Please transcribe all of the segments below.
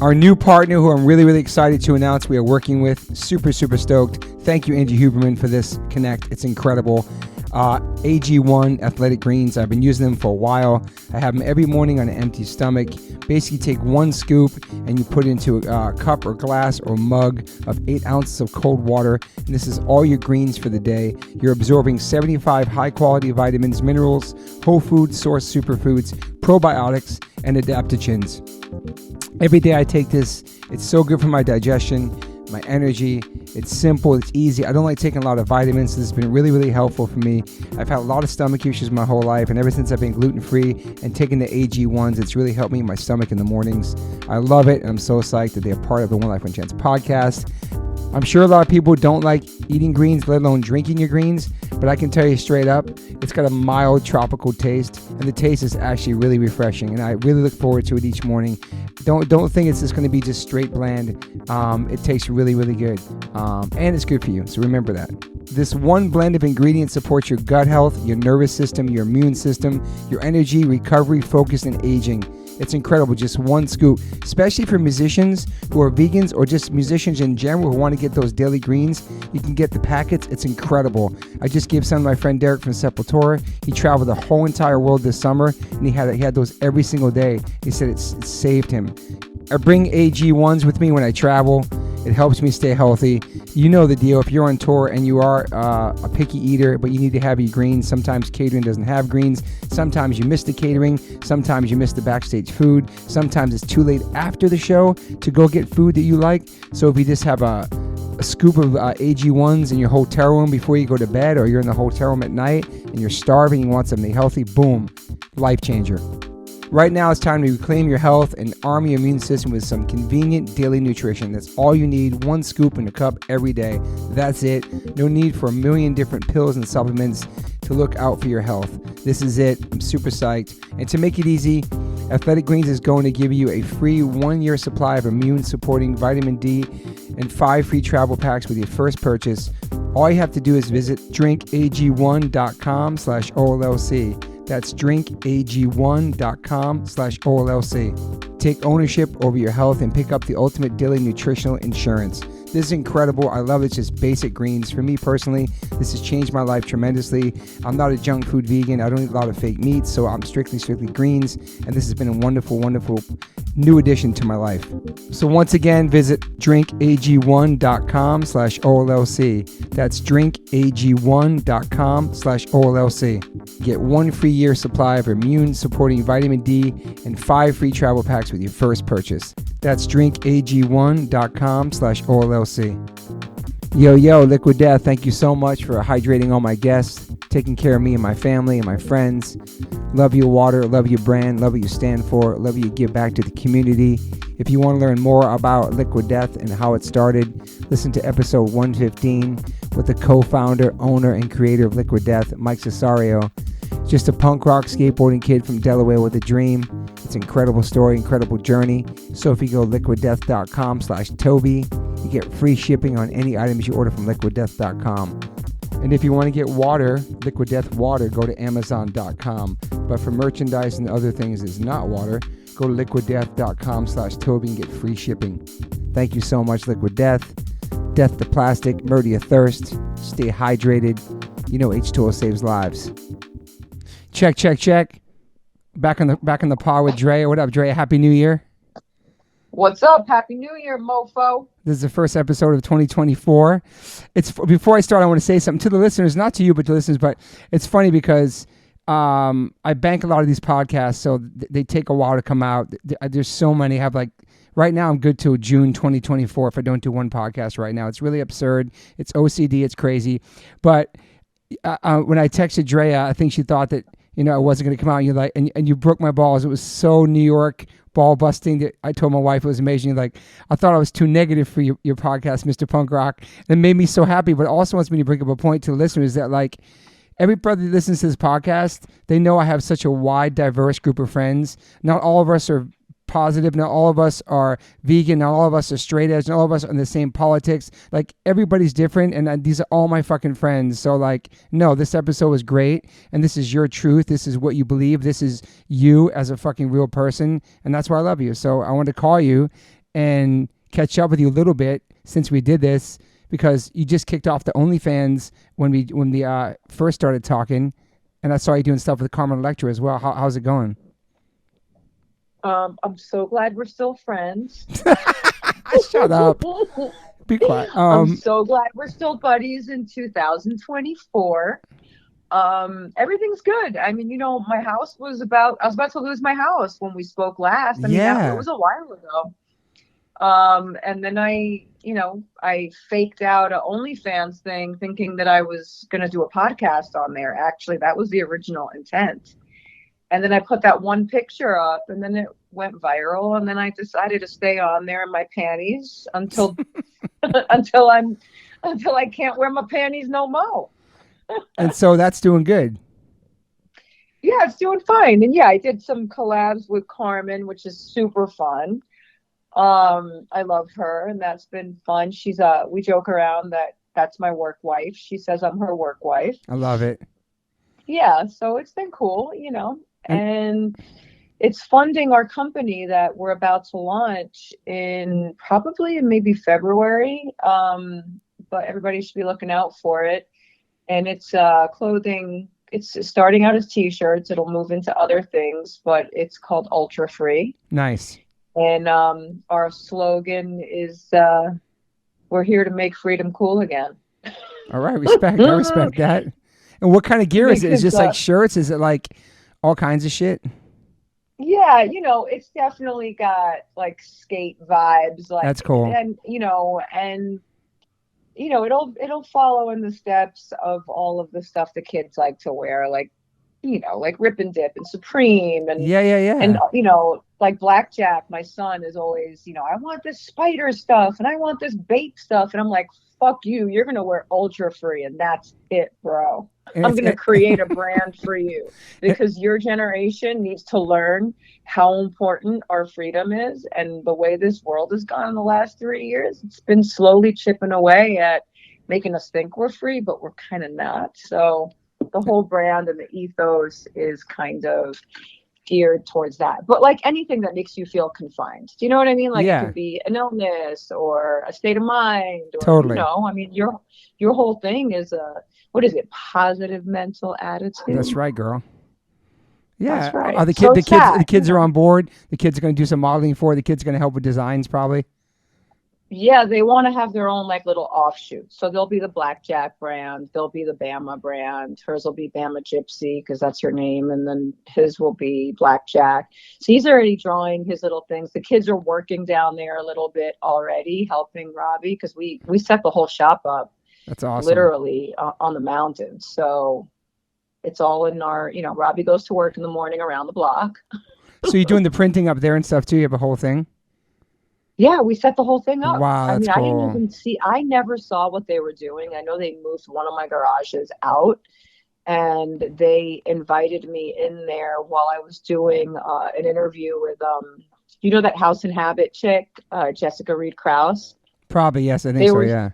Our new partner who I'm really, really excited to announce we are working with. Super, super stoked. Thank you, Angie Huberman, for this connect. It's incredible. AG1 Athletic Greens. I've been using them for a while. I have them every morning on an empty stomach. Basically take 1 scoop and you put it into a cup or glass or mug of 8 ounces of cold water. And this is all your greens for the day. You're absorbing 75 high quality vitamins, minerals, whole food source superfoods, probiotics, and adaptogens. Every day I take this. It's so good for my digestion, my energy. It's simple, it's easy. I don't like taking a lot of vitamins. This has been really, really helpful for me. I've had a lot of stomach issues my whole life, and ever since I've been gluten-free and taking the AG1s, it's really helped me in my stomach in the mornings. I love it, and I'm so psyched that they're part of the One Life One Chance podcast. I'm sure a lot of people don't like eating greens, let alone drinking your greens, but I can tell you straight up, it's got a mild tropical taste, and the taste is actually really refreshing, and I really look forward to it each morning. Don't think it's just going to be just straight bland. It tastes really, really good, and it's good for you, so remember that. This one blend of ingredients supports your gut health, your nervous system, your immune system, your energy, recovery, focus, and aging. It's incredible, just 1 scoop, especially for musicians who are vegans or just musicians in general who want to get those daily greens. You can get the packets. It's incredible. I just gave some to my friend Derek from Sepultura. He traveled the whole entire world this summer, and he had those every single day. He said it saved him. I bring AG1s with me when I travel. It helps me stay healthy. You know the deal. If you're on tour and you are a picky eater, but you need to have your greens, sometimes catering doesn't have greens. Sometimes you miss the catering. Sometimes you miss the backstage food. Sometimes it's too late after the show to go get food that you like. So if you just have a scoop of AG1s in your hotel room before you go to bed, or you're in the hotel room at night and you're starving, you want something healthy, boom, life changer. Right now, it's time to reclaim your health and arm your immune system with some convenient daily nutrition. That's all you need, 1 scoop in a cup every day. That's it. No need for a million different pills and supplements to look out for your health. This is it. I'm super psyched. And to make it easy, Athletic Greens is going to give you a free 1-year supply of immune-supporting vitamin D and 5 free travel packs with your first purchase. All you have to do is visit drinkag1.com/OLLC. That's drinkag1.com/OLLC. Take ownership over your health and pick up the ultimate daily nutritional insurance. This is incredible. I love it. It's just basic greens. For me personally, this has changed my life tremendously. I'm not a junk food vegan. I don't eat a lot of fake meats, so I'm strictly greens. And this has been a wonderful, wonderful new addition to my life. So once again, visit drinkag1.com/OLLC. That's drinkag1.com/OLLC. Get 1 free year supply of immune-supporting vitamin D and 5 free travel packs with your first purchase. That's drinkag1.com/OLLC. Yo, Liquid Death, thank you so much for hydrating all my guests, taking care of me and my family and my friends. Love your water, love your brand, love what you stand for, love what you give back to the community. If you want to learn more about Liquid Death and how it started, listen to episode 115 with the co-founder, owner, and creator of Liquid Death, Mike Cesario. Just a punk rock skateboarding kid from Delaware with a dream. It's an incredible story, incredible journey. So if you go liquiddeath.com/Toby, you get free shipping on any items you order from liquiddeath.com. And if you want to get water, Liquid Death water, go to amazon.com. But for merchandise and other things that's not water, go to liquiddeath.com/Toby and get free shipping. Thank you so much, Liquid Death. Death to plastic, murder your thirst, stay hydrated. You know H2O saves lives. Check. Back on the pod with Drea. What up, Drea? Happy New Year. What's up? Happy New Year, mofo. This is the first episode of 2024. Before I start, I want to say something to the listeners, not to you, but to listeners. But it's funny because I bank a lot of these podcasts, so they take a while to come out. There's so many. Right now, I'm good till June 2024 if I don't do one podcast right now. It's really absurd. It's OCD. It's crazy. But when I texted Drea, I think she thought that I wasn't going to come out. And you're like, and you broke my balls. It was so New York ball busting that I told my wife it was amazing. Like, I thought I was too negative for your podcast, Mr. Punk Rock. It made me so happy, but it also wants me to bring up a point to the listeners that, like, everybody that listens to this podcast, they know I have such a wide, diverse group of friends. Not all of us are positive. Not all of us are vegan. Not all of us are straight edge. Not all of us are in the same politics. Like, everybody's different, and these are all my fucking friends. So, like, no, this episode was great, and this is your truth. This is what you believe. This is you as a fucking real person, and that's why I love you. So I want to call you and catch up with you a little bit since we did this, because you just kicked off the OnlyFans when we first started talking, and I saw you doing stuff with Carmen Electra as well. How's it going? I'm so glad we're still friends. Shut up. Be quiet. I'm so glad we're still buddies in 2024. Everything's good. I mean, my house I was about to lose my house when we spoke last. I mean, it was a while ago. And then I faked out a OnlyFans thing thinking that I was going to do a podcast on there. Actually, that was the original intent. And then I put that one picture up, and then it went viral. And then I decided to stay on there in my panties until until I can't wear my panties no more. And so that's doing good. Yeah, it's doing fine. And yeah, I did some collabs with Carmen, which is super fun. I love her, and that's been fun. She's we joke around that's my work wife. She says I'm her work wife. I love it. Yeah, so it's been cool, and it's funding our company that we're about to launch in maybe February. But everybody should be looking out for it. And it's clothing. It's starting out as t-shirts. It'll move into other things, but it's called Ultra Free. Nice. And our slogan is we're here to make freedom cool again. All right, respect. I respect that. And what kind of gear is it? Is it just like shirts? Is it like all kinds of shit? Yeah, it's definitely got like skate vibes. Like, that's cool. And it'll follow in the steps of all of the stuff the kids like to wear, like Rip and Dip and Supreme and and like Blackjack. My son is always, I want this spider stuff and I want this bait stuff, and I'm like, fuck you, you're gonna wear Ultra Free and that's it, bro. I'm gonna create a brand for you because your generation needs to learn how important our freedom is, and the way this world has gone in the last 3 years, it's been slowly chipping away at making us think we're free, but we're kind of not. So the whole brand and the ethos is kind of geared towards that. But like anything that makes you feel confined. Do you know what I mean? Like it could be an illness or a state of mind. Or, totally. I mean, your whole thing is positive mental attitude. That's right, girl. Yeah. That's right. The kids are on board. The kids are going to do some modeling for it. The kids are going to help with designs probably. Yeah, they want to have their own like little offshoots. So there'll be the Blackjack brand, there'll be the Bama brand, hers will be Bama Gypsy because that's her name, and then his will be Blackjack. So he's already drawing his little things. The kids are working down there a little bit already, helping Robbie, because we set the whole shop up. That's awesome. Literally on the mountain. So it's all in our, Robbie goes to work in the morning around the block. So you're doing the printing up there and stuff too? You have a whole thing? Yeah, we set the whole thing up. Wow, that's cool. I never saw what they were doing. I know they moved one of my garages out, and they invited me in there while I was doing an interview with, that House and Habit chick, Jessica Reed Krause. Probably, yes, I think so, yeah.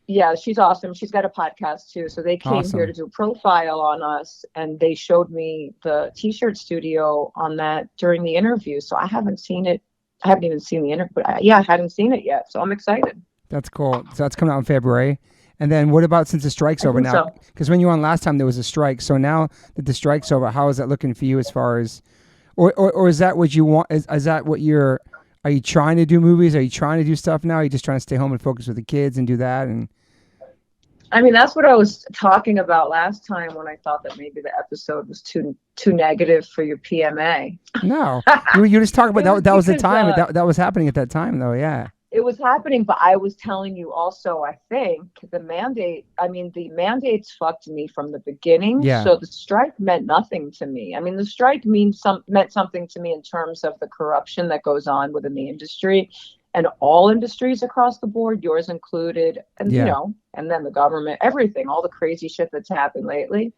Yeah, she's awesome. She's got a podcast too. So they came here to do a profile on us, and they showed me the t-shirt studio on that during the interview. So I haven't seen it. I haven't even seen the interview, but I hadn't seen it yet. So I'm excited. That's cool. So that's coming out in February. And then what about since the strike's over now? Because when you were on last time, there was a strike. So now that the strike's over, how is that looking for you as far as, or is that what you want? Is that what are you trying to do movies? Are you trying to do stuff now? Are you just trying to stay home and focus with the kids and do that? And I mean, that's what I was talking about last time when I thought that maybe the episode was too negative for your PMA. No, you just talking about that was the time that was happening at that time, though. Yeah, it was happening, but I was telling you also. I think the mandates fucked me from the beginning. Yeah. So the strike meant nothing to me. I mean, the strike meant something to me in terms of the corruption that goes on within the industry. And all industries across the board, yours included, and and then the government, everything, all the crazy shit that's happened lately.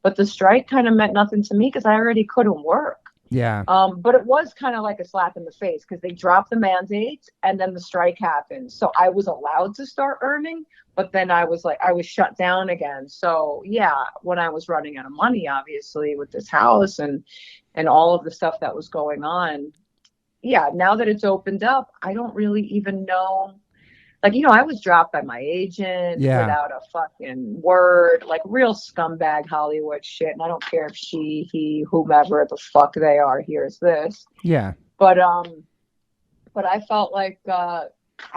But the strike kind of meant nothing to me because I already couldn't work. Yeah. But it was kind of like a slap in the face because they dropped the mandate and then the strike happened. So I was allowed to start earning, but then I was shut down again. So yeah, when I was running out of money, obviously with this house and all of the stuff that was going on, yeah, now that it's opened up, I don't really even know. Like, I was dropped by my agent without a fucking word, like real scumbag Hollywood shit. And I don't care if she, he, whomever the fuck they are hears this. Yeah. But I felt like, I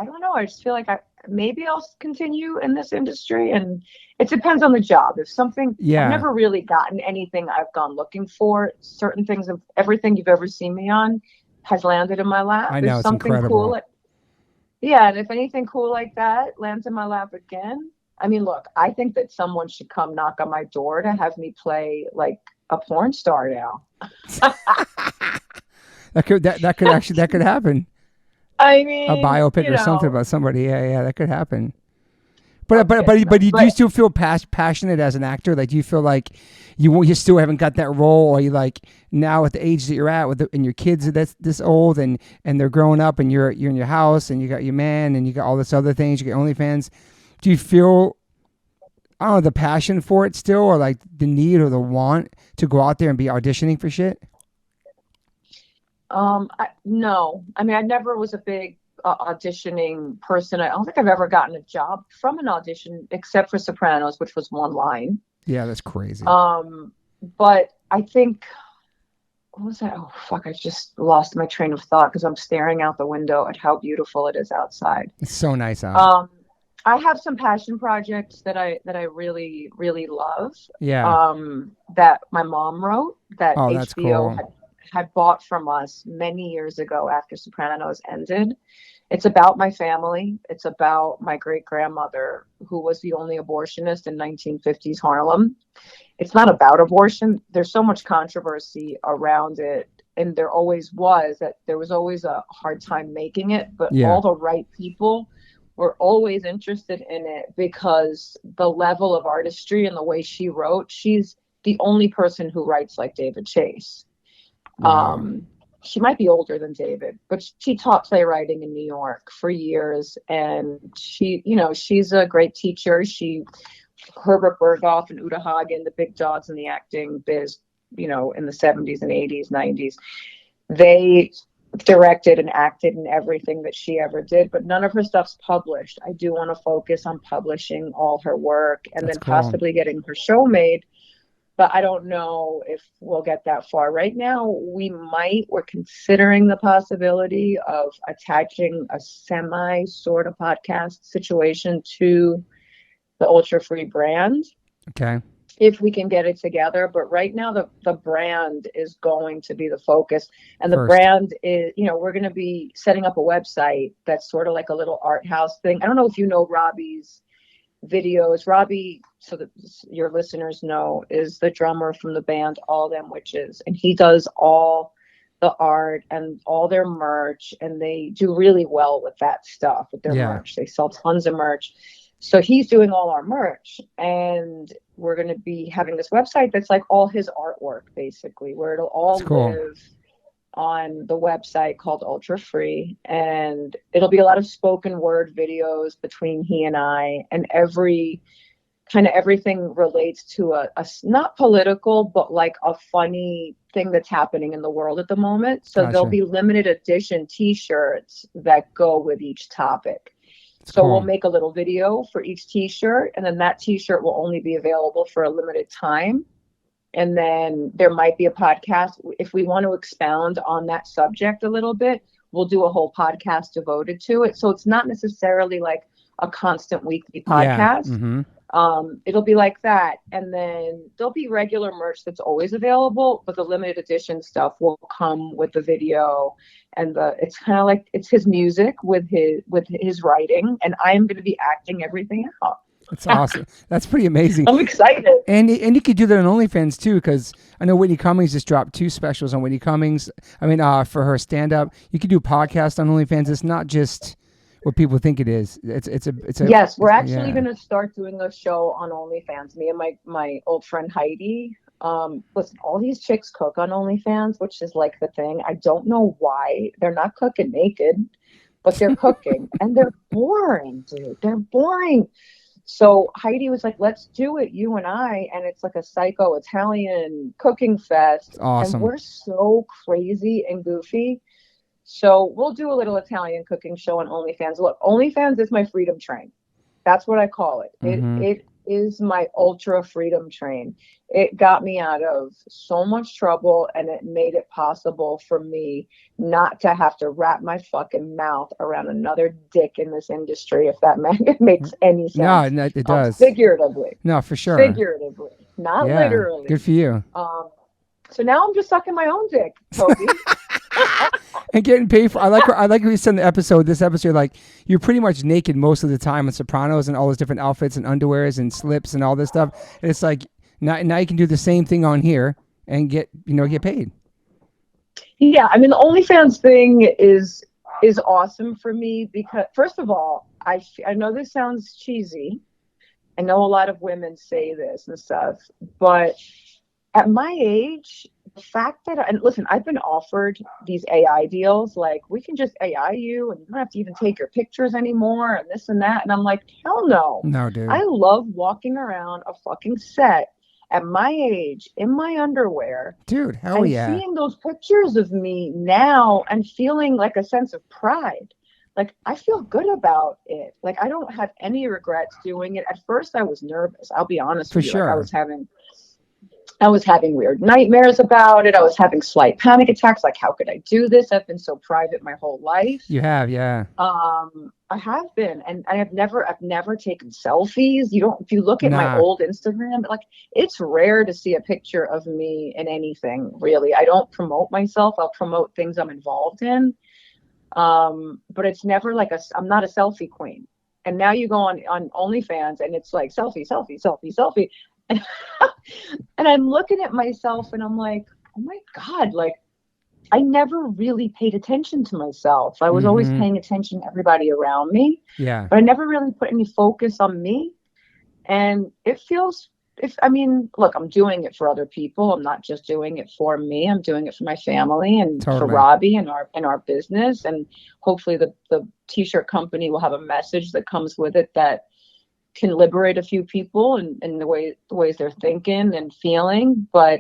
don't know. I just feel like maybe I'll continue in this industry, and it depends on the job. If something, I've never really gotten anything I've gone looking for. Certain things of everything you've ever seen me on has landed in my lap. I know, There's it's something incredible. cool. Yeah, and if anything cool like that lands in my lap again, I mean, look, I think that someone should come knock on my door to have me play like a porn star now. that could happen. I mean, a biopic or something about somebody. Yeah, that could happen. But do you still feel passionate as an actor? Like, do you feel like you still haven't got that role, or you like now at the age that you're at and your kids are this old and they're growing up and you're in your house and you got your man and you got all this other things, you get OnlyFans. Do you feel, I don't know, the passion for it still, or like the need or the want to go out there and be auditioning for shit? No. I mean, I never was a big auditioning person. I don't think I've ever gotten a job from an audition except for Sopranos, which was one line. Yeah, that's crazy. But I think, what was that? Oh, fuck. I just lost my train of thought because I'm staring out the window at how beautiful it is outside. It's so nice out. I have some passion projects that I really, really love. Yeah. That my mom wrote that HBO that's cool. had bought from us many years ago after Sopranos ended. It's about my family. It's about my great-grandmother, who was the only abortionist in 1950s Harlem. It's not about abortion. There's so much controversy around it, and there always was. That there was always a hard time making it, but all the right people were always interested in it because the level of artistry and the way she wrote, she's the only person who writes like David Chase. Wow. She might be older than David, but she taught playwriting in New York for years. And she's a great teacher. Herbert Berghoff and Uta Hagen, the big dogs in the acting biz, in the 70s and 80s, 90s, they directed and acted in everything that she ever did, but none of her stuff's published. I do want to focus on publishing all her work and then possibly getting her show made. But I don't know if we'll get that far. Right now, we're considering the possibility of attaching a semi sort of podcast situation to the Ultra Free brand. Okay. If we can get it together. But right now, the brand is going to be the focus. And the brand is, we're going to be setting up a website that's sort of like a little art house thing. I don't know if you know Robbie's videos. Robbie, so that your listeners know, is the drummer from the band All Them Witches, and he does all the art and all their merch, and they do really well with that stuff, with their merch. They sell tons of merch. So he's doing all our merch, and we're going to be having this website that's like all his artwork, basically, where it'll all live on the website called Ultra Free, and it'll be a lot of spoken word videos between he and I, and everything relates to a not political, but like a funny thing that's happening in the world at the moment. So there'll be limited edition t-shirts that go with each topic. So we'll make a little video for each t-shirt, and then that t-shirt will only be available for a limited time. And then there might be a podcast. If we want to expound on that subject a little bit, we'll do a whole podcast devoted to it. So it's not necessarily like a constant weekly podcast. Yeah. Mm-hmm. It'll be like that. And then there'll be regular merch that's always available, but the limited edition stuff will come with the video. And it's kind of like, it's his music with his writing, and I'm going to be acting everything out. That's awesome. That's pretty amazing. I'm excited. And you could do that on OnlyFans too, because I know Whitney Cummings just dropped 2 specials on Whitney Cummings. I mean, for her stand-up, you could do a podcast on OnlyFans. It's not just what people think it is. It's a yes. We're actually going to start doing a show on OnlyFans. Me and my old friend Heidi. Listen, all these chicks cook on OnlyFans, which is like the thing. I don't know why they're not cooking naked, but they're cooking, and they're boring, dude. They're boring. So Heidi was like, let's do it, you and I. And it's like a psycho Italian cooking fest. It's awesome. And we're so crazy and goofy. So we'll do a little Italian cooking show on OnlyFans. Look, OnlyFans is my freedom train. That's what I call it. It is my ultra freedom train. It got me out of so much trouble, and it made it possible for me not to have to wrap my fucking mouth around another dick in this industry, if that makes any sense. No, it does. Figuratively. No, for sure. Figuratively, not literally. Good for you. So now I'm just sucking my own dick, Toby. And getting paid for. I like what you said in the episode. This episode, like, you're pretty much naked most of the time on Sopranos and all those different outfits and underwears and slips and all this stuff. And it's like now you can do the same thing on here and get paid. Yeah, I mean, the OnlyFans thing is awesome for me because, first of all, I know this sounds cheesy. I know a lot of women say this and stuff, but at my age, the fact that, and listen, I've been offered these AI deals, like, we can just AI you and you don't have to even take your pictures anymore and this and that. And I'm like, hell no. No, dude. I love walking around a fucking set at my age in my underwear. Dude, hell and yeah. Seeing those pictures of me now and feeling like a sense of pride. Like, I feel good about it. Like, I don't have any regrets doing it. At first, I was nervous. I'll be honest with you. For sure. Like, I was having weird nightmares about it. I was having slight panic attacks. Like, how could I do this? I've been so private my whole life. You have, yeah. I have been, and I've never taken selfies. If you look at my old Instagram, like, it's rare to see a picture of me in anything, really. I don't promote myself. I'll promote things I'm involved in. But it's never like I'm not a selfie queen. And now you go on OnlyFans and it's like selfie, selfie, selfie, selfie. And I'm looking at myself and I'm like, oh my God, like, I never really paid attention to myself. I was always paying attention to everybody around me. Yeah. But I never really put any focus on me. And it feels, look, I'm doing it for other people. I'm not just doing it for me. I'm doing it for my family and for Robbie and our business. And hopefully the t-shirt company will have a message that comes with it that can liberate a few people and the ways they're thinking and feeling. But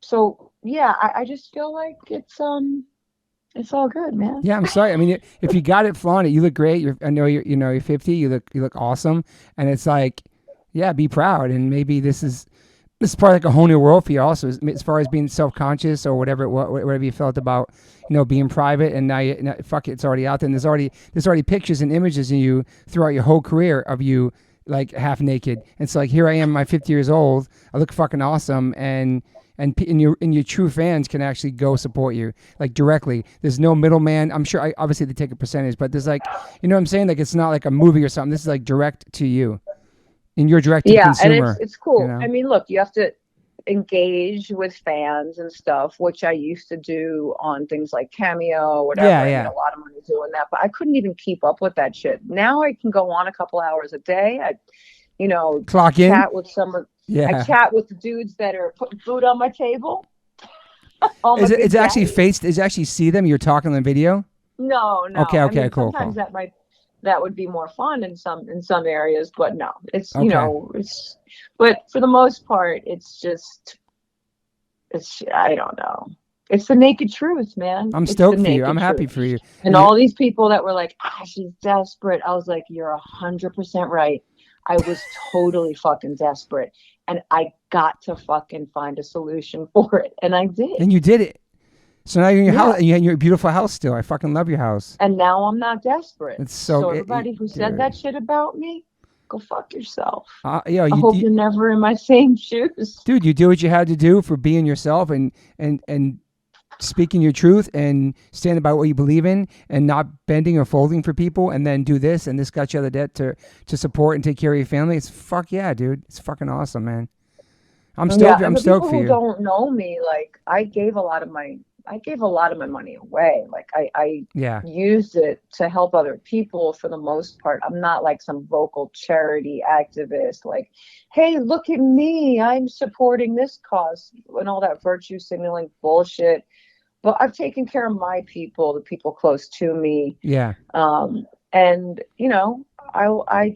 so yeah, I just feel like it's all good, man. Yeah, I'm sorry. I mean, if you got it, flaunt it. You look great. I know you're 50. You look awesome, and it's like, yeah, be proud. And maybe this is probably like a whole new world for you also, as far as being self-conscious or whatever you felt about, being private. And now fuck it, it's already out there. And there's already pictures and images of you throughout your whole career of you like half naked. And so like, here I am, my 50 years old. I look fucking awesome. And your true fans can actually go support you like directly. There's no middleman. I'm sure obviously they take a percentage, but there's like, you know what I'm saying? Like, it's not like a movie or something. This is like direct to you. And you're direct to consumer. And it's cool. I mean, look, you have to engage with fans and stuff, which I used to do on things like Cameo or whatever. I made a lot of money doing that, but I couldn't even keep up with that shit. Now I can go on a couple hours a day. Clock in. Chat with I chat with the dudes that are putting food on my table. It's actually faced. Is actually see them? You're talking on the video. No. Okay, cool. Sometimes that would be more fun in some areas, but no, it's it's. But for the most part, it's I don't know. It's the naked truth, man. I'm stoked for you. I'm happy for you. And all these people that were like, she's desperate. I was like, you're 100% right. I was totally fucking desperate, and I got to fucking find a solution for it, and I did. And you did it. So now you're in your house, and you're in your beautiful house still. I fucking love your house. And now I'm not desperate. It's so everybody who said that shit about me, go fuck yourself. I hope you're never in my same shoes. Dude, you do what you had to do for being yourself and speaking your truth and standing by what you believe in and not bending or folding for people, and then do this, and this got you out of debt to support and take care of your family. It's fuck yeah, dude. It's fucking awesome, man. I'm stoked. I'm stoked for you. People who don't know me, like, I gave a lot of my money away. Like, I used it to help other people for the most part. I'm not like some vocal charity activist, like, hey, look at me, I'm supporting this cause and all that virtue signaling bullshit. But I've taken care of my people, the people close to me. Yeah. And I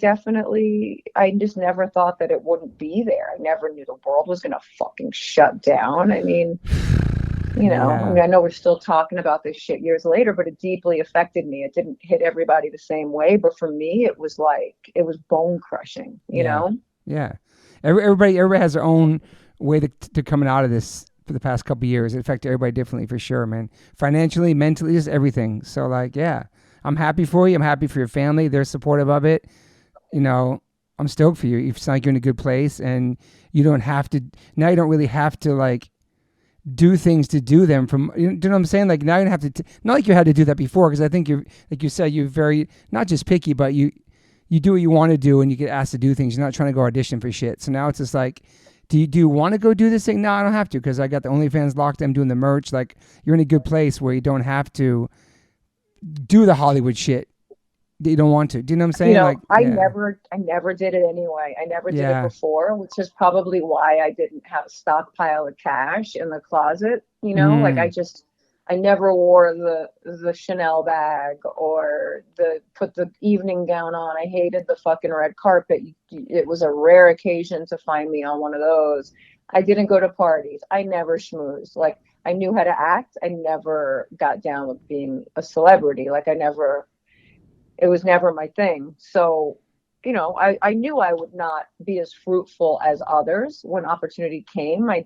just never thought that it wouldn't be there. I never knew the world was going to fucking shut down. I mean, You know, I mean, I know we're still talking about this shit years later, but it deeply affected me. It didn't hit everybody the same way, but for me, it was bone crushing, you know? Yeah. Everybody has their own way to coming out of this for the past couple of years. It affected everybody differently for sure, man. Financially, mentally, just everything. So like, yeah, I'm happy for you. I'm happy for your family. They're supportive of it. You know, I'm stoked for you. You sound like you're in a good place, and you don't really have to like do things to do them from, you know what I'm saying? Like now you don't have to, not like you had to do that before. Cause I think you're, like you said, you're very, not just picky, but you do what you want to do and you get asked to do things. You're not trying to go audition for shit. So now it's just like, do you want to go do this thing? No, I don't have to. Cause I got the OnlyFans locked. I'm doing the merch. Like you're in a good place where you don't have to do the Hollywood shit that you don't want to. Do you know what I'm saying? You know, like, I never did it anyway. I never did it before, which is probably why I didn't have a stockpile of cash in the closet. You know, like I never wore the Chanel bag or put the evening gown on. I hated the fucking red carpet. It was a rare occasion to find me on one of those. I didn't go to parties. I never schmoozed. Like I knew how to act. I never got down with being a celebrity. Like it was never my thing. So, you know, I knew I would not be as fruitful as others. When opportunity came, I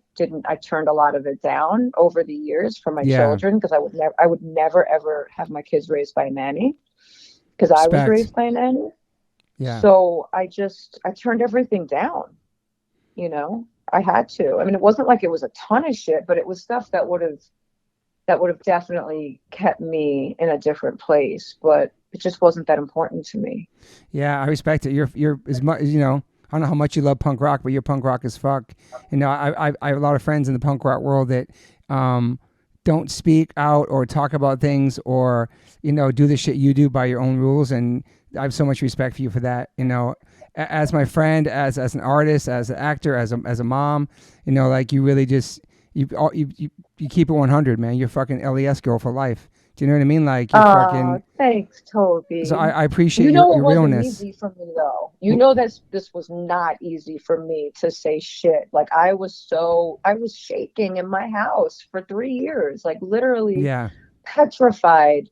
turned a lot of it down over the years for my children, because I would never ever have my kids raised by a nanny, because I was raised by a nanny. Yeah. So I turned everything down. You know, I had to. I mean, it wasn't like it was a ton of shit, but it was stuff that would have definitely kept me in a different place. But it just wasn't that important to me. Yeah, I respect it. You're as much, you know, I don't know how much you love punk rock, but you're punk rock as fuck. You know, I have a lot of friends in the punk rock world that don't speak out or talk about things or, you know, do the shit you do by your own rules. And I have so much respect for you for that. You know, as my friend, as an artist, as an actor, as a mom, you know, like you really just, you keep it 100, man. You're fucking LES girl for life. Do you know what I mean? Like, you're fucking. Thanks, Toby. So I appreciate your realness. It wasn't easy for me though. You know this was not easy for me to say shit. Like I was shaking in my house for 3 years, like literally petrified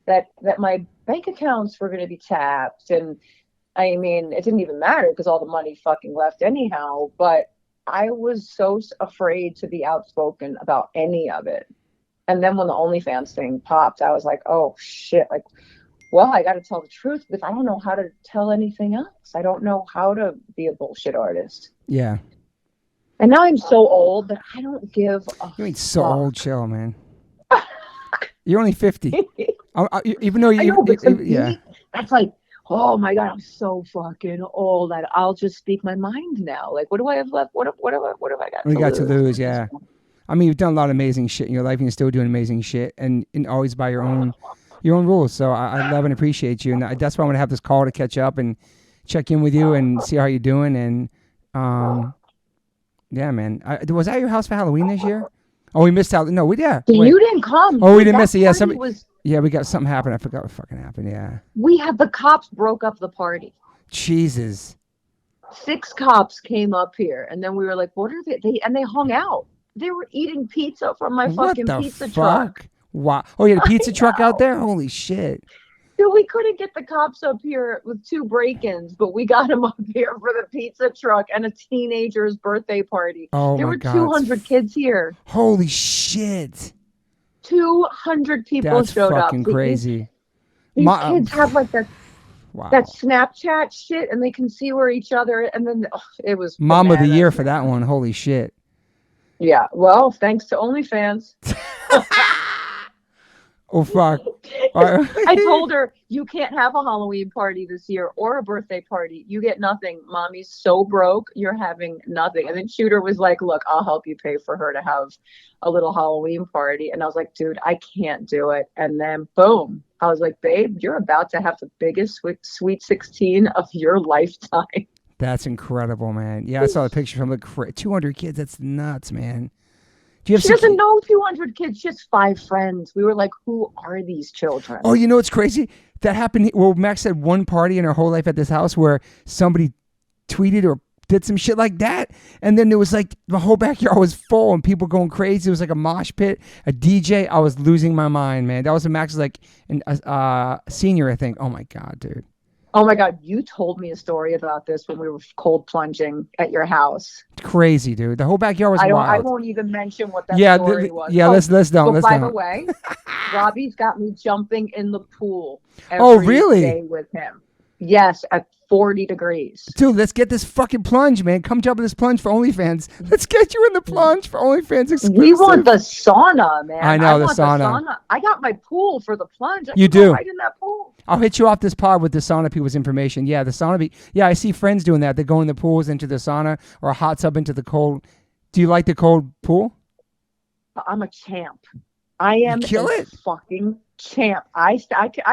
that my bank accounts were going to be tapped. And I mean, it didn't even matter because all the money fucking left anyhow. But I was so afraid to be outspoken about any of it. And then when the OnlyFans thing popped, I was like, oh shit, like, well, I got to tell the truth because I don't know how to tell anything else. I don't know how to be a bullshit artist. Yeah. And now I'm so old that I don't give a You ain't so old, chill, man. You're only 50. Even though you, that's like, oh my God, I'm so fucking old that I'll just speak my mind now. Like, what do I have left? What have I got? What you got to lose? Yeah. I mean, you've done a lot of amazing shit in your life, and you're still doing amazing shit, and always by your own rules. So I love and appreciate you, and that's why I want to have this call to catch up and check in with you and see how you're doing. And yeah, man, was that your house for Halloween this year? Oh, we missed out. No, we You didn't come. Oh, we didn't miss it. Yeah, we got something happened. I forgot what fucking happened. Yeah, the cops broke up the party. Jesus. 6 cops came up here, and then we were like, "What are they?" And they hung out. They were eating pizza from my fucking pizza truck. Wow. Oh, you had a pizza truck out there? Holy shit. Dude, we couldn't get the cops up here with 2 break-ins, but we got them up here for the pizza truck and a teenager's birthday party. Oh, there my were God. 200 kids here. Holy shit. 200 people showed up. That's fucking crazy. These kids have like that Snapchat shit, and they can see where each other, and then it was Mom of the Year for that one. Holy shit. Yeah, well, thanks to OnlyFans. Oh, fuck. I told her, you can't have a Halloween party this year or a birthday party. You get nothing. Mommy's so broke, you're having nothing. And then Shooter was like, look, I'll help you pay for her to have a little Halloween party. And I was like, dude, I can't do it. And then, boom. I was like, babe, you're about to have the biggest Sweet 16 of your lifetime. That's incredible, man. Yeah, I saw the picture from 200 kids. That's nuts, man. She doesn't know 200 kids. She has 5 friends. We were like, who are these children? Oh, you know what's crazy? That happened. Well, Max had one party in her whole life at this house where somebody tweeted or did some shit like that. And then there was like the whole backyard was full and people going crazy. It was like a mosh pit, a DJ. I was losing my mind, man. That was when Max was like a senior, I think. Oh my God, dude. Oh my God, you told me a story about this when we were cold plunging at your house. Crazy, dude. The whole backyard was wild. I won't even mention what that story was. Yeah, let's don't. But by the way, Robbie's got me jumping in the pool every day with him. Yes, at 40 degrees. Dude, let's get this fucking plunge, man. Come jump in this plunge for OnlyFans. Let's get you in the plunge for OnlyFans exclusive. We want the sauna, man. I know, the sauna. I got my pool for the plunge. You do? Right in that pool. I'll hit you off this pod with the sauna people's information. Yeah, the sauna. I see friends doing that. They go in the pools into the sauna or a hot tub into the cold. Do you like the cold pool? I'm a champ. I am a fucking champ. I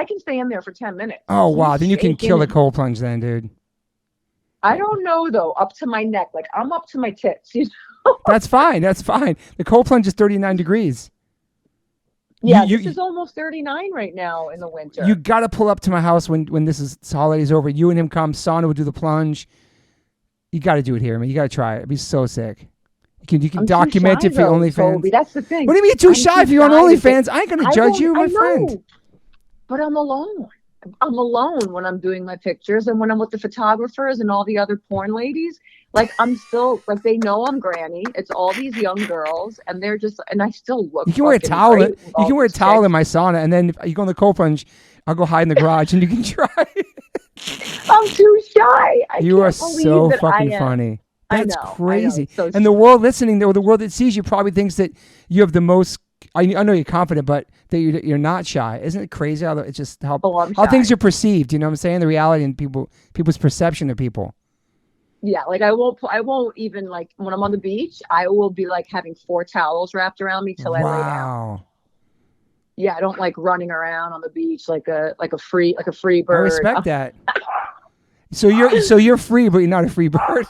can stay in there for 10 minutes. Oh, wow. Then you can kill the cold plunge then, dude. I don't know, though. Up to my neck. Like, I'm up to my tits. You know? That's fine. The cold plunge is 39 degrees. Yeah, this is almost 39 right now in the winter. You got to pull up to my house when this holiday's over. You and him come. Sauna will do the plunge. You got to do it here, man. You got to try it. It'd be so sick. You can document it for your OnlyFans. Toby, that's the thing. What do you mean too shy if you're on OnlyFans? I ain't going to judge you, my friend. But I'm alone. I'm alone when I'm doing my pictures and when I'm with the photographers and all the other porn ladies. Like, I'm still, like, they know I'm Granny. It's all these young girls, and they're just, and I still look. You can wear a towel. You can wear a towel in my sauna, and then if you go in the cold plunge, I'll go hide in the garage, and you can try. I'm too shy. You are so fucking funny. That's crazy. So and the world listening, the world that sees you probably thinks that you have the most. I know you're confident, but that you're not shy. Isn't it crazy how it's just how things are perceived? You know what I'm saying? The reality and people's perception of people. Yeah, like I won't even, like, when I'm on the beach, I will be like having 4 towels wrapped around me till I lay down. Yeah, I don't like running around on the beach like a free bird. I respect that. So you're free, but you're not a free bird.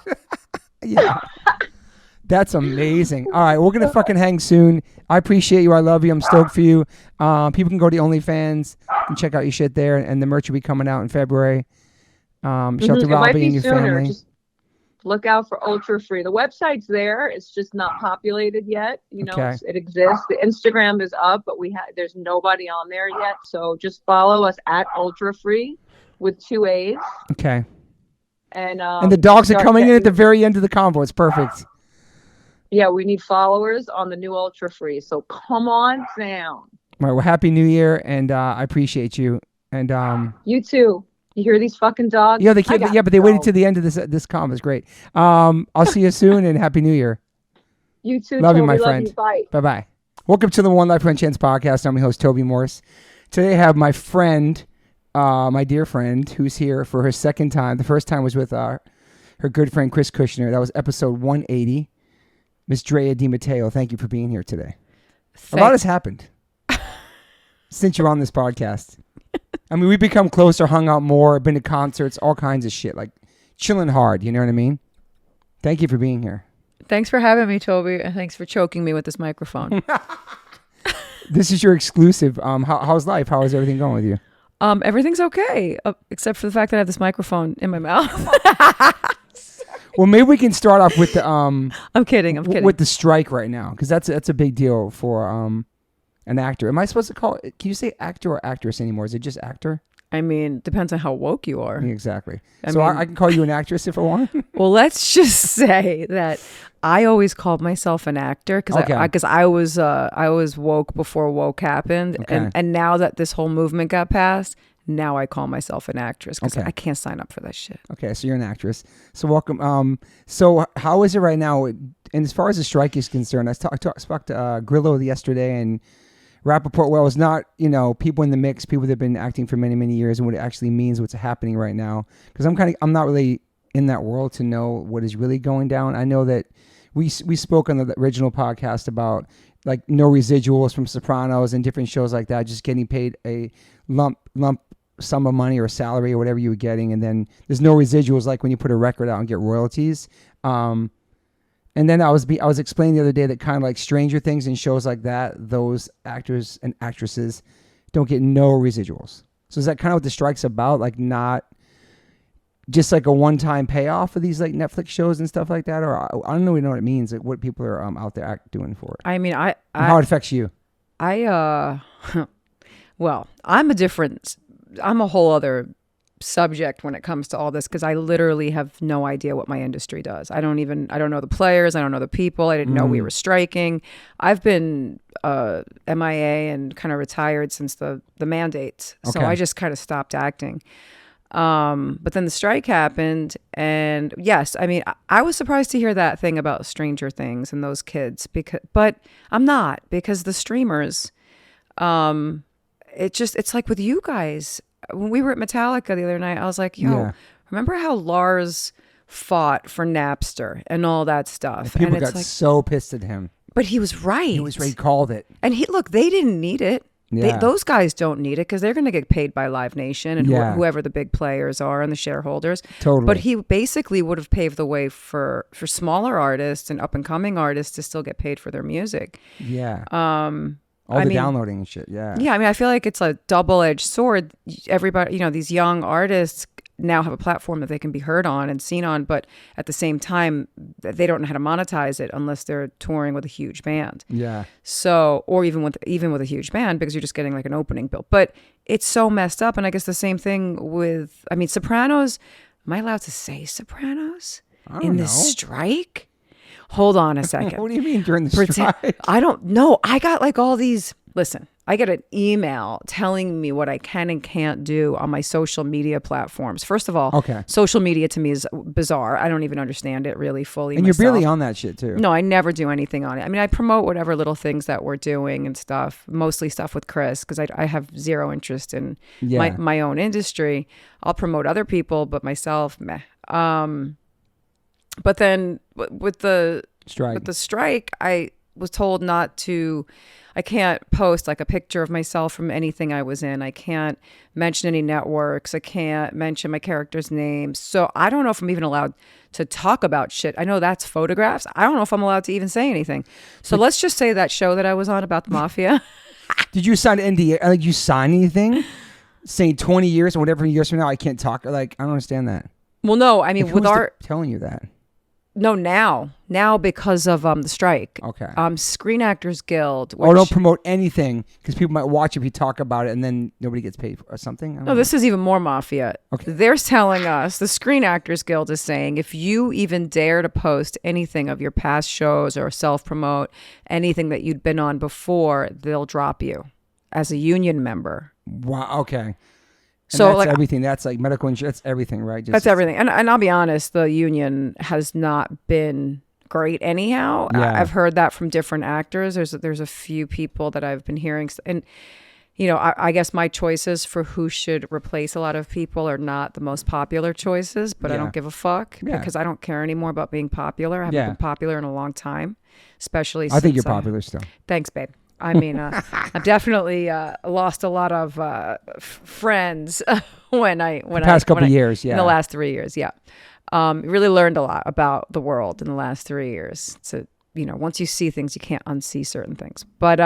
Yeah. That's amazing. All right, we're going to fucking hang soon. I appreciate you. I love you. I'm stoked for you. People can go to OnlyFans and check out your shit there, and the merch will be coming out in February. Shout out to Robbie and your family. Just look out for Ultra Free. The website's there. It's just not populated yet. You know, it exists. The Instagram is up, but there's nobody on there yet. So just follow us at Ultra Free with 2 A's. Okay. And the dogs are coming in at the very end of the convo. It's perfect. Yeah, we need followers on the new Ultra Free. So come on down. All right. Well, Happy New Year, and I appreciate you. And you too. You hear these fucking dogs? Yeah, but they waited to the end of this convo. It's great. I'll see you soon, and Happy New Year. You too. Love you, my friend. Bye. Bye. Welcome to the One Life One Chance podcast. I'm your host, Toby Morse. Today I have my friend, my dear friend, who's here for her second time. The first time was with her good friend Chris Kushner. That was episode 180. Miss Drea de Matteo, thank you for being here today. A lot has happened since you're on this podcast. I mean, we've become closer, hung out more, been to concerts, all kinds of shit, like chilling hard. You know what I mean? Thank you for being here. Thanks for having me, Toby, and thanks for choking me with this microphone. This is your exclusive. How's life? How is everything going with you? Everything's okay, except for the fact that I have this microphone in my mouth. Well, maybe we can start off with the I'm kidding. With the strike right now, because that's a big deal for an actor. Am I supposed to call it? Can you say actor or actress anymore? Is it just actor? I mean, depends on how woke you are. Exactly. I can call you an actress if I want. Well, let's just say that I always called myself an actor because I was woke before woke happened, and now that this whole movement got passed, now I call myself an actress because I can't sign up for that shit. Okay, so you're an actress. So welcome. So how is it right now? And as far as the strike is concerned, I spoke to Grillo yesterday, and Rappaport, well, it's not, people in the mix, people that have been acting for many, many years, and what it actually means, what's happening right now. Because I'm not really in that world to know what is really going down. I know that we spoke on the original podcast about like no residuals from Sopranos and different shows like that, just getting paid a lump sum of money or salary or whatever you were getting, and then there's no residuals like when you put a record out and get royalties. And then I was explaining the other day that kind of like Stranger Things and shows like that, those actors and actresses don't get no residuals. So is that kind of what the strike's about? Like not just like a one-time payoff for these like Netflix shows and stuff like that, or I don't really know what it means, like what people are out there doing for it. I mean, how it affects you. Well, I'm a whole other subject when it comes to all this, because I literally have no idea what my industry does. I don't know the players. I don't know the people. I didn't know we were striking. I've been MIA and kind of retired since the mandates. So I just kind of stopped acting. But then the strike happened, and yes, I mean, I was surprised to hear that thing about Stranger Things and those kids, but I'm not, because the streamers, it's like with you guys. When we were at Metallica the other night, I was like, yo, remember how Lars fought for Napster and all that stuff? And people got like, so pissed at him. But he was right. He called it. And they didn't need it. Yeah. Those guys don't need it because they're going to get paid by Live Nation and whoever the big players are and the shareholders. Totally. But he basically would have paved the way for smaller artists and up-and-coming artists to still get paid for their music. Yeah. All the downloading and shit, yeah. Yeah, I mean, I feel like it's a double-edged sword. Everybody, these young artists now have a platform that they can be heard on and seen on, but at the same time, they don't know how to monetize it unless they're touring with a huge band. Yeah. So, or even with a huge band, because you're just getting like an opening bill. But it's so messed up, and I guess the same thing with, Sopranos. Am I allowed to say Sopranos in this strike? Hold on a second. What do you mean during the strike? I don't know. I got like all these. Listen, I get an email telling me what I can and can't do on my social media platforms. First of all, social media to me is bizarre. I don't even understand it really fully. And myself. You're barely on that shit too. No, I never do anything on it. I mean, I promote whatever little things that we're doing and stuff, mostly stuff with Chris, because I have zero interest in my own industry. I'll promote other people, but myself, meh. But then with the strike, I was told I can't post like a picture of myself from anything I was in. I can't mention any networks. I can't mention my character's name. So I don't know if I'm even allowed to talk about shit. I know that's photographs. I don't know if I'm allowed to even say anything. So let's just say that show that I was on about the mafia. Did you sign an NDA? Like you sign anything saying 20 years or whatever years from now I can't talk? Like I don't understand that. Well, no, I mean, with telling you that. No, now because of the strike. Okay. Screen Actors Guild. Don't promote anything because people might watch if you talk about it and then nobody gets paid or something. No, this is even more mafia. Okay. They're telling us, the Screen Actors Guild is saying, if you even dare to post anything of your past shows or self-promote anything that you'd been on before, they'll drop you as a union member. Wow. Okay. And so that's like everything. That's like medical insurance. That's everything, right? That's everything. And I'll be honest, the union has not been great anyhow. Yeah. I've heard that from different actors. There's a few people that I've been hearing. And, I guess my choices for who should replace a lot of people are not the most popular choices, but I don't give a fuck because I don't care anymore about being popular. I haven't been popular in a long time, especially since... I think you're popular still. Thanks, babe. I mean, I've definitely lost a lot of friends when I years, in the last 3 years, really learned a lot about the world in the last 3 years. So once you see things, you can't unsee certain things. But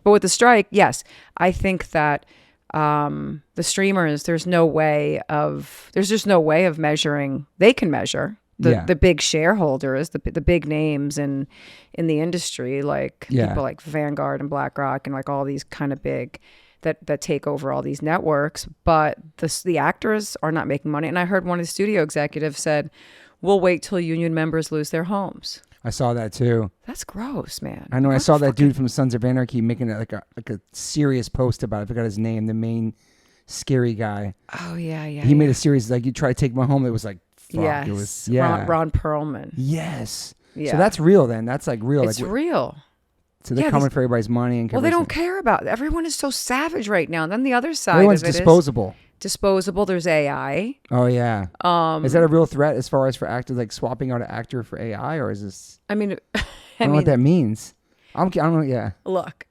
but with the strike, yes, I think that the streamers, there's just no way of measuring. They can measure. The big shareholders, the big names in the industry, like people like Vanguard and BlackRock and like all these kind of big that take over all these networks, but the actors are not making money. And I heard one of the studio executives said, "We'll wait till union members lose their homes." I saw that too. That's gross, man. I know. I saw that dude from Sons of Anarchy making it like a serious post about it. I forgot his name. The main scary guy. Oh yeah. He made a series like "You Try to Take My Home." It was like. Yes. It was, Ron Perlman. Yes. Yeah. So that's real then. That's like real. It's real. So they're coming for everybody's money and they don't care about it. Everyone is so savage right now. And then the other side Everyone's of it disposable. Disposable. There's AI. Oh yeah. Is that a real threat as far as for actors, like swapping out an actor for AI, or is this? I mean, I don't know what that means. I don't know. Yeah. Look.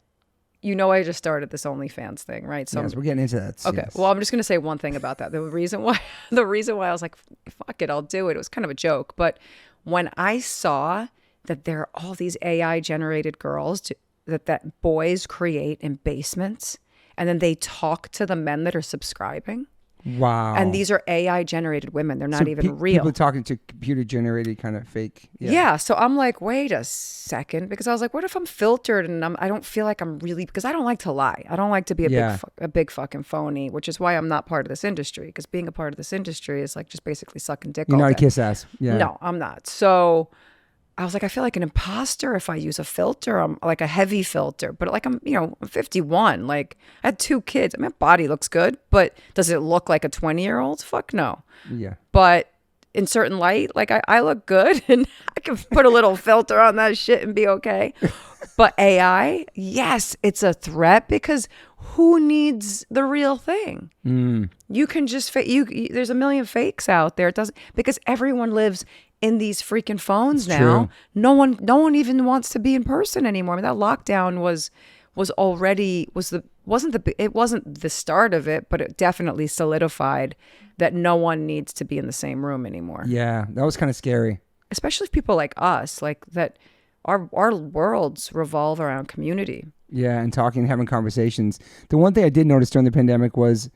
I just started this OnlyFans thing, right? So yes, we're getting into that. Okay. Yes. Well, I'm just going to say one thing about that. The reason why I was like, fuck it, I'll do it. It was kind of a joke. But when I saw that there are all these AI generated girls that boys create in basements and then they talk to the men that are subscribing. Wow. And these are AI generated women. They're not even real. People talking to computer generated kind of fake. Yeah. So I'm like, wait a second, because I was like, what if I'm filtered and I don't feel like I'm really, because I don't like to lie. I don't like to be a big fucking phony, which is why I'm not part of this industry. Because being a part of this industry is like just basically sucking dick. You're not a kiss ass. Yeah. No, I'm not. So I was like, I feel like an imposter if I use a filter. I'm like a heavy filter, but like I'm 51. Like I had 2 kids. I mean, my body looks good, but does it look like a 20-year-old? Fuck no. Yeah. But in certain light, like I look good and I can put a little filter on that shit and be okay. But AI, yes, it's a threat because who needs the real thing? You can just there's a million fakes out there. It doesn't, because everyone lives in these freaking phones now. True. No one even wants to be in person anymore. I mean, that lockdown it wasn't the start of it, but it definitely solidified that no one needs to be in the same room anymore. Yeah, that was kind of scary. Especially people like us, like that our worlds revolve around community. Yeah, and talking, having conversations. The one thing I did notice during the pandemic was,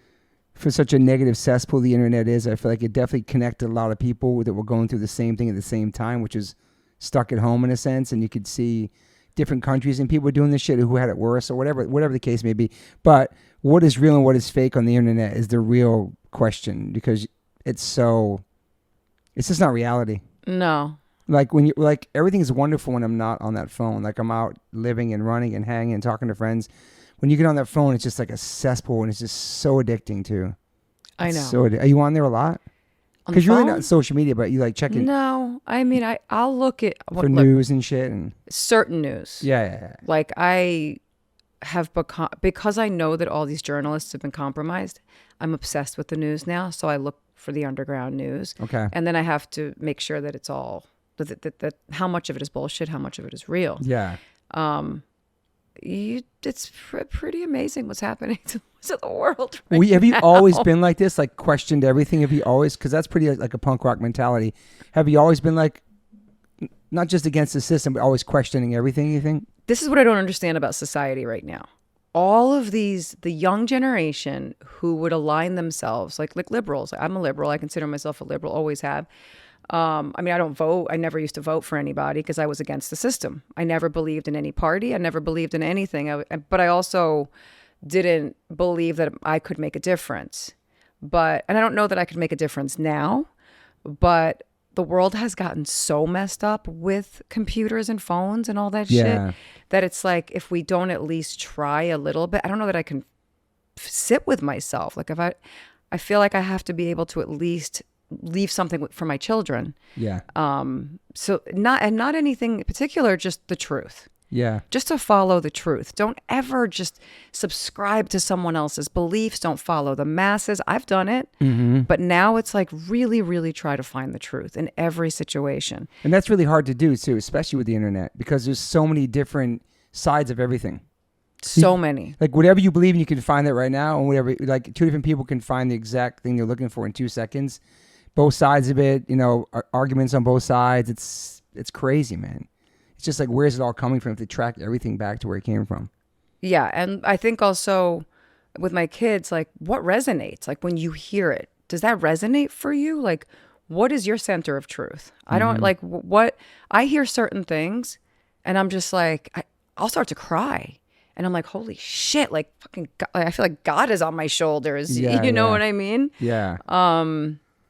for such a negative cesspool the internet is, I feel like it definitely connected a lot of people that were going through the same thing at the same time, which is stuck at home in a sense. And you could see different countries and people were doing this shit who had it worse or whatever the case may be. But what is real and what is fake on the internet is the real question, because it's just not reality. No. Like when everything is wonderful when I'm not on that phone. Like I'm out living and running and hanging and talking to friends. When you get on that phone, it's just like a cesspool, and it's just so addicting too. I know. So are you on there a lot? Because you're really not on social media, but you like check it. No, I mean I'll look at news and shit and certain news. Yeah. Like I have become, because I know that all these journalists have been compromised. I'm obsessed with the news now, so I look for the underground news. Okay. And then I have to make sure that it's all that how much of it is bullshit, how much of it is real. Yeah. It's pretty amazing what's happening to the world right Have you always been like this, like questioned everything? Have you always, because that's pretty like a punk rock mentality, have you always been like, not just against the system, but always questioning everything, you think? This is what I don't understand about society right now. All of the young generation who would align themselves, like liberals. I'm a liberal. I consider myself a liberal, always have. I mean, I don't vote. I never used to vote for anybody because I was against the system. I never believed in any party. I never believed in anything. But I also didn't believe that I could make a difference. And I don't know that I could make a difference now, but the world has gotten so messed up with computers and phones and all that shit that it's like, if we don't at least try a little bit, I don't know that I can sit with myself. Like I feel like I have to be able to at least leave something for my children. Yeah. So not anything in particular, just the truth. Yeah. Just to follow the truth. Don't ever just subscribe to someone else's beliefs. Don't follow the masses. I've done it. Mm-hmm. But now it's like really, really try to find the truth in every situation. And that's really hard to do too, especially with the internet, because there's so many different sides of everything. So many. Like whatever you believe in, you can find that right now. And whatever, like 2 different people can find the exact thing they're looking for in 2 seconds. Both sides of it, arguments on both sides. It's crazy, man. It's just like, where's it all coming from if they track everything back to where it came from? Yeah. And I think also with my kids, like what resonates? Like when you hear it, does that resonate for you? Like what is your center of truth? I don't like what I hear certain things and I'm just like, I'll start to cry. And I'm like, holy shit, like fucking God, I feel like God is on my shoulders. You know what I mean? Yeah.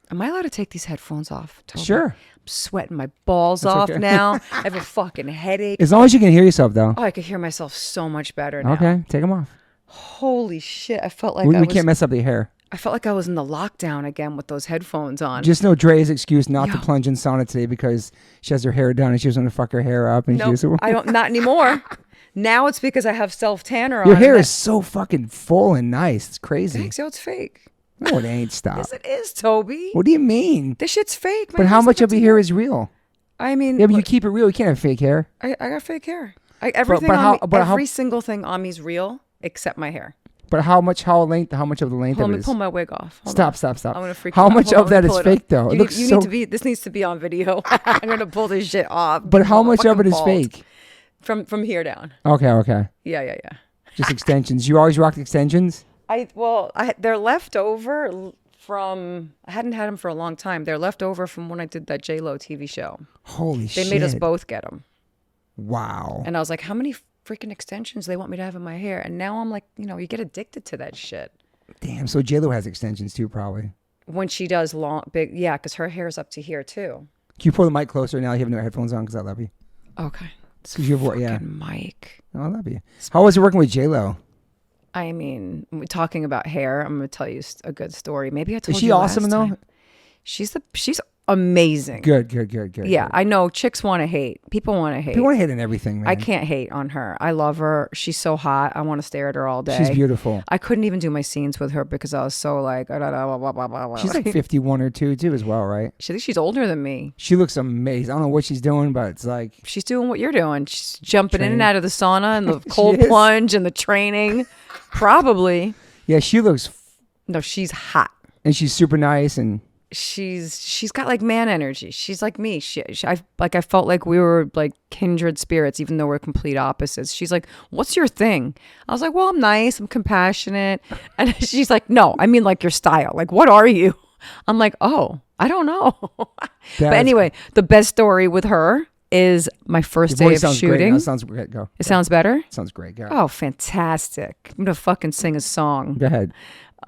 Am I allowed to take these headphones off? Toby? Sure. I'm sweating my balls off now. I have a fucking headache. As long as you can hear yourself, though. Oh, I could hear myself so much better now. Okay, take them off. Holy shit. I felt like we can't mess up the hair. I felt like I was in the lockdown again with those headphones on. Just know Dre's excuse not to plunge in sauna today because she has her hair done and she was going to fuck her hair up. And I don't, not anymore. Now it's because I have self-tanner on. Your hair is so fucking full and nice. It's crazy. Thanks, yo, it's fake. No, it ain't. Stop. Yes, it is, Toby. What do you mean? This shit's fake. But how much of your hair is real? I mean... Yeah, but you keep it real. You can't have fake hair. I got fake hair. Everything every single thing on me is real except my hair. But how much of the length of it is? Let me pull my wig off. Stop. I'm gonna freak How much of that is fake, though? This needs to be on video. I'm gonna pull this shit off. But how much of it is fake? From here down. Okay. Yeah. Just extensions. You always rocked extensions? They're left over I hadn't had them for a long time. They're left over from when I did that J-Lo TV show. Holy shit. They made us both get them. Wow. And I was like, how many freaking extensions they want me to have in my hair? And now I'm like, you get addicted to that shit. Damn. So J-Lo has extensions too, probably. When she does yeah, because her hair's up to here too. Can you pull the mic closer now? You have no headphones on because I love you. Okay. Because your voice, yeah. Mic. Oh, I love you. How was it working with J-Lo? I mean, talking about hair, I'm going to tell you a good story. Maybe I told you. Is she awesome though? She's amazing. Good. Yeah, I know chicks want to hate. People want to hate. People want to hate on everything, man. I can't hate on her. I love her. She's so hot. I want to stare at her all day. She's beautiful. I couldn't even do my scenes with her because I was so like, blah, blah, blah, blah, blah. She's like 51 or 2 too as well, right? I think she's older than me. She looks amazing. I don't know what she's doing, but it's like... She's doing what you're doing. She's jumping in and out of the sauna and the cold plunge and the training. Probably. Yeah, she looks... No, she's hot. And she's super nice and... She's got like man energy. She's like me. I felt like we were like kindred spirits, even though we're complete opposites. She's like, "What's your thing?" I was like, "Well, I'm nice. I'm compassionate." And she's like, "No, I mean like your style. Like, what are you?" I'm like, "Oh, I don't know." But anyway, the best story with her is my first day of shooting. That sounds great. Go. It sounds better? Sounds great. Go. Oh, fantastic. I'm going to fucking sing a song. Go ahead.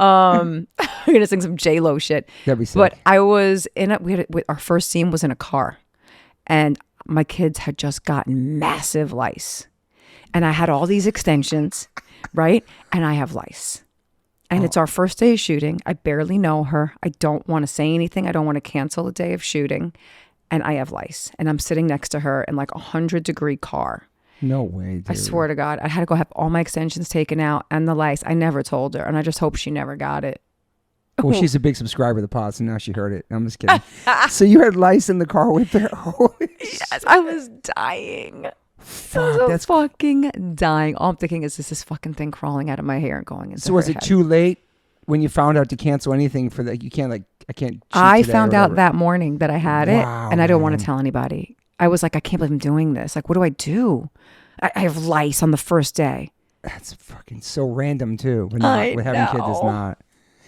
I'm gonna sing some J-Lo shit. That'd be sick. But I was our first scene was in a car, and my kids had just gotten massive lice, and I had all these extensions, right? And I have lice, and it's our first day of shooting. I barely know her. I don't want to say anything. I don't want to cancel a day of shooting, and I have lice, and I'm sitting next to her in like 100-degree car. No way, dude. I swear to God, I had to go have all my extensions taken out and the lice. I never told her, and I just hope she never got it. Well, she's a big subscriber of the pod, so now she heard it. I'm just kidding. So you had lice in the car with her? Yes, I was dying. That's fucking dying. All I'm thinking is this fucking thing crawling out of my hair and going into So was it head. too late when you found out to cancel anything for that? You can't I can't. I found out that morning that I had it, and I don't want to tell anybody. I was like, I can't believe I'm doing this. Like, what do I do? I have lice on the first day. That's fucking so random too. With having kids is not.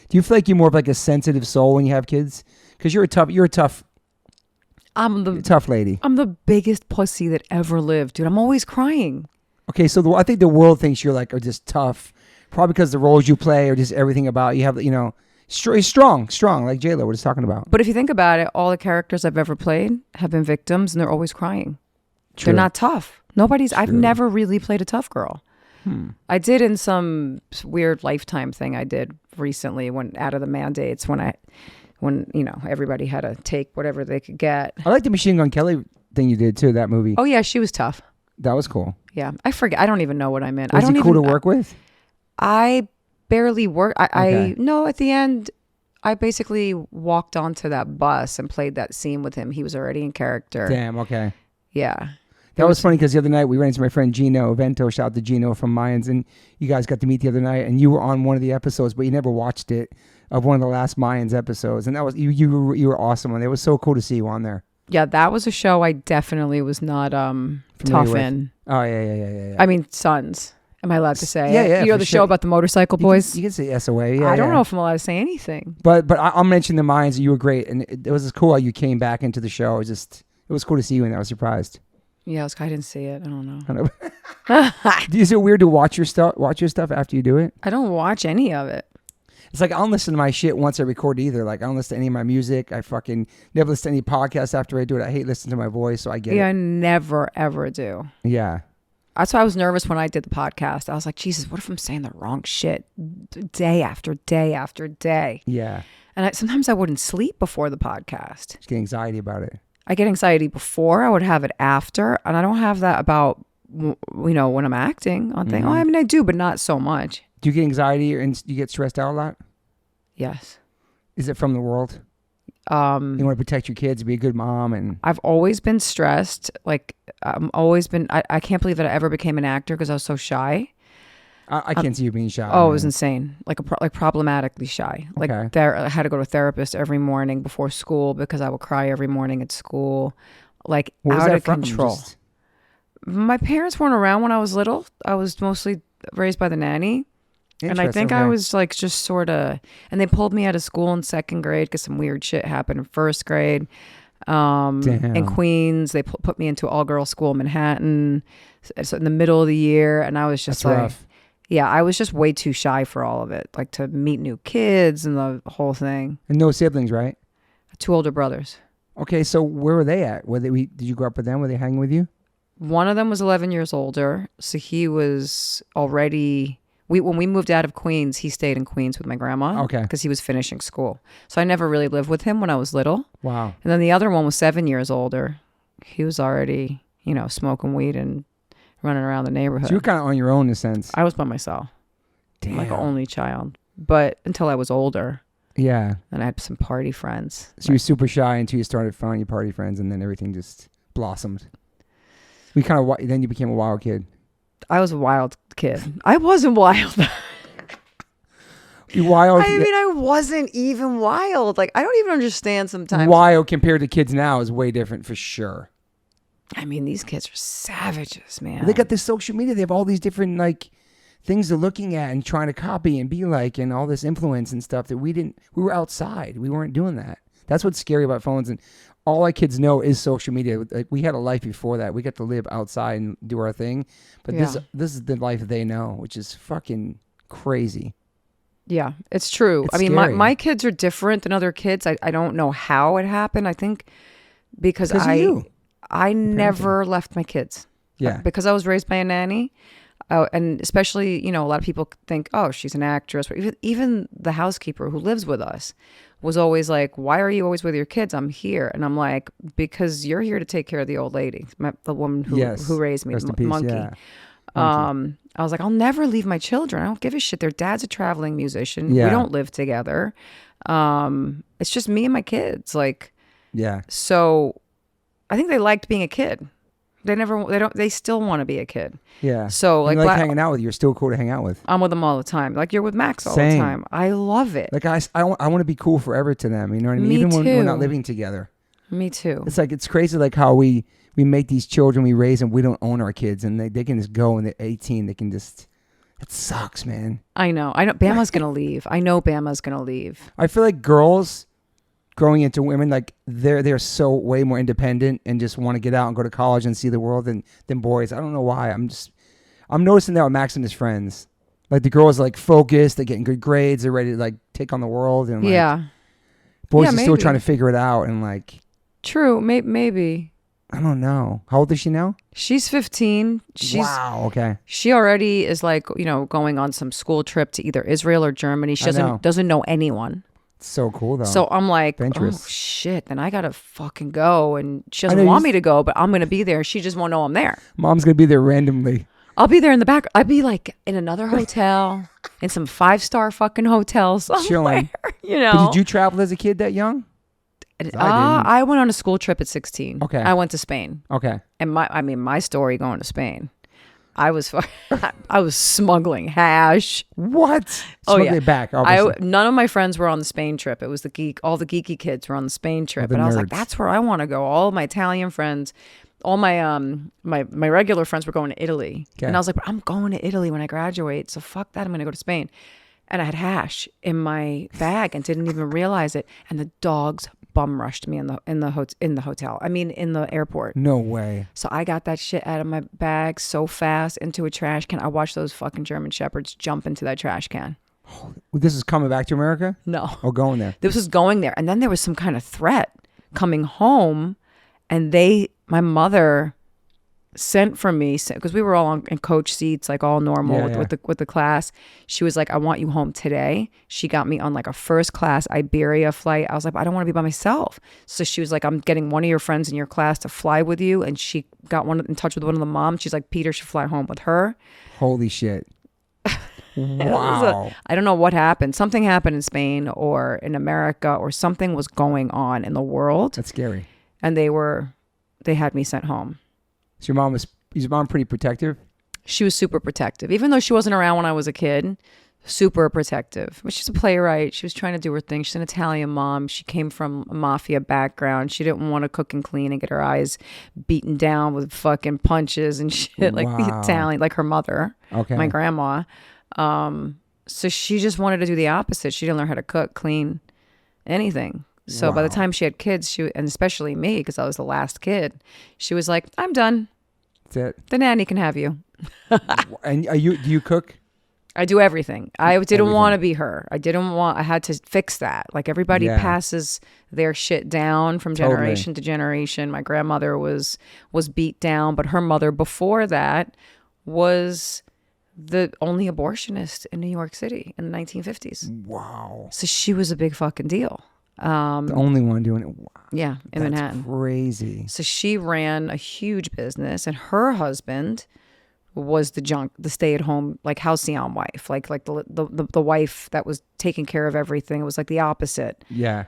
Do you feel like you're more of like a sensitive soul when you have kids? Because you're a tough lady. I'm the biggest pussy that ever lived, dude. I'm always crying. Okay, so I think the world thinks you're like are just tough, probably because the roles you play or just everything about you have, strong, like J-Lo was talking about. But if you think about it, all the characters I've ever played have been victims, and they're always crying. True. They're not tough. I've never really played a tough girl. I did in some weird Lifetime thing I did recently when out of the mandates when everybody had to take whatever they could get. I like the Machine Gun Kelly thing you did too, that movie. Oh yeah, she was tough. That was cool. Yeah, I forget. I don't even know what I'm in. Was he cool to work with? I barely worked. No, at the end, I basically walked onto that bus and played that scene with him. He was already in character. Damn, okay. Yeah. That was funny because the other night we ran into my friend Gino Vento. Shout out to Gino from Mayans, and you guys got to meet the other night, and you were on one of the episodes, but you never watched it, of one of the last Mayans episodes, and that was you were awesome on it. It was so cool to see you on there. Yeah, that was a show I definitely was not tough in. Oh yeah. I mean, Sons. Am I allowed to say? Yeah. You know the show about the motorcycle boys? You can say SOA. Yeah, I don't know if I'm allowed to say anything. But I'll mention the Mayans. You were great, and it was cool how you came back into the show. It was cool to see you, and I was surprised. Yeah, I didn't see it. I don't know. Is it weird to watch your stuff after you do it? I don't watch any of it. It's like I don't listen to my shit once I record either. Like I don't listen to any of my music. I fucking never listen to any podcasts after I do it. I hate listening to my voice, so I get it. Yeah, I never ever do. Yeah. That's why I was nervous when I did the podcast. I was like, Jesus, what if I'm saying the wrong shit day after day after day? Yeah. And sometimes I wouldn't sleep before the podcast. Just get anxiety about it. I get anxiety before. I would have it after. And I don't have that about, when I'm acting on things. I mean, I do, but not so much. Do you get anxiety and you get stressed out a lot? Yes. Is it from the world? You want to protect your kids, be a good mom, and I've always been stressed. Like I can't believe that I ever became an actor because I was so shy. I can't see you being shy. Oh, it was insane. Like problematically shy. Like I had to go to a therapist every morning before school because I would cry every morning at school. Like out of control. My parents weren't around when I was little. I was mostly raised by the nanny. And I think I was like just sort of, and they pulled me out of school in second grade because some weird shit happened in first grade. In Queens, they put me into all-girls school in Manhattan, so in the middle of the year, and I was just rough. Yeah, I was just way too shy for all of it, like to meet new kids and the whole thing. And no siblings, right? 2 older brothers. Okay, so where were they at? Did you grow up with them? Were they hanging with you? One of them was 11 years older, so he was already. When we moved out of Queens, he stayed in Queens with my grandma. Okay. Because he was finishing school. So I never really lived with him when I was little. Wow. And then the other one was 7 years older. He was already, smoking weed and running around the neighborhood. So you were kind of on your own in a sense. I was by myself. Damn. Like an only child. But until I was older. Yeah. And I had some party friends. So you were super shy until you started finding your party friends, and then everything just blossomed. Then you became a wild kid. I was a wild kid. I wasn't wild. You wild? I wasn't even wild. Like, I don't even understand sometimes. Wild compared to kids now is way different for sure. I mean, these kids are savages, man. They got this social media. They have all these different things they're looking at and trying to copy and be like, and all this influence and stuff that we were outside. We weren't doing that. That's what's scary about phones. And all our kids know is social media. Like, we had a life before that. We got to live outside and do our thing. But this is the life they know, which is fucking crazy. Yeah, it's true. It's scary. My kids are different than other kids. I don't know how it happened. I think because I never left my kids. Yeah. Because I was raised by a nanny. And especially, a lot of people think, oh, she's an actress. But even the housekeeper who lives with us was always like, why are you always with your kids? I'm here. And I'm like, because you're here to take care of the old lady, the woman who raised me, Monkey. Yeah. I was like, I'll never leave my children. I don't give a shit. Their dad's a traveling musician. Yeah. We don't live together. It's just me and my kids. Yeah. So I think they liked being a kid. They still want to be a kid. Yeah. So like hanging out with you. You're still cool to hang out with. I'm with them all the time. Like you're with Max all the time. I love it. Like I want to be cool forever to them. You know what I mean? Even when we're not living together. Me too. It's crazy like how we make these children, we raise them, we don't own our kids, and they can just go and they're 18. They can just. It sucks, man. I know. Bama's gonna leave. I know Bama's gonna leave. I feel like girls growing into women, like they're so way more independent and just want to get out and go to college and see the world than boys. I don't know why. I'm noticing that with Max and his friends. Like the girls are like focused, they're getting good grades, they're ready to like take on the world, and boys are still trying to figure it out and like. True, maybe. I don't know. How old is she now? She's 15. Wow. Okay. She already is like going on some school trip to either Israel or Germany. She doesn't know anyone. So cool though. So I'm like, oh shit, then I gotta fucking go. And she doesn't want me to go, but I'm gonna be there. She just won't know I'm there. Mom's gonna be there randomly. I'll be there in the back. I'd be like in another hotel, in some 5-star fucking hotels somewhere. Chilling. But did you travel as a kid that young? I went on a school trip at 16. Okay. I went to Spain. Okay. And my story going to Spain. I was smuggling hash. What? Smuggling it back, obviously. None of my friends were on the Spain trip. It was all the geeky kids were on the Spain trip. And I was like, that's where I want to go. All my Italian friends, all my my regular friends were going to Italy. Okay. And I was like, I'm going to Italy when I graduate. So fuck that. I'm going to go to Spain. And I had hash in my bag and didn't even realize it. And the dogs bum rushed me in the hotel. I mean, in the airport. No way. So I got that shit out of my bag so fast into a trash can. I watched those fucking German Shepherds jump into that trash can. This is coming back to America? No. Oh, going there. This was going there. And then there was some kind of threat coming home. And my mother sent for me, because we were all in coach seats, like all normal with the class. She was like, I want you home today. She got me on like a first class Iberia flight. I was like, I don't want to be by myself. So she was like, I'm getting one of your friends in your class to fly with you. And she got in touch with one of the moms. She's like, Peter should fly home with her. Holy shit. Wow. I don't know what happened. Something happened in Spain or in America, or something was going on in the world. That's scary. And they had me sent home. So is your mom pretty protective? She was super protective. Even though she wasn't around when I was a kid, super protective. But she's a playwright. She was trying to do her thing. She's an Italian mom. She came from a mafia background. She didn't want to cook and clean and get her eyes beaten down with fucking punches and shit like the Italian, like her mother, my grandma. So she just wanted to do the opposite. She didn't learn how to cook, clean, anything. So by the time she had kids, and especially me, because I was the last kid, she was like, I'm done. That's it. The nanny can have you. And do you cook? I do everything. I didn't want to be her. I had to fix that. Like everybody passes their shit down from generation to generation. My grandmother was beat down, but her mother before that was the only abortionist in New York City in the 1950s. Wow. So she was a big fucking deal. The only one doing it. Wow. Yeah, in Manhattan. Crazy. So she ran a huge business, and her husband was the stay-at-home, like halcyon wife, like the wife that was taking care of everything. It was like the opposite. Yeah.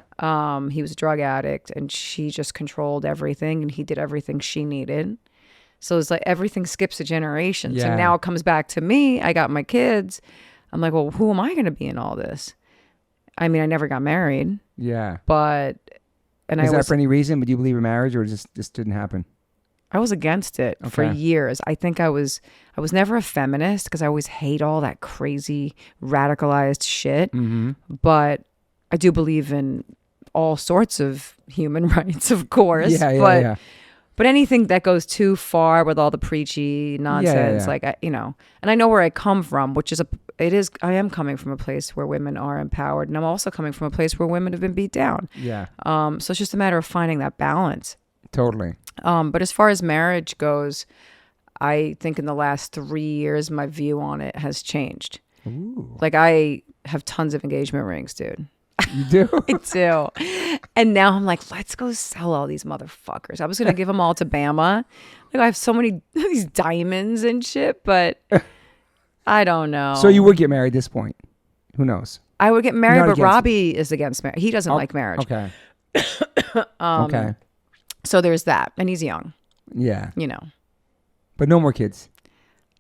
He was a drug addict, and she just controlled everything, and he did everything she needed. So it's like everything skips a generation. Yeah. So now it comes back to me. I got my kids. I'm like, well, who am I going to be in all this? I mean, I never got married. Yeah. But, Is that for any reason? But do you believe in marriage, or just didn't happen? I was against it for years. I think I was never a feminist because I always hate all that crazy radicalized shit. Mm-hmm. But I do believe in all sorts of human rights, of course. Yeah. But anything that goes too far with all the preachy nonsense, like, and I know where I come from, which is I am coming from a place where women are empowered, and I'm also coming from a place where women have been beat down. Yeah. So it's just a matter of finding that balance. Totally. But as far as marriage goes, I think in the last 3 years, my view on it has changed. Ooh. Like I have tons of engagement rings, dude. You do? I do. And now I'm like, let's go sell all these motherfuckers. I was going to give them all to Bama. Like I have so many these diamonds and shit, but I don't know. So you would get married at this point? Who knows? I would get married, but Robbie is against marriage. He doesn't like marriage. Okay. Okay. So there's that. And he's young. Yeah. But no more kids.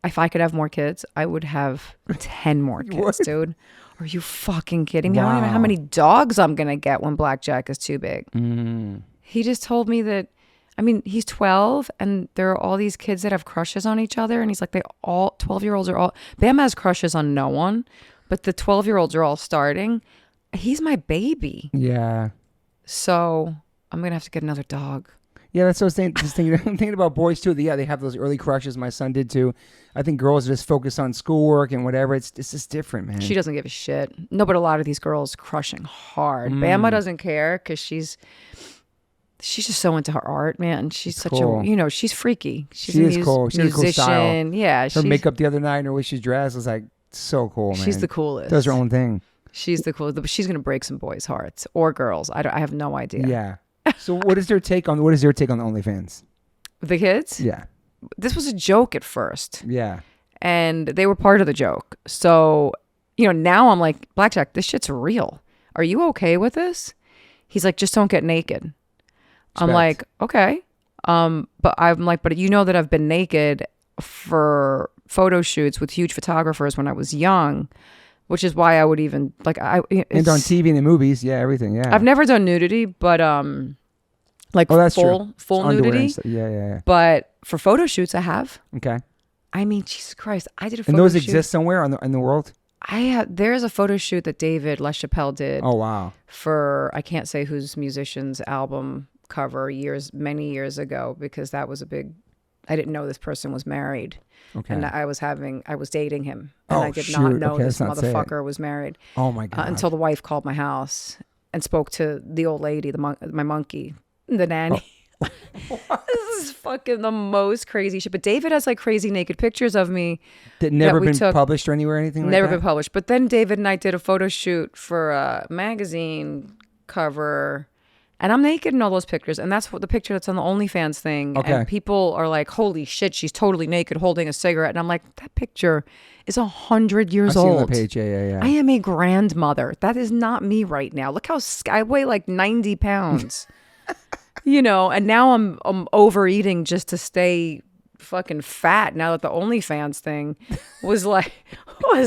If I could have more kids, I would have 10 more kids, dude. Are you fucking kidding me? Wow. I don't even know how many dogs I'm going to get when Blackjack is too big. Mm. He just told me that, he's 12 and there are all these kids that have crushes on each other. And he's like, 12-year-olds are all, Bam has crushes on no one, but the 12-year-olds are all starting. He's my baby. Yeah. So I'm going to have to get another dog. Yeah, that's what I was thinking. I'm thinking about boys too. Yeah, they have those early crushes. My son did too. I think girls are just focused on schoolwork and whatever. It's just different, man. She doesn't give a shit. No, but a lot of these girls crushing hard. Bama doesn't care because she's just so into her art, man. She's such a, she's freaky. She's a cool. She's a cool style. Yeah, her makeup the other night and her way she's dressed was like so cool, man. She's the coolest. Does her own thing. She's the coolest. But she's gonna break some boys' hearts or girls. I have no idea. Yeah. So what is their take on the OnlyFans? The kids? Yeah. This was a joke at first. Yeah. And they were part of the joke. So, now I'm like, Blackjack, this shit's real. Are you okay with this? He's like, just don't get naked. Respect. I'm like, okay. But I'm like, but you know that I've been naked for photo shoots with huge photographers when I was young, which is why I would even and on TV and the movies, everything, I've never done nudity, but full nudity. Yeah. But for photo shoots, I have. Okay. Jesus Christ, I did a photo shoot. And those exist somewhere in the world? There's a photo shoot that David LaChapelle did. Oh wow. For I can't say whose musician's album cover many years ago because that was a big. I didn't know this person was married. Okay. And I was dating him. And I did not know this motherfucker was married. Oh my God. Until the wife called my house and spoke to the old lady, my monkey, the nanny. Oh. This is fucking the most crazy shit. But David has like crazy naked pictures of me. That never been published or anywhere or anything like that? Never been published. But then David and I did a photo shoot for a magazine cover. And I'm naked in all those pictures. And that's what the picture that's on the OnlyFans thing. Okay. And people are like, holy shit, she's totally naked holding a cigarette. And I'm like, that picture is 100 years old. I've seen the page. Yeah. I am a grandmother. That is not me right now. Look how I weigh like 90 pounds. And now I'm overeating just to stay fucking fat now that the OnlyFans thing was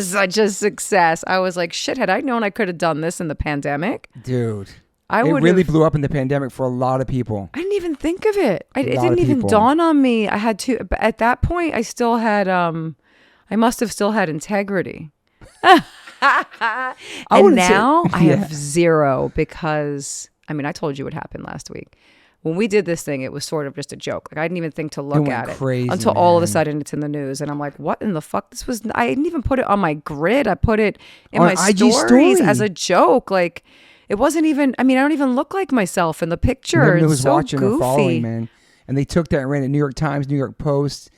such a success. I was like, shit, had I known I could have done this in the pandemic? Dude. It really blew up in the pandemic for a lot of people. I didn't even think of it. It didn't even dawn on me. I had to, but at that point, I still had, I must have still had integrity. And now I have zero because, I mean, I told you what happened last week. When we did this thing, it was sort of just a joke. Like I didn't even think to look at it until all of a sudden it's in the news. And I'm like, what in the fuck? I didn't even put it on my grid. I put it in my stories as a joke. Like it wasn't even, I mean, I don't even look like myself in the picture. Nobody was so watching goofy. or following, man. And they took that and ran it New York Times, New York Post,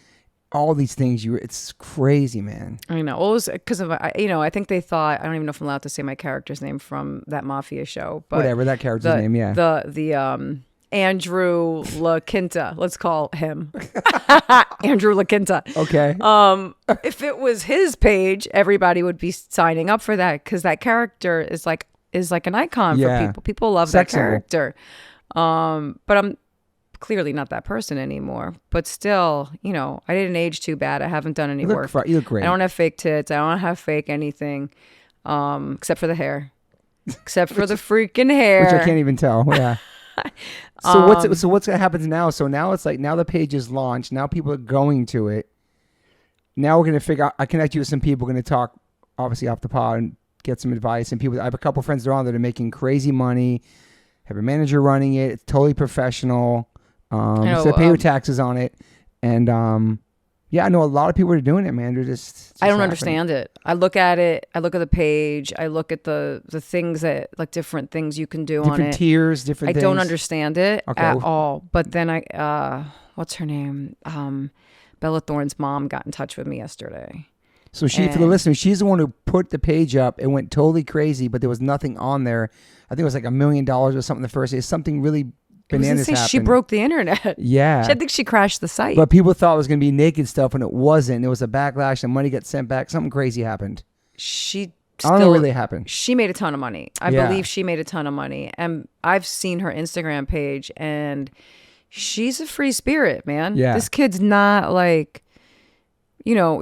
all these things. It's crazy, man. I know. Well, it was because of, I think they thought, I don't even know if I'm allowed to say my character's name from that Mafia show. But whatever, that character's name, yeah. Andrew La Quinta, let's call him Andrew La Quinta. Okay. If it was his page, everybody would be signing up for that because that character is like an icon for people. People love that character. But I'm clearly not that person anymore. But still, I didn't age too bad. I haven't done any work. You look great. I don't have fake tits. I don't have fake anything, except for the hair, except for the freaking hair, which I can't even tell. Yeah. So what's gonna happen now? So now it's like now the page is launched. Now people are going to it. Now we're gonna figure out. I connect you with some people. We're gonna talk obviously off the pod and get some advice. And people, I have a couple friends that are on that are making crazy money. Have a manager running it. It's totally professional. So they pay your taxes on it. And I know a lot of people are doing it, man. They're just I don't understand it. I look at it. I look at the page. I look at the things that like different things you can do on it. Different tiers, different things. I don't understand it at all. But then what's her name? Bella Thorne's mom got in touch with me yesterday. So for the listeners, she's the one who put the page up. It went totally crazy, but there was nothing on there. I think it was like $1 million or something the first day. Something really bananas happened. She broke the internet. Yeah. I think she crashed the site. But people thought it was going to be naked stuff, and it wasn't. It was a backlash, and money got sent back. Something crazy happened. I don't know what really happened. She made a ton of money. I believe she made a ton of money. And I've seen her Instagram page, and she's a free spirit, man. Yeah. This kid's not like...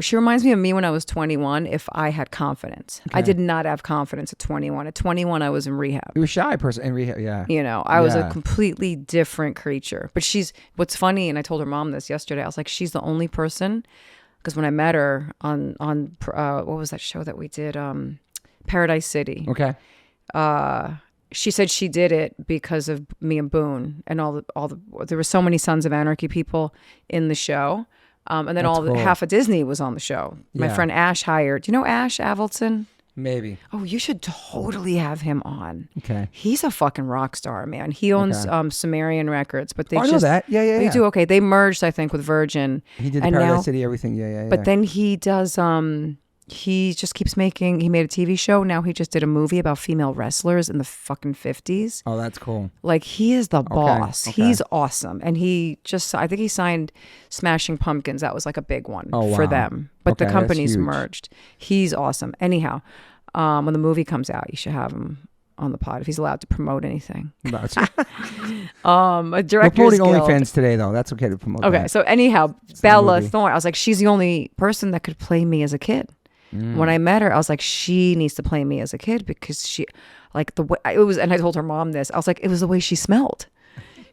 she reminds me of me when I was 21 if I had confidence. Okay. I did not have confidence at 21. At 21, I was in rehab. You were a shy person in rehab, yeah. I was a completely different creature. But what's funny, and I told her mom this yesterday, I was like, she's the only person, because when I met her on what was that show that we did? Paradise City. Okay. She said she did it because of me and Boone and there were so many Sons of Anarchy people in the show. And then half of Disney was on the show. My friend Ash hired. Do you know Ash Avildsen? Maybe. Oh, you should totally have him on. Okay. He's a fucking rock star, man. He owns Sumerian Records, but they I know that. Yeah. They do okay. They merged, I think, with Virgin. He did the Paradise City, everything. Yeah. But then he does. He just keeps making. He made a TV show. Now he just did a movie about female wrestlers in the fucking 50s. Oh, that's cool. Like he is the boss. Okay. He's awesome, and I think he signed Smashing Pumpkins. That was like a big one for them. But the companies merged. He's awesome. Anyhow, when the movie comes out, you should have him on the pod if he's allowed to promote anything. A director's We're promoting OnlyFans today, though. That's okay to promote. Okay, that. So anyhow, Bella Thorne. I was like, she's the only person that could play me as a kid. When I met her, I was like, she needs to play me as a kid because she, like the way it was, and I told her mom this. I was like, it was the way she smelled.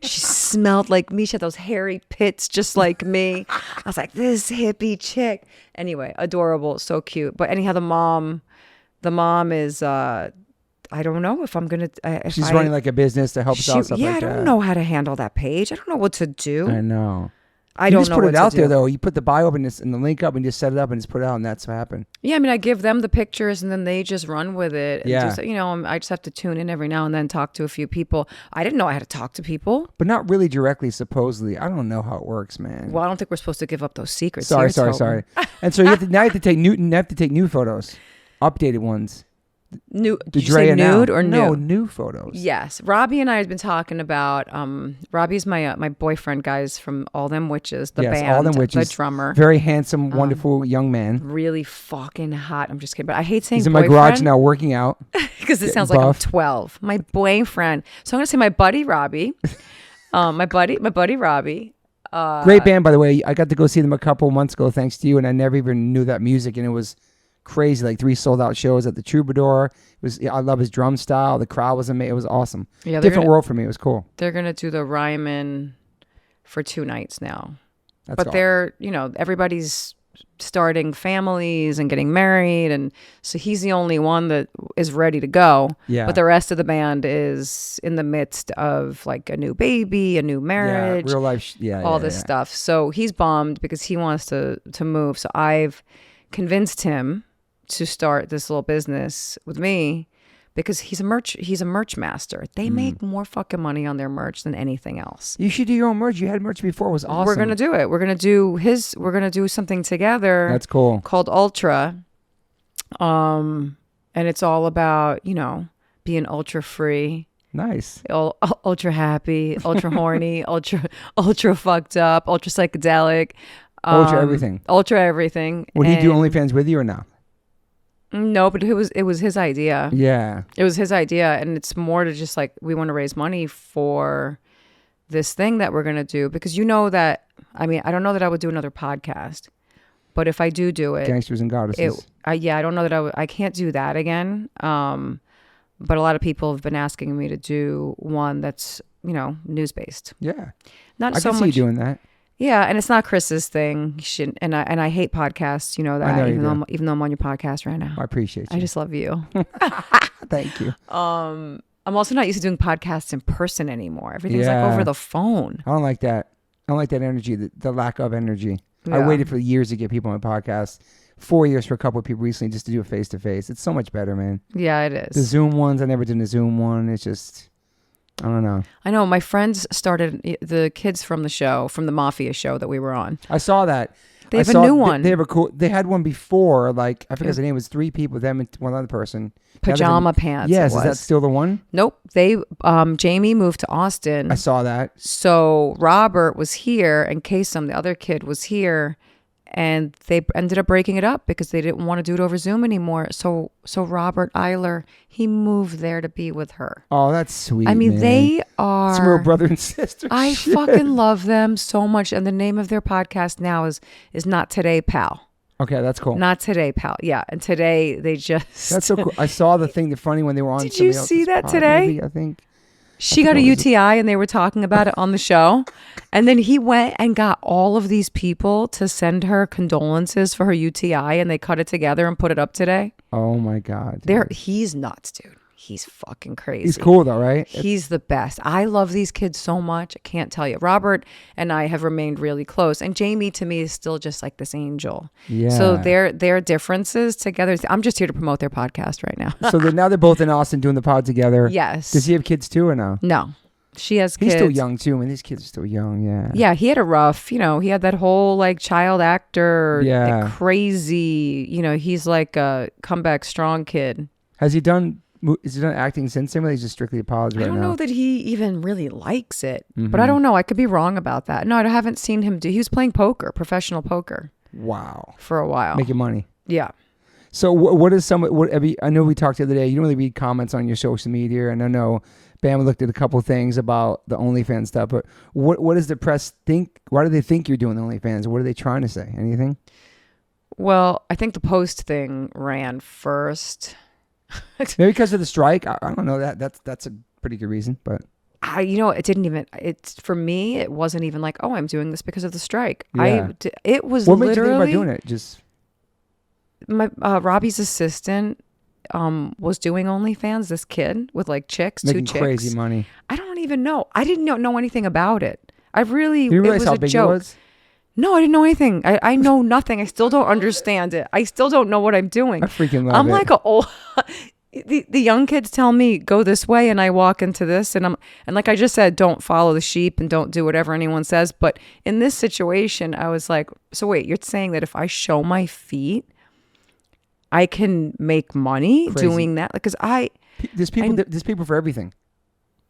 She smelled like me. She had those hairy pits just like me. I was like, this hippie chick. Anyway, adorable, so cute. But anyhow, the mom is, I don't know if I'm gonna. She's running like a business to help us out. I don't know how to handle that page. I don't know what to do. I know. I don't know. You just put it out there, though. You put the bio up and the link up and just set it up and just put it out, and that's what happened. Yeah, I mean, I give them the pictures and then they just run with it. And just, I just have to tune in every now and then, talk to a few people. I didn't know I had to talk to people. But not really directly, supposedly. I don't know how it works, man. Well, I don't think we're supposed to give up those secrets. Sorry. And so you have to take new photos, updated ones. New? Did you say nude or new? No, new photos. Yes, Robbie and I have been talking about. Robbie's my boyfriend, guys, from All Them Witches, the band, All Them Witches, the drummer, very handsome, wonderful young man, really fucking hot. I'm just kidding, but I hate saying. He's in my garage now, working out because it sounds like I'm 12. My boyfriend. So I'm gonna say my buddy Robbie, my buddy Robbie. Great band, by the way. I got to go see them a couple months ago, thanks to you, and I never even knew that music, and it was crazy. Like 3 sold out shows at the Troubadour. I love his drum style. The crowd was amazing. It was awesome. Yeah, different world for me. It was cool. They're gonna do the Ryman for 2 nights now. That's but awesome. They're everybody's starting families and getting married, and so he's the only one that is ready to go. Yeah. But the rest of the band is in the midst of like a new baby, a new marriage, real life, all this stuff. So he's bummed because he wants to move. So I've convinced him to start this little business with me because he's a merch master. They make more fucking money on their merch than anything else. You should do your own merch. You had merch before. It was awesome. We're gonna do it. We're gonna do something together. That's cool. Called Ultra. And it's all about, being ultra free. Nice. Ultra happy, ultra horny, ultra fucked up, ultra psychedelic. Ultra everything. Ultra everything. Would he do OnlyFans with you or no? No, but it was his idea. Yeah. It was his idea, and it's more to just like, we want to raise money for this thing that we're going to do, because that, I don't know that I would do another podcast, but if I do it, Gangsters and Goddesses. I don't know that I can't do that again. But a lot of people have been asking me to do one that's, news-based. Yeah. Not I so can much. see you doing that. Yeah, and it's not Chris's thing. And I hate podcasts, that. I know even though I'm on your podcast right now. I appreciate you. I just love you. Thank you. I'm also not used to doing podcasts in person anymore. Everything's like over the phone. I don't like that. I don't like that energy, the lack of energy. Yeah. I waited for years to get people on my podcast. 4 years for a couple of people recently just to do a face-to-face. It's so much better, man. Yeah, it is. The Zoom ones, I never did a Zoom one. It's just, I don't know. I know. My friends started, the kids from the show, from the Mafia show that we were on. I saw that. They have a new one. They have a cool. They had one before. Like I forget his name. It was 3 people. Them and one other person. Pajama Pants. Yes, is that still the one? Nope. They Jamie moved to Austin. I saw that. So Robert was here, and Kasem, the other kid, was here, and they ended up breaking it up because they didn't want to do it over Zoom anymore. So Robert Eiler, he moved there to be with her. Oh, that's sweet. Man. They are some real brother and sister. I fucking love them so much. And the name of their podcast now is Not Today, Pal. Okay, that's cool. Not Today, Pal. Yeah, and today they just. That's so cool. I saw the funny when they were on. Did you see that today? Movie, I think. She got a UTI and they were talking about it on the show. And then he went and got all of these people to send her condolences for her UTI, and they cut it together and put it up today. Oh my God. He's nuts, dude. He's fucking crazy. He's cool though, right? He's the best. I love these kids so much. I can't tell you. Robert and I have remained really close. And Jamie to me is still just like this angel. Yeah. So their differences together. I'm just here to promote their podcast right now. So now they're both in Austin doing the pod together. Yes. Does he have kids too or no? No. She has kids. He's still young too. I mean, these kids are still young. Yeah. Yeah. He had a rough, he had that whole like child actor, yeah, crazy, he's like a comeback strong kid. Has he done acting since then? Or he's just strictly a pod right now? I don't know that he even really likes it, but I don't know. I could be wrong about that. No, I haven't seen him he was playing poker, professional poker. Wow. For a while. Making money. Yeah. So I know we talked the other day, you don't really read comments on your social media, and I know Bam looked at a couple things about the OnlyFans stuff, but what does the press think? Why do they think you're doing the OnlyFans? What are they trying to say? Anything? Well, I think the Post thing ran first. Maybe because of the strike. I don't know. That's a pretty good reason, but it didn't even. It's for me. It wasn't even like, oh, I'm doing this because of the strike. Yeah. It was. What literally, made you think about doing it? Just my Robbie's assistant was doing OnlyFans. This kid with like chicks, making 2 chicks, crazy money. I don't even know. I didn't know anything about it. Did you realize how big it was? No, I didn't know anything. I know nothing. I still don't understand it. I still don't know what I'm doing. I freaking love it. I'm like the young kids tell me go this way, and I walk into this, and like I just said, don't follow the sheep and don't do whatever anyone says. But in this situation, I was like, so wait, you're saying that if I show my feet, I can make money doing that? Because there's people for everything.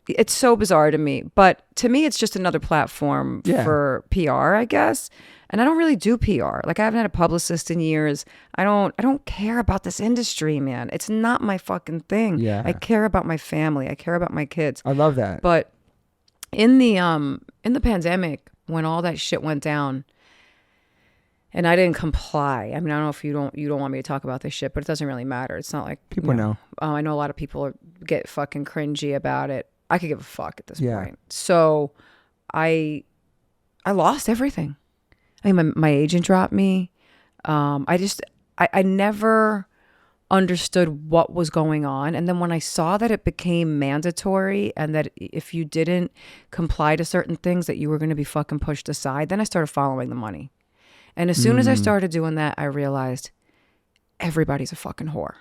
It's so bizarre to me, but to me, it's just another platform for PR, I guess. And I don't really do PR. Like I haven't had a publicist in years. I don't care about this industry, man. It's not my fucking thing. Yeah. I care about my family. I care about my kids. I love that. But in the pandemic, when all that shit went down, and I didn't comply. I mean, I don't know if you don't want me to talk about this shit, but it doesn't really matter. It's not like people know. I know a lot of people get fucking cringy about it. I could give a fuck at this point. So I lost everything. I mean, my agent dropped me. I never understood what was going on. And then when I saw that it became mandatory and that if you didn't comply to certain things that you were going to be fucking pushed aside, then I started following the money. And as soon as I started doing that, I realized everybody's a fucking whore.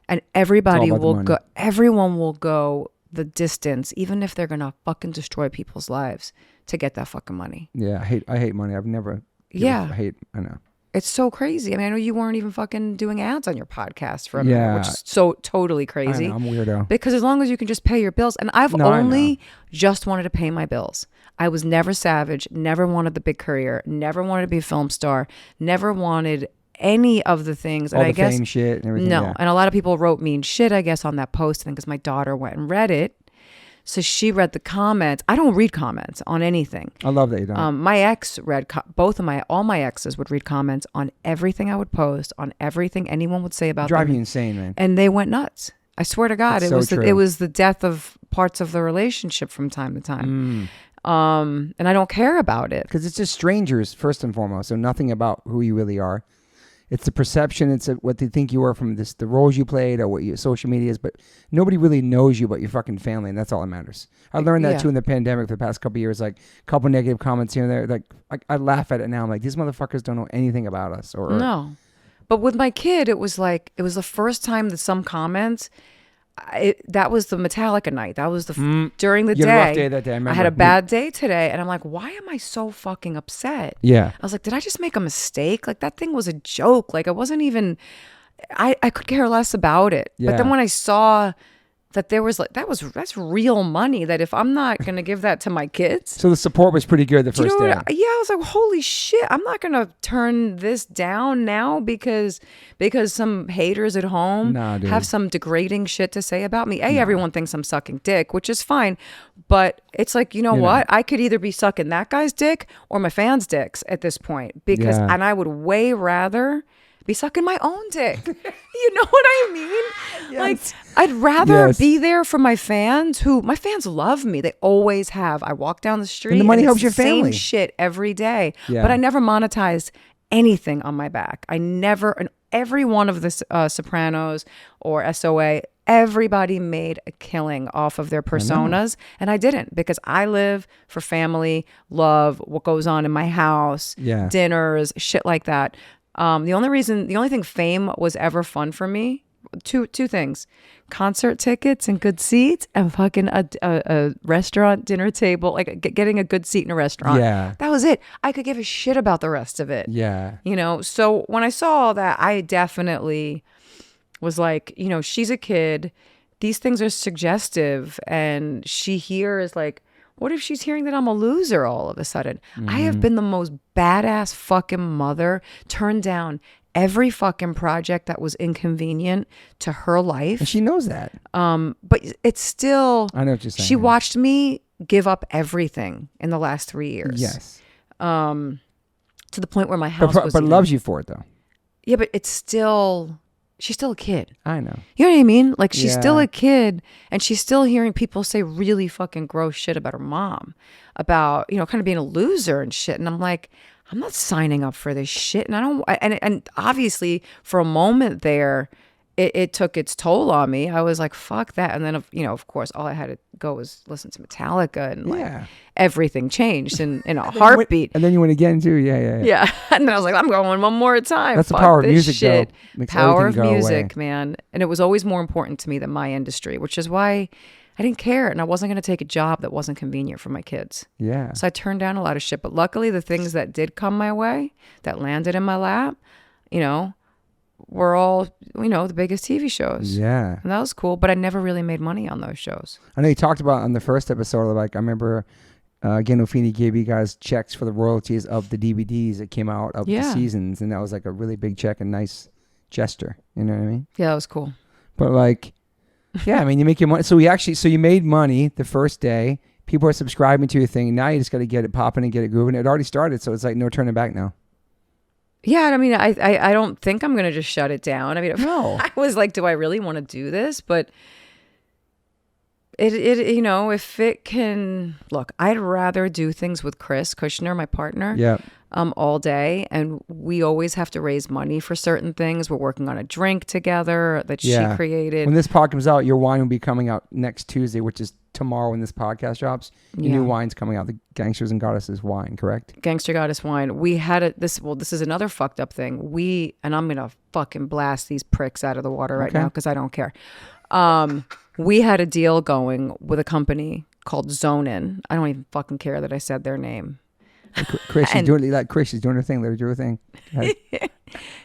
And everybody will go, everyone will go the distance, even if they're going to fucking destroy people's lives to get that fucking money. Yeah, I hate money. I've never. I know. It's so crazy. I mean, I know you weren't even fucking doing ads on your podcast for a minute, which is so totally crazy. I know, I'm a weirdo. Because as long as you can just pay your bills, and I've only just wanted to pay my bills. I was never savage, never wanted the big career, never wanted to be a film star, never wanted any of the things. All the fame shit and everything. No, and a lot of people wrote mean shit, I guess, on that post, because my daughter went and read it. So she read the comments. I don't read comments on anything. I love that you don't. My ex read, all my exes would read comments on everything I would post, on everything anyone would say about Drive them. you insane, man. And they went nuts. I swear to God, it was the death of parts of the relationship from time to time. And I don't care about it. Because it's just strangers, first and foremost. So nothing about who you really are. It's the perception. It's what they think you are from the roles you played or what your social media is. But nobody really knows you but your fucking family, and that's all that matters. I learned that too in the pandemic for the past couple of years. Like a couple negative comments here and there. Like I laugh at it now. I'm like, these motherfuckers don't know anything about us. No. But with my kid, it was the first time that some comments. That was the Metallica night. That was during the day. You had a rough day that day. I remember. I had a bad day today, and I'm like, why am I so fucking upset? Yeah. I was like, did I just make a mistake? Like that thing was a joke. Like I wasn't even. I could care less about it. Yeah. But then when I saw that there was that's real money. That if I'm not gonna give that to my kids. So the support was pretty good the first day. I was like, holy shit! I'm not gonna turn this down now because some haters at home have some degrading shit to say about me. Everyone thinks I'm sucking dick, which is fine, but it's like, you know what? I could either be sucking that guy's dick or my fans' dicks at this point and I would way rather be sucking my own dick. You know what I mean? Yes. Like, I'd rather be there for my fans my fans love me. They always have. I walk down the street and the money helps your Same family. shit every day. Yeah. But I never monetized anything on my back. And every one of the Sopranos or SOA, everybody made a killing off of their personas. And I didn't, because I live for family, love, what goes on in my house, dinners, shit like that. The only thing fame was ever fun for me, two things: concert tickets and good seats, and fucking a restaurant dinner table, like getting a good seat in a restaurant. Yeah, that was it. I could give a shit about the rest of it. Yeah, So when I saw all that, I definitely was like, she's a kid. These things are suggestive, and she hears like. What if she's hearing that I'm a loser all of a sudden? Mm-hmm. I have been the most badass fucking mother, turned down every fucking project that was inconvenient to her life. And she knows that. But it's still... I know what you're saying. She watched me give up everything in the last 3 years. Yes. To the point where my house was... But loves you for it, though. Yeah, but it's still... She's still a kid. I know. You know what I mean? Like, she's still a kid, and she's still hearing people say really fucking gross shit about her mom, about, kind of being a loser and shit. And I'm like, I'm not signing up for this shit. And I don't, and obviously for a moment there, it took its toll on me. I was like, fuck that. And then, of course, all I had to go was listen to Metallica, and like everything changed in a heartbeat. And then you went again too. Yeah. And then I was like, I'm going one more time. That's the power of music, shit. Though. Power of music, man. And it was always more important to me than my industry, which is why I didn't care. And I wasn't going to take a job that wasn't convenient for my kids. Yeah. So I turned down a lot of shit. But luckily, the things that did come my way, that landed in my lap, were all, the biggest TV shows. Yeah. And that was cool, but I never really made money on those shows. I know you talked about on the first episode, like, I remember Gandolfini gave you guys checks for the royalties of the DVDs that came out of the seasons, and that was like a really big check and nice gesture. You know what I mean? Yeah, that was cool. But like, I mean, you make your money. So you made money the first day. People are subscribing to your thing. Now you just got to get it popping and get it grooving. It already started, so it's like no turning back now. Yeah, I mean, I don't think I'm going to just shut it down. I mean, no. I was like, do I really want to do this? But if it can look, I'd rather do things with Chris Kushner, my partner. Yeah. All day, and we always have to raise money for certain things. We're working on a drink together that she created. When this pod comes out, your wine will be coming out next Tuesday, which is tomorrow when this podcast drops. Your new wine's coming out, the Gangsters and Goddesses wine, correct? Gangster Goddess wine. We had this is another fucked up thing. And I'm gonna fucking blast these pricks out of the water right now because I don't care. We had a deal going with a company called Zonin. I don't even fucking care that I said their name. Chris is doing her thing. Let her do her thing.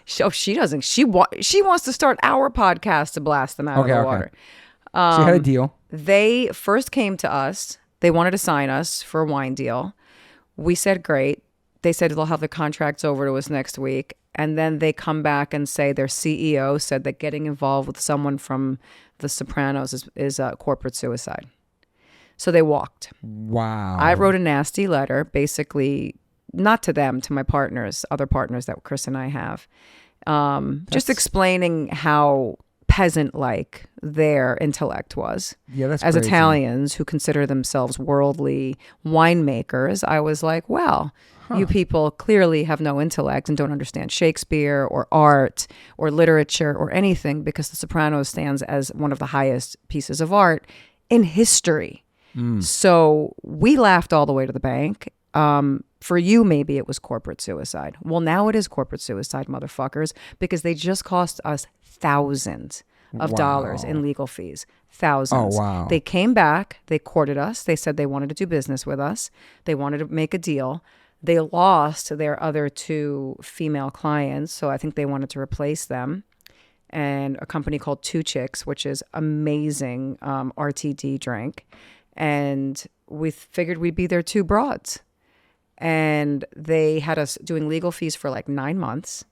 She doesn't. She wants to start our podcast to blast them out of the water. She had a deal. They first came to us. They wanted to sign us for a wine deal. We said great. They said they'll have the contracts over to us next week, and then they come back and say their CEO said that getting involved with someone from The Sopranos is corporate suicide. So they walked. Wow. I wrote a nasty letter, basically, not to them, to my partners, other partners that Chris and I have, just explaining how peasant-like their intellect was. Yeah, that's as crazy. Italians who consider themselves worldly winemakers, I was like, well, you people clearly have no intellect and don't understand Shakespeare or art or literature or anything, because The Sopranos stands as one of the highest pieces of art in history. So we laughed all the way to the bank. For you, maybe it was corporate suicide. Well, now it is corporate suicide, motherfuckers, because they just cost us thousands of dollars in legal fees. Thousands. Oh, wow. They came back. They courted us. They said they wanted to do business with us. They wanted to make a deal. They lost their other two female clients, so I think they wanted to replace them. And a company called Two Chicks, which is amazing RTD drink. And we figured we'd be their two broads. And they had us doing legal fees for like 9 months.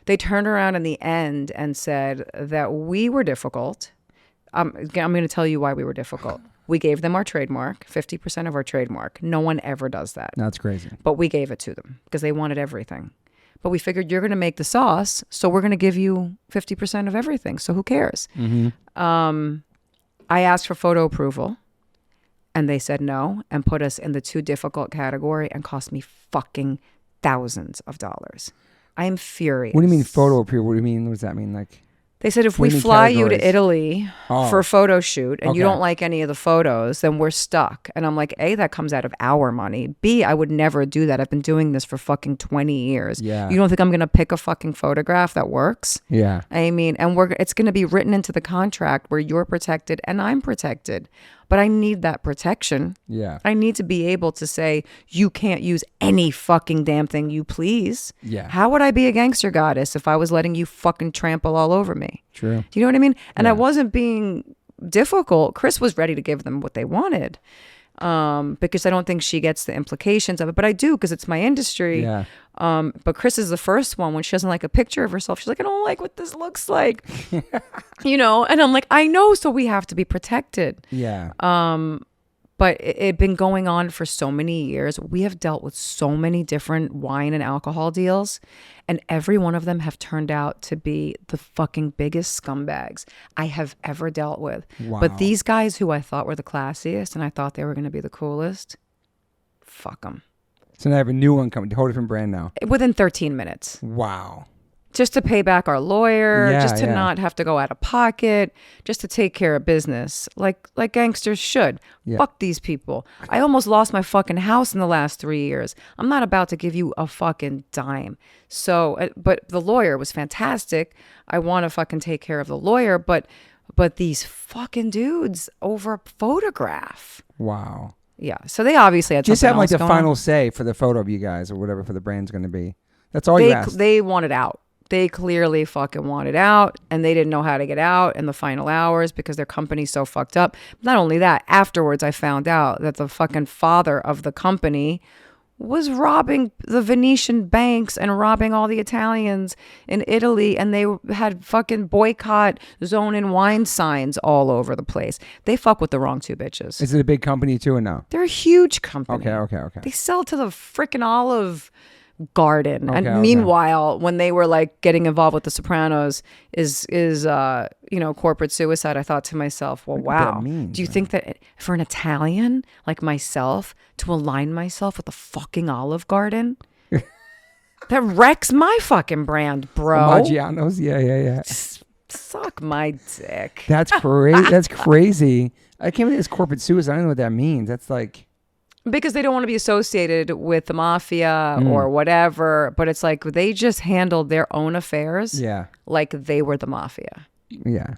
They turned around in the end and said that we were difficult. I'm going to tell you why we were difficult. We gave them our trademark, 50% of our trademark. No one ever does that. That's crazy. But we gave it to them because they wanted everything. But we figured you're going to make the sauce, so we're going to give you 50% of everything. So who cares? Mm-hmm. I asked for photo approval. And they said no and put us in the too difficult category and cost me fucking thousands of dollars. I am furious. What do you mean photo approval? What do you mean? What does that mean? Like, they said if we fly you to Italy for a photo shoot and you don't like any of the photos, then we're stuck. And I'm like, A, that comes out of our money. B, I would never do that. I've been doing this for fucking 20 years. Yeah. You don't think I'm going to pick a fucking photograph that works? Yeah. I mean, and it's going to be written into the contract where you're protected and I'm protected. But I need that protection. Yeah. I need to be able to say, you can't use any fucking damn thing you please. Yeah. How would I be a gangster goddess if I was letting you fucking trample all over me? True. Do you know what I mean? And I wasn't being difficult. Chris was ready to give them what they wanted. Because I don't think she gets the implications of it. But I do, because it's my industry. Yeah. But Chris is the first one when she doesn't like a picture of herself. She's like, I don't like what this looks like. And I'm like, I know, so we have to be protected. Yeah. But it been going on for so many years. We have dealt with so many different wine and alcohol deals, and every one of them have turned out to be the fucking biggest scumbags I have ever dealt with. Wow. But these guys who I thought were the classiest and I thought they were going to be the coolest, fuck them. So now I have a new one coming, a whole different brand now. Within 13 minutes. Wow. Just to pay back our lawyer, just to not have to go out of pocket, just to take care of business like gangsters should. Yeah. Fuck these people. I almost lost my fucking house in the last 3 years. I'm not about to give you a fucking dime. So, but the lawyer was fantastic. I want to fucking take care of the lawyer, but these fucking dudes over a photograph. Wow. Yeah. So they obviously had just something have like else the going final on. Say for the photo of you guys or whatever for the brand's going to be. That's all you asked. They wanted out. They clearly fucking wanted out, and they didn't know how to get out in the final hours because their company's so fucked up. Not only that, afterwards I found out that the fucking father of the company was robbing the Venetian banks and robbing all the Italians in Italy, and they had fucking boycott zone and wine signs all over the place. They fuck with the wrong two bitches. Is it a big company too or no? They're a huge company. Okay. They sell to the freaking olive garden. And meanwhile, when they were like getting involved with The Sopranos is corporate suicide, I thought to myself, well, wow. Do you think that for an Italian like myself to align myself with a fucking Olive Garden? That wrecks my fucking brand, bro. Maggiano's, yeah. Suck my dick. That's crazy. That's crazy. I can't believe it's corporate suicide. I don't know what that means. That's like... Because they don't want to be associated with the mafia or whatever, but it's like they just handled their own affairs like they were the mafia. Yeah.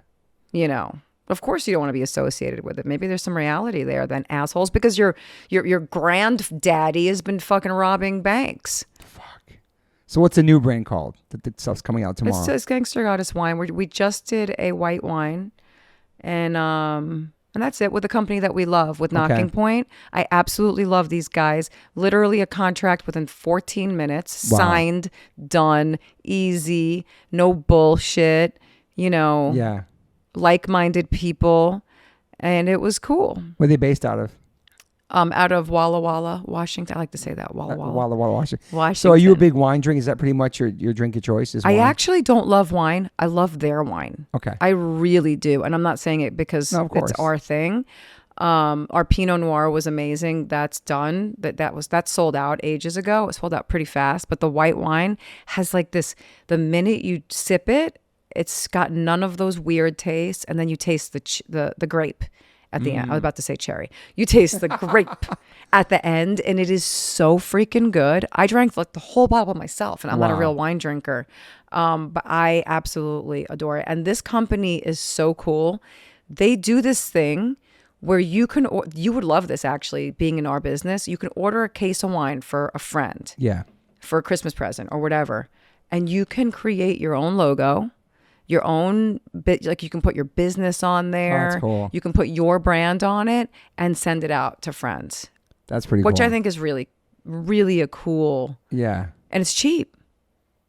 Of course you don't want to be associated with it. Maybe there's some reality there then, assholes, because your granddaddy has been fucking robbing banks. Fuck. So what's the new brand called? The stuff's coming out tomorrow. It's Gangster Goddess wine. We just did a white wine, and that's it, with the company that we love, with Knocking Point. I absolutely love these guys. Literally a contract within 14 minutes. Wow. Signed, done, easy, no bullshit, like-minded people. And it was cool. Where are they based out of? Out of Walla Walla, Washington. I like to say that, Walla Walla. Walla Walla, Washington. So are you a big wine drinker? Is that pretty much your drink of choice? I actually don't love wine. I love their wine. Okay. I really do. And I'm not saying it because it's our thing. Our Pinot Noir was amazing. That's done. That's sold out ages ago. It sold out pretty fast. But the white wine has like this, the minute you sip it, it's got none of those weird tastes. And then you taste the grape. At the end, I was about to say cherry. You taste the grape at the end, and it is so freaking good. I drank like the whole bottle myself, and I'm not a real wine drinker, but I absolutely adore it. And this company is so cool. They do this thing where you would love this actually, being in our business. You can order a case of wine for a friend, for a Christmas present or whatever, and you can create your own logo. Your own bit, like you can put your business on there. Oh, that's cool. You can put your brand on it and send it out to friends. That's pretty cool. Which I think is really, really a cool. Yeah. And it's cheap.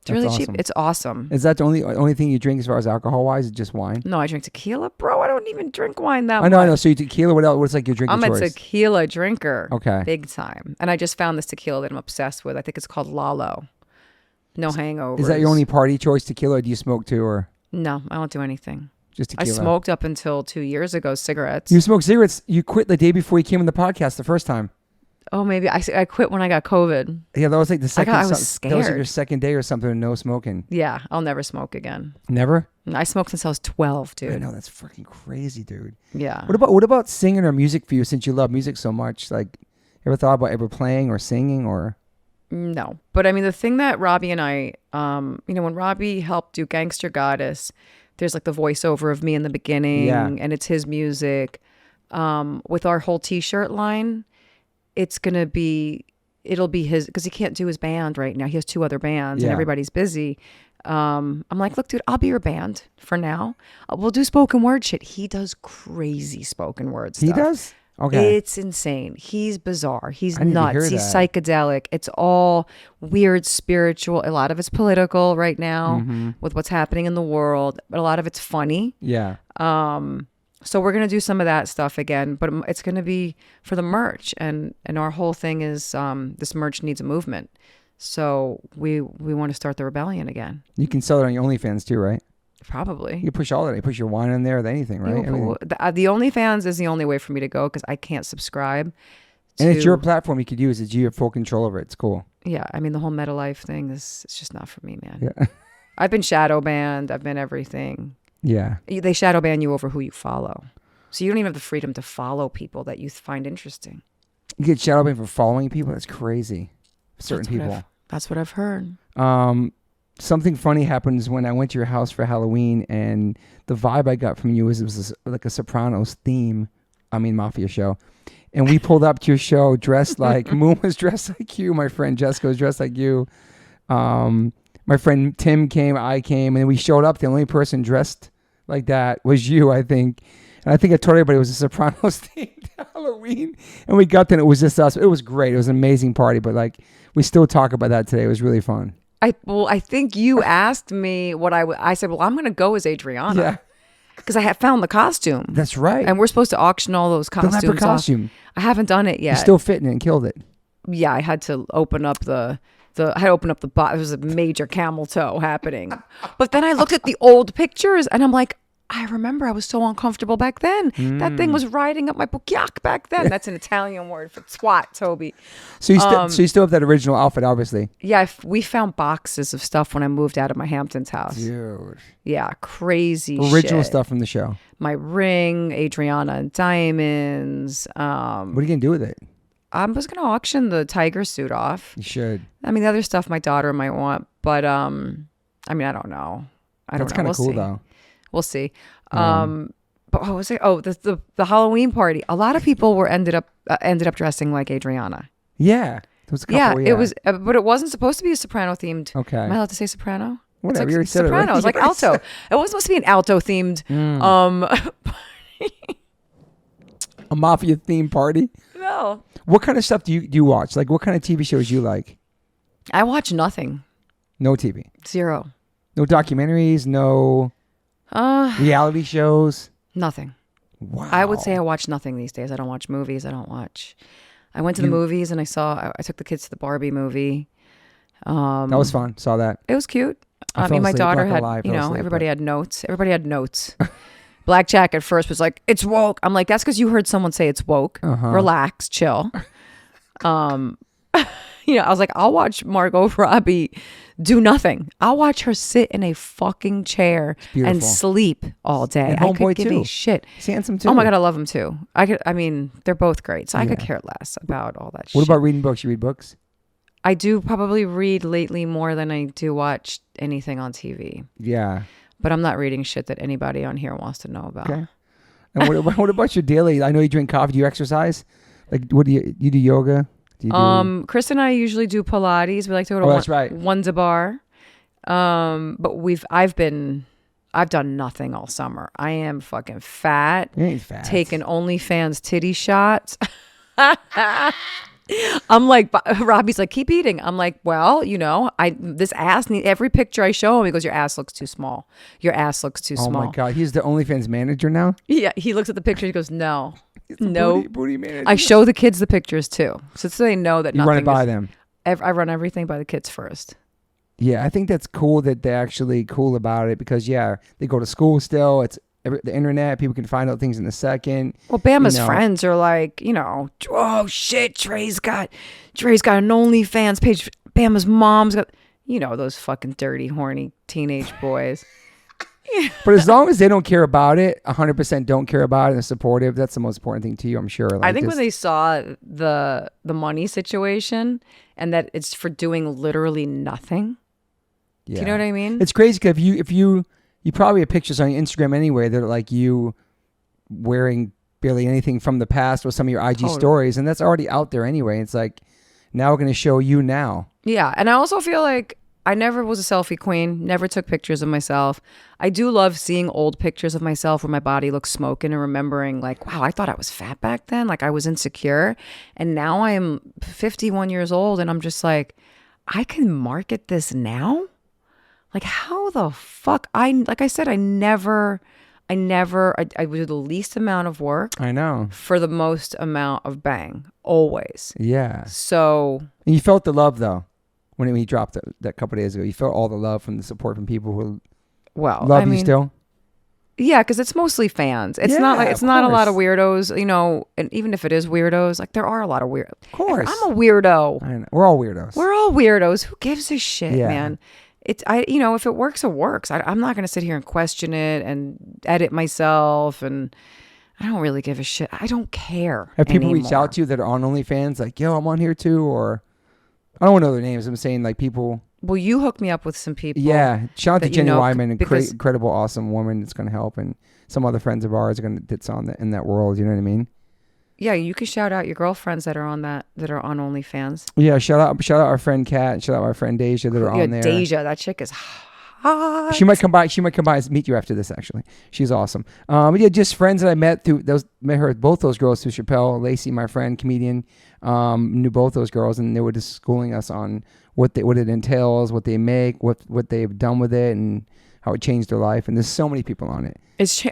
It's really cheap. It's awesome. Is that the only thing you drink as far as alcohol wise? Is just wine? No, I drink tequila, bro. I don't even drink wine that much. I know. So you tequila. What else? What's like your drink of choice? I'm a tequila drinker. Okay. Big time. And I just found this tequila that I'm obsessed with. I think it's called Lalo. No hangovers. Is that your only party choice tequila? Or do you smoke too, or? No, I don't do anything. Just tequila. I smoked up until 2 years ago cigarettes. You smoked cigarettes? You quit the day before you came on the podcast the first time. Oh, maybe. I quit when I got COVID. Yeah, that was like the second. I was scared. That was like your second day or something, no smoking. Yeah, I'll never smoke again. Never? I smoked since I was 12, dude. I know, that's freaking crazy, dude. Yeah. What about singing or music for you, since you love music so much? Like, ever thought about ever playing or singing or? No, but I mean, the thing that Robbie and I, when Robbie helped do Gangster Goddess, there's like the voiceover of me in the beginning, and it's his music. With our whole T-shirt line, it'll be his, because he can't do his band right now. He has 2 other bands, and everybody's busy. I'm like, look, dude, I'll be your band for now. We'll do spoken word shit. He does crazy spoken word stuff. He does? Okay. It's insane. He's bizarre. He's nuts. He's psychedelic. It's all weird, spiritual. A lot of it's political right now with what's happening in the world, but a lot of it's funny. Yeah. So we're going to do some of that stuff again, but it's going to be for the merch. And our whole thing is this merch needs a movement. So we want to start the rebellion again. You can sell it on your OnlyFans too, right? Probably. You push all that. You push your wine in there with anything, right? The OnlyFans is the only way for me to go because I can't subscribe. And it's your platform you could use. You have full control over it. It's cool. Yeah. I mean, the whole meta life thing it's just not for me, man. Yeah. I've been shadow banned. I've been everything. Yeah. They shadow ban you over who you follow. So you don't even have the freedom to follow people that you find interesting. You get shadow banned for following people? That's crazy. Certain people. That's what I've heard. Something funny happens when I went to your house for Halloween, and the vibe I got from you was like a Sopranos mafia show. And we pulled up to your show dressed like, Moon was dressed like you, my friend Jessica was dressed like you. My friend Tim came, I came, and we showed up. The only person dressed like that was you, I think. And I think I told everybody it was a Sopranos themed Halloween. And we got there and it was just us. It was great. It was an amazing party, but like we still talk about that today. It was really fun. I think you asked me what I said, well, I'm going to go as Adriana. Yeah. Because I had found the costume. That's right. And we're supposed to auction all those costumes. The leopard costume. I haven't done it yet. You still fit in it and killed it. Yeah, I had to open up the I had opened up the box. There was a major camel toe happening. But then I looked at the old pictures and I'm like, I remember I was so uncomfortable back then. That thing was riding up my bukyak back then. That's an Italian word for twat, Toby. So you still have that original outfit, obviously. Yeah, we found boxes of stuff when I moved out of my Hamptons house. Dude. Yeah, crazy original shit. Stuff from the show. My ring, Adriana and diamonds. What are you going to do with it? I was going to auction the tiger suit off. You should. I mean, the other stuff my daughter might want, but I mean, I don't know. That's kind of cool, though. We'll see. But what was it? Oh, the Halloween party. A lot of people ended up dressing like Adriana. Yeah. There was a couple, it was, but it wasn't supposed to be a soprano themed. Okay. Am I allowed to say soprano? Whatever. It's you like said soprano. It It's like alto. It wasn't supposed to be an alto themed. A mafia themed party. No. What kind of stuff do you watch? Like, what kind of TV shows you like? I watch nothing. No TV. Zero. No documentaries. No. Reality shows. Nothing. Wow. I would say I watch nothing these days. I don't watch movies. I went to the movies and I took the kids to the Barbie movie. That was fun. Saw that. It was cute. I mean, my daughter had, everybody had notes. Everybody had notes. Blackjack at first was like, it's woke. I'm like, that's because you heard someone say it's woke. Relax, chill. I was like, I'll watch Margot Robbie do nothing. I'll watch her sit in a fucking chair and sleep all day. And I could Homeboy give too. a shit. He's handsome too. Oh my God, I love him too. I mean, they're both great. So I could care less about all that shit. What about reading books? You read books? I do probably read lately more than I do watch anything on TV. Yeah. But I'm not reading shit that anybody on here wants to know about. Okay. And what about your daily? I know you drink coffee. Do you exercise? Like, what do you do yoga? Chris and I usually do Pilates. We like to go to One's Bar. But I've done nothing all summer. I am fucking fat. You ain't fat. Taking OnlyFans titty shots. I'm like, Robbie's like, keep eating. I'm like, well, this ass, every picture I show him, he goes, your ass looks too small. Your ass looks too small. Oh my God. He's the OnlyFans manager now? Yeah. He looks at the picture. He goes, no. No. Booty manager. I show the kids the pictures too. So they know that you run it by them. I run everything by the kids first. Yeah. I think that's cool that they're actually cool about it because, they go to school still. It's the internet. People can find out things in a second. Well, Bama's friends are like, oh shit, Dre's got an OnlyFans page. Bama's mom's got, those fucking dirty, horny teenage boys. But as long as they don't care about it, 100% don't care about it and are supportive, that's the most important thing to you, I'm sure. I think when they saw the money situation and that it's for doing literally nothing. Yeah. Do you know what I mean? It's crazy because if you probably have pictures on your Instagram anyway that are like you wearing barely anything from the past or some of your IG stories, and that's already out there anyway. It's like, now we're going to show you now. Yeah, and I also feel like I never was a selfie queen, never took pictures of myself. I do love seeing old pictures of myself where my body looks smoking and remembering like, wow, I thought I was fat back then. Like I was insecure. And now I am 51 years old and I'm just like, I can market this now? Like how the fuck? Like I said, I would do the least amount of work. I know. For the most amount of bang. Always. Yeah. So. And you felt the love though. When he dropped that couple of days ago, you felt all the love from the support from people who love you still. Yeah, because it's mostly fans. It's not a lot of weirdos, and even if it is weirdos, like there are a lot of weirdos. Of course, I'm a weirdo. I know. We're all weirdos. Who gives a shit, man? If it works, it works. I'm not gonna sit here and question it and edit myself, and I don't really give a shit. I don't care. Have people reached out to you that are on OnlyFans, like, yo, I'm on here too, or? I don't want to know their names. I'm saying like people. Well, you hooked me up with some people. Yeah. Shout out to Jenny Wyman, incredible, awesome woman that's going to help. And some other friends of ours that's in that world. You know what I mean? Yeah. You can shout out your girlfriends that are on OnlyFans. Yeah. Shout out our friend Kat. Shout out our friend Deja that are on there. Deja. That chick is hot. She might come by and meet you after this, actually. She's awesome. But yeah, just friends that I met both those girls through Chappelle. Lacey, my friend, comedian, knew both those girls, and they were just schooling us on what it entails, what they make, what they've done with it, and how it changed their life. And there's so many people on it.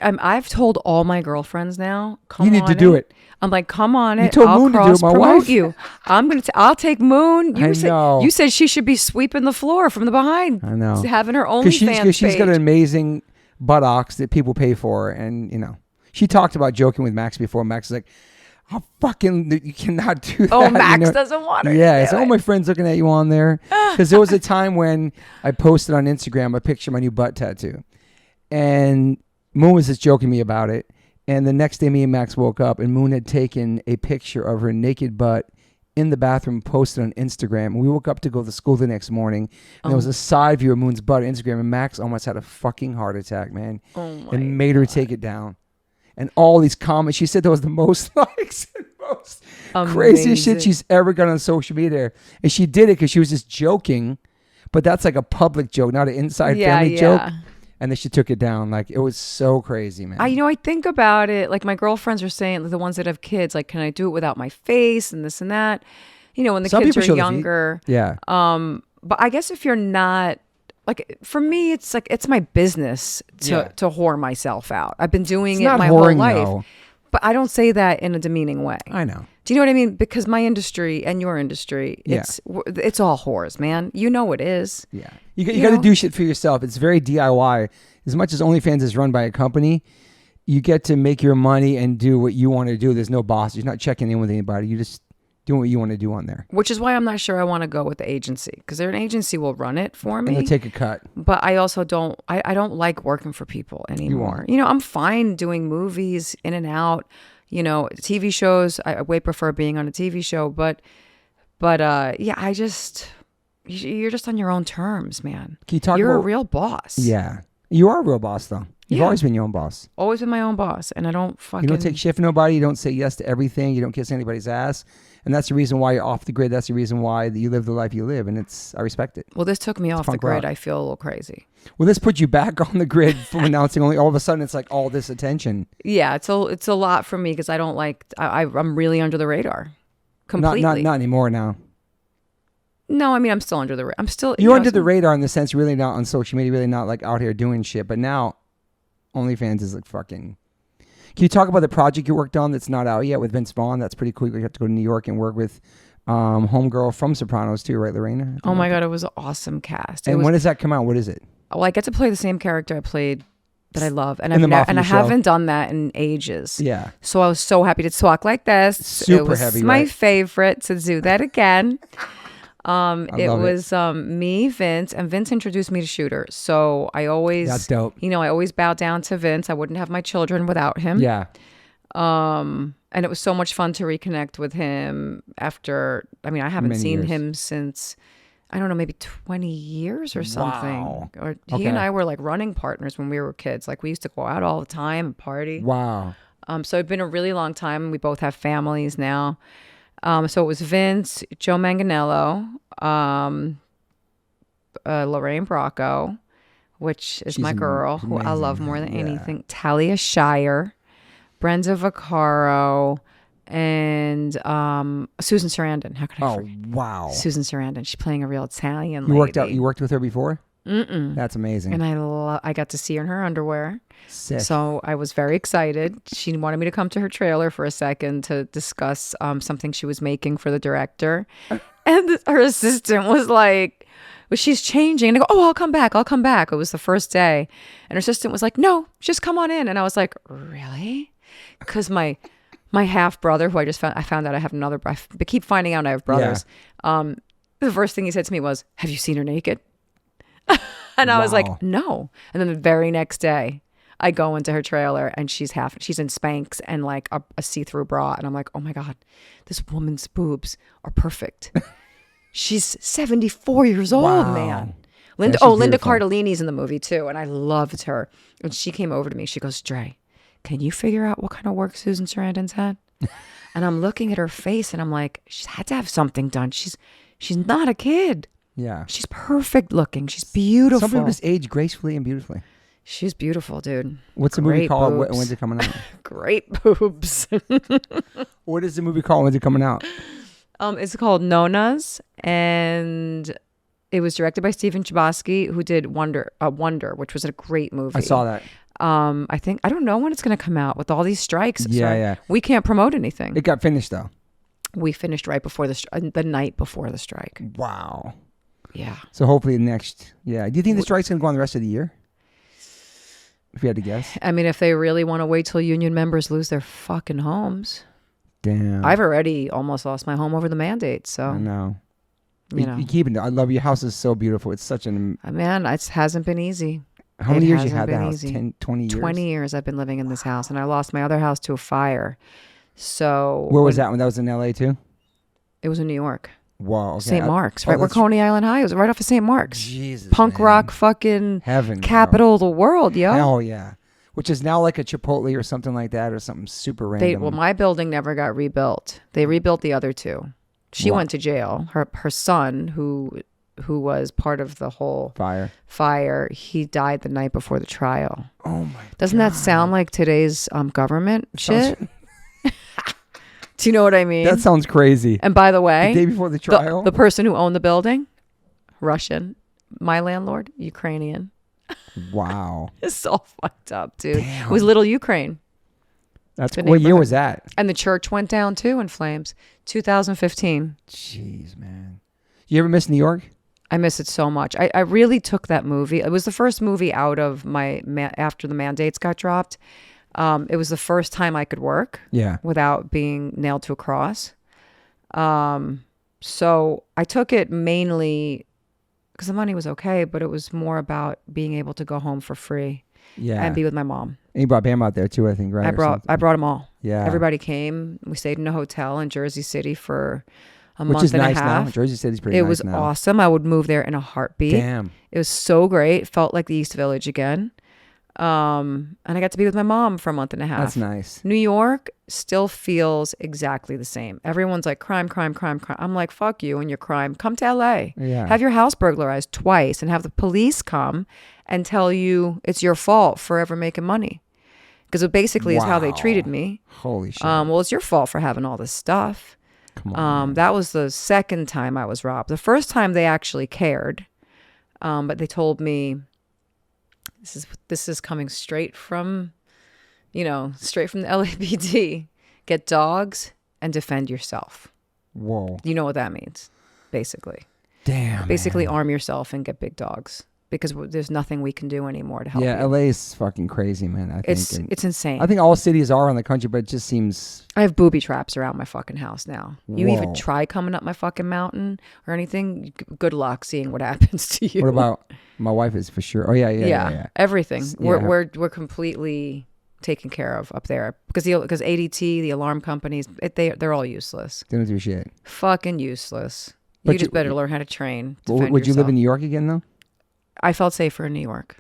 I've told all my girlfriends now. You need to do it. I'm like, come on it. You told Moon to do it. My wife. You. I'll take Moon. I know. You said she should be sweeping the floor from the behind. I know. Having her OnlyFans page. Because she's got an amazing buttocks that people pay for, and she talked about joking with Max before. Max is like, "Oh, fucking, you cannot do that." Oh, Max doesn't want her. Yeah, it's all my friends looking at you on there. Because there was a time when I posted on Instagram a picture of my new butt tattoo, and Moon was just joking me about it. And the next day, me and Max woke up, and Moon had taken a picture of her naked butt in the bathroom, posted on Instagram. And we woke up to go to school the next morning, and there was a side view of Moon's butt on Instagram, and Max almost had a fucking heart attack, man. And made her take it down. And all these comments, she said that was the most likes and most craziest shit she's ever got on social media. And she did it because she was just joking, but that's like a public joke, not an inside family joke. And then she took it down. Like, it was so crazy, man. I think about it. Like, my girlfriends are saying, like, the ones that have kids, like, can I do it without my face and this and that? When the kids are younger. Yeah. But I guess if you're not, like, for me, it's like, it's my business to whore myself out. I've been doing it my whole life. Though. But I don't say that in a demeaning way. I know. Do you know what I mean? Because my industry and your industry, it's all whores, man. You know it is. Yeah. You got to do shit for yourself. It's very DIY. As much as OnlyFans is run by a company, you get to make your money and do what you want to do. There's no boss. You're not checking in with anybody. You just doing what you want to do on there. Which is why I'm not sure I want to go with the agency, because an agency will run it for me. And they'll take a cut. But I also don't, I don't like working for people anymore. I'm fine doing movies in and out, TV shows. I way prefer being on a TV show, but you're just on your own terms, man. You're a real boss. Yeah. You are a real boss, though. You've always been your own boss. Always been my own boss. And I don't fucking... You don't take shit from nobody. You don't say yes to everything. You don't kiss anybody's ass. And that's the reason why you're off the grid. That's the reason why you live the life you live. And I respect it. Well, this took me off the grid. I feel a little crazy. Well, this put you back on the grid from announcing only all of a sudden it's like all this attention. Yeah, it's a lot for me because I don't like... I'm really under the radar. Completely. Not anymore now. No, I mean, I'm still under the radar. I'm still... You're under the radar in the sense really not on social media, really not like out here doing shit. But now, OnlyFans is like fucking... Can you talk about the project you worked on that's not out yet with Vince Vaughn? That's pretty cool. You have to go to New York and work with homegirl from Sopranos too, right, Lorena? Oh my God, it was an awesome cast. And when does that come out? What is it? Well, I get to play the same character I played that I love. And I haven't done that in ages. Yeah. So I was so happy to talk like this. Super heavy, It was my favorite to do that again. It was me, Vince, and Vince introduced me to Shooter. So I always, that's dope. I always bow down to Vince. I wouldn't have my children without him. Yeah. And it was so much fun to reconnect with him after, I haven't seen him since, I don't know, maybe 20 years or something. Wow. Or he and I were like running partners when we were kids. Like we used to go out all the time and party. Wow. So it'd been a really long time. We both have families now. So it was Vince, Joe Manganiello, Lorraine Bracco, which is my girl, who I love more than anything, Talia Shire, Brenda Vaccaro, and Susan Sarandon. How could I forget? Oh, wow. Susan Sarandon. She's playing a real Italian lady. You worked with her before? Mm-mm. That's amazing. And I got to see her in her underwear. Sick. So I was very excited. She wanted me to come to her trailer for a second to discuss something she was making for the director. And her assistant was like, she's changing. And I go, oh, I'll come back. It was the first day. And her assistant was like, no, just come on in. And I was like, really? Because my half brother, who I found out I have another, I keep finding out I have brothers. Yeah. The first thing he said to me was, have you seen her naked? And I was like, no. And then the very next day, I go into her trailer and she's in Spanx and like a see-through bra. And I'm like, oh my God, this woman's boobs are perfect. She's 74 years old, man. Linda Cardellini's in the movie too. And I loved her. And she came over to me. She goes, Dre, can you figure out what kind of work Susan Sarandon's had? And I'm looking at her face and I'm like, she's had to have something done. She's not a kid. Yeah. She's perfect looking. She's beautiful. Some people just age gracefully and beautifully. She's beautiful, dude. What's the movie called? When's it coming out? Great boobs. What is the movie called? When's it coming out? It's called Nona's, and It was directed by Stephen Chbosky, who did Wonder, which was a great movie. I saw that. I don't know when it's going to come out with all these strikes. Yeah. We can't promote anything. It got finished though. We finished right before the night before the strike. Wow. Yeah. So hopefully next. Yeah. Do you think the strike's going to go on the rest of the year? If you had to guess. I mean, if they really want to wait till union members lose their fucking homes. Damn. I've already almost lost my home over the mandate. So I know. You keep it. I love your house is so beautiful. It's such an. Man, it hasn't been easy. How many years you had the house? 10, 20 years? 20 years I've been living in this house, and I lost my other house to a fire. So where was that one? That was in LA too? It was in New York. Wow. Okay. St. Mark's, right where Coney Island High is, right off of St. Mark's. Jesus. Punk rock fucking heaven. Capital of the world, yo. Hell yeah. Which is now like a Chipotle or something like that, or something super random. Well, my building never got rebuilt. They rebuilt the other two. She went to jail. Her son, who was part of the whole fire, he died the night before the trial. Oh my God. Doesn't that sound like today's government shit? Do you know what I mean? That sounds crazy. And by the way, the day before the trial, the person who owned the building, Russian. My landlord, Ukrainian. Wow. It's all fucked up, dude. Damn. It was little Ukraine. What year was that? And the church went down too in flames. 2015. Jeez, man. You ever miss New York? I miss it so much. I really took that movie. It was the first movie out of after the mandates got dropped. It was the first time I could work without being nailed to a cross. So I took it mainly because the money was okay, but it was more about being able to go home for free and be with my mom. And you brought Bam out there too, I think, right? I brought them all. Yeah. Everybody came. We stayed in a hotel in Jersey City for a month Which is and nice a half. now. Jersey City's pretty nice now. It was awesome. I would move there in a heartbeat. Damn. It was so great. Felt like the East Village again. And I got to be with my mom for a month and a half. That's nice. New York still feels exactly the same. Everyone's like, crime, crime, crime, crime. I'm like, fuck you and your crime. Come to LA. Yeah. Have your house burglarized twice and have the police come and tell you it's your fault for ever making money. Because it basically is how they treated me. Holy shit. Well, it's your fault for having all this stuff. Come on. That was the second time I was robbed. The first time they actually cared. But they told me, this is coming straight from the LAPD. Get dogs and defend yourself. Whoa. You know what that means, basically. Damn. Basically, man. arm yourself and get big dogs because there's nothing we can do anymore to help you. Yeah, LA is fucking crazy, man. I think it's insane. I think all cities are in the country, but it just seems. I have booby traps around my fucking house now. You Whoa. even try coming up my fucking mountain or anything, good luck seeing what happens to you. What about my wife is for sure. Oh yeah. Everything. Yeah. We're completely taken care of up there because ADT, the alarm companies, they're all useless. They don't do shit. Fucking useless. But you just better learn how to train. Would you live in New York again though? I felt safer in New York.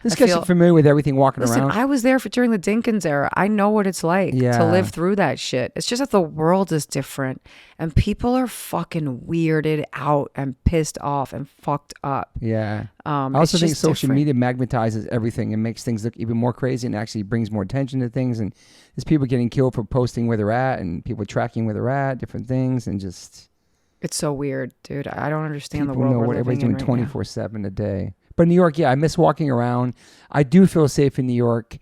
This guy's familiar with everything walking around. I was there during the Dinkins era. I know what it's like to live through that shit. It's just that the world is different and people are fucking weirded out and pissed off and fucked up. Yeah. I also think social media magnetizes everything and makes things look even more crazy and actually brings more attention to things. And there's people getting killed for posting where they're at and people tracking where they're at, different things, and just... It's so weird, dude. I don't understand the world People know what everybody's doing 24/7 a day. But New York, I miss walking around. I do feel safe in New York.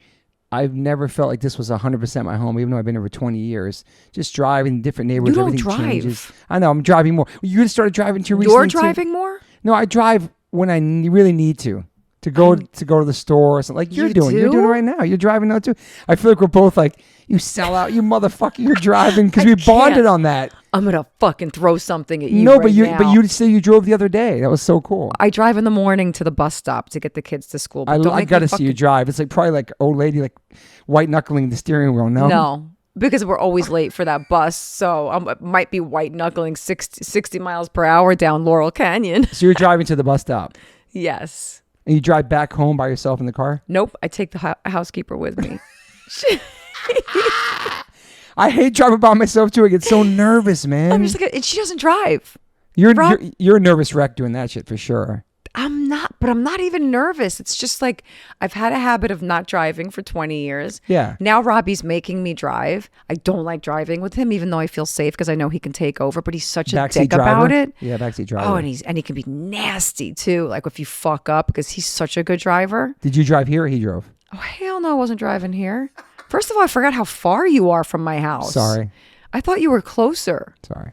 I've never felt like this was 100% my home, even though I've been here for 20 years. Just driving different neighborhoods, you don't everything drive. Changes. I know, I'm driving more. You started driving too recently. You're driving more? No, I drive when I really need to go to the store or something like you're doing. You're doing it right now. You're driving now too. I feel like we're both like, you sell out, you motherfucker, you're driving because we bonded on that. I'm gonna fucking throw something at you. No, right now. but you say you drove the other day. That was so cool. I drive in the morning to the bus stop to get the kids to school. But I gotta see you drive. It's like probably like old lady like white knuckling the steering wheel. No, because we're always late for that bus. So I might be white knuckling 60 miles per hour down Laurel Canyon. So you're driving to the bus stop. Yes. And you drive back home by yourself in the car? Nope. I take the housekeeper with me. I hate driving by myself too. I get so nervous, man. I'm just like, and she doesn't drive. You're a nervous wreck doing that shit for sure. I'm not even nervous. It's just like I've had a habit of not driving for 20 years. Yeah. Now Robbie's making me drive. I don't like driving with him, even though I feel safe because I know he can take over, but he's such a dick about it. Yeah, backseat driver. Oh, and he can be nasty too. Like if you fuck up, because he's such a good driver. Did you drive here or he drove? Oh, hell no, I wasn't driving here. First of all, I forgot how far you are from my house. Sorry. I thought you were closer. Sorry.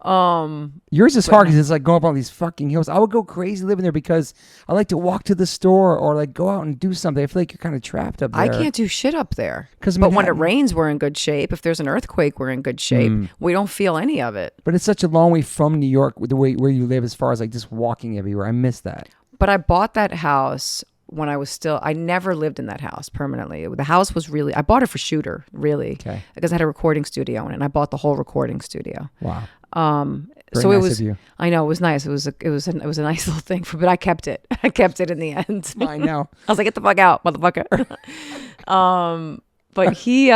Yours is hard because it's like going up all these fucking hills. I would go crazy living there because I like to walk to the store or like go out and do something. I feel like you're kind of trapped up there. I can't do shit up there. But when it rains, we're in good shape. If there's an earthquake, we're in good shape. We don't feel any of it. But it's such a long way from New York, the way where you live, as far as like just walking everywhere. I miss that. But I bought that house when I never lived in that house permanently. The house was I bought it for Shooter, really. Okay. Because I had a recording studio in it, and I bought the whole recording studio. Wow. So nice it was. I know it was nice. It was a nice little thing, but I kept it. I kept it in the end. I know. I was like, get the fuck out, motherfucker. But he,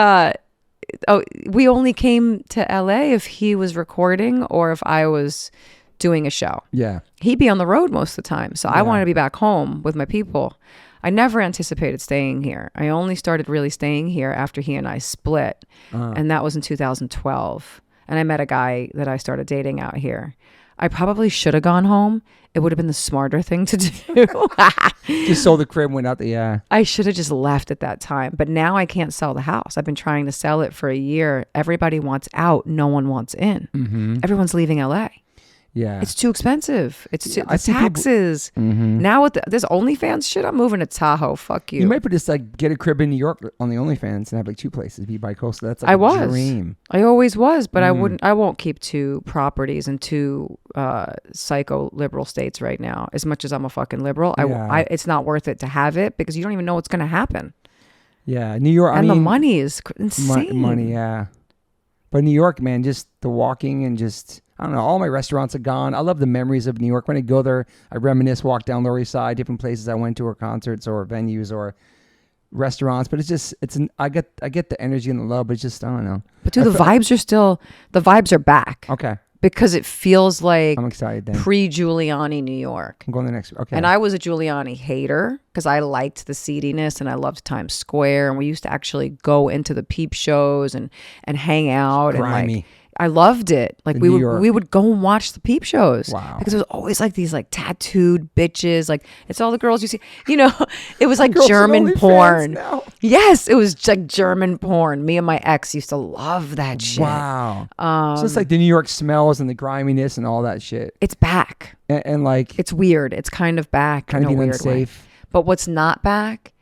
we only came to LA if he was recording or if I was doing a show. Yeah. He'd be on the road most of the time, so I wanted to be back home with my people. I never anticipated staying here. I only started really staying here after he and I split, and that was in 2012. And I met a guy that I started dating out here. I probably should have gone home. It would have been the smarter thing to do. Just sold the crib, went out the, yeah. I should have just left at that time. But now I can't sell the house. I've been trying to sell it for a year. Everybody wants out. No one wants in. Mm-hmm. Everyone's leaving LA. Yeah. It's too expensive. It's taxes. Now with this OnlyFans shit, I'm moving to Tahoe. Fuck you. You might just like get a crib in New York on the OnlyFans and have like two places, be bi-coastal. That's like a dream. I always was, but I won't keep two properties in two psycho liberal states right now. As much as I'm a fucking liberal, it's not worth it to have it because you don't even know what's going to happen. Yeah. New York. And the money is insane. Money, yeah. But New York, man, just the walking and just... I don't know. All my restaurants are gone. I love the memories of New York. When I go there, I reminisce, walk down Lower East Side, different places I went to, or concerts, or venues, or restaurants. But I get the energy and the love, but it's just, I don't know. But dude, the vibes are back. Okay. Because it feels like I'm excited then. Pre-Giuliani New York. I'm going the next. Okay. And I was a Giuliani hater because I liked the seediness and I loved Times Square, and we used to actually go into the peep shows and hang out. Grimy. And I loved it. Like we would go and watch the peep shows. Wow. Because it was always like these like tattooed bitches. Like it's all the girls you see. You know, it was like German porn. Yes, it was like German porn. Me and my ex used to love that shit. Wow. So it's like the New York smells and the griminess and all that shit. It's back. And like it's weird. It's kind of back. Kind of being weird unsafe. Way. But what's not back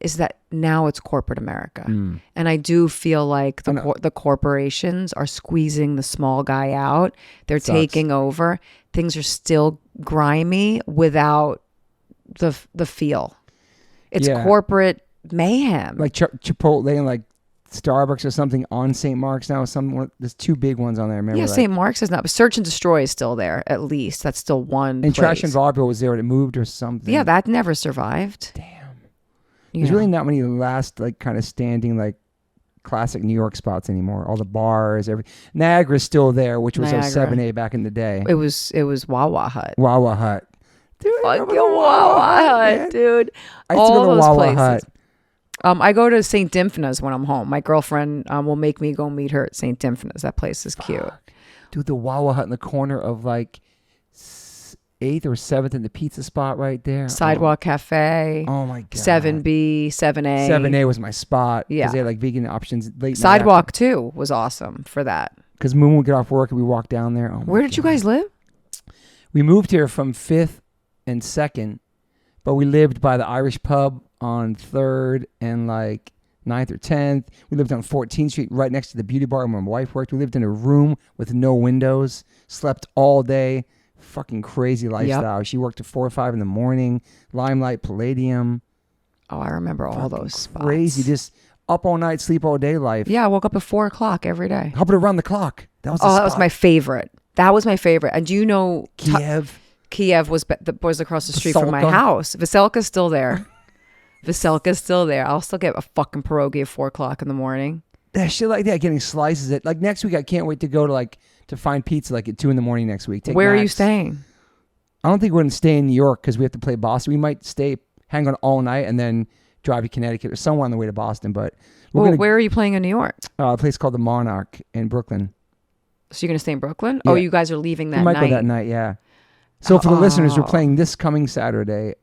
is that now it's corporate America. And I do feel like the corporations are squeezing the small guy out. They're taking over. Things are still grimy without the feel. It's corporate mayhem. Like Chipotle and like Starbucks or something on St. Mark's now. There's two big ones on there. Remember St. Mark's is not, but Search and Destroy is still there. At least that's still one. And place. Trash and Vaudeville was there. It moved or something. Yeah, that never survived. Damn. There's really not many last like kind of standing like classic New York spots anymore. All the bars, Niagara's still there, which was 7A back in the day. It was Wawa Hut. Wawa Hut. Dude, fucking Wawa Hut, man. Dude. I used to go to Wawa Hut. I go to St. Dymphna's when I'm home. My girlfriend will make me go meet her at St. Dymphna's. That place is cute. Dude, the Wawa Hut in the corner of like 8th or 7th in the pizza spot right there. Sidewalk Cafe. Oh my God. 7B, 7A. 7A was my spot. Yeah. Because they had like vegan options late. Sidewalk too was awesome for that. Because Moon would get off work and we walked down there. Where did you guys live? We moved here from 5th and 2nd, but we lived by the Irish pub on 3rd and like 9th or 10th. We lived on 14th Street right next to the beauty bar where my wife worked. We lived in a room with no windows, slept all day. Fucking crazy lifestyle. Yep. She worked at 4 or 5 in the morning. Limelight, Palladium. Oh, I remember all those spots. Crazy, just up all night, sleep all day life. Yeah, I woke up at 4 o'clock every day. How about around the clock? That was that was my favorite. That was my favorite. And do you know Kiev? Kiev was across the street from my house. Veselka's still there. Veselka's still there. I'll still get a fucking pierogi at 4 o'clock in the morning. That shit like that, getting slices. It like next week. I can't wait to go to find pizza like at 2 a.m. next week. Where are you staying? I don't think we're going to stay in New York because we have to play Boston. We might hang on all night and then drive to Connecticut or somewhere on the way to Boston. But where are you playing in New York? A place called the Monarch in Brooklyn. So you're going to stay in Brooklyn? Yeah. Oh, you guys are leaving that night? We might go that night, yeah. So for the listeners, we're playing this coming Friday.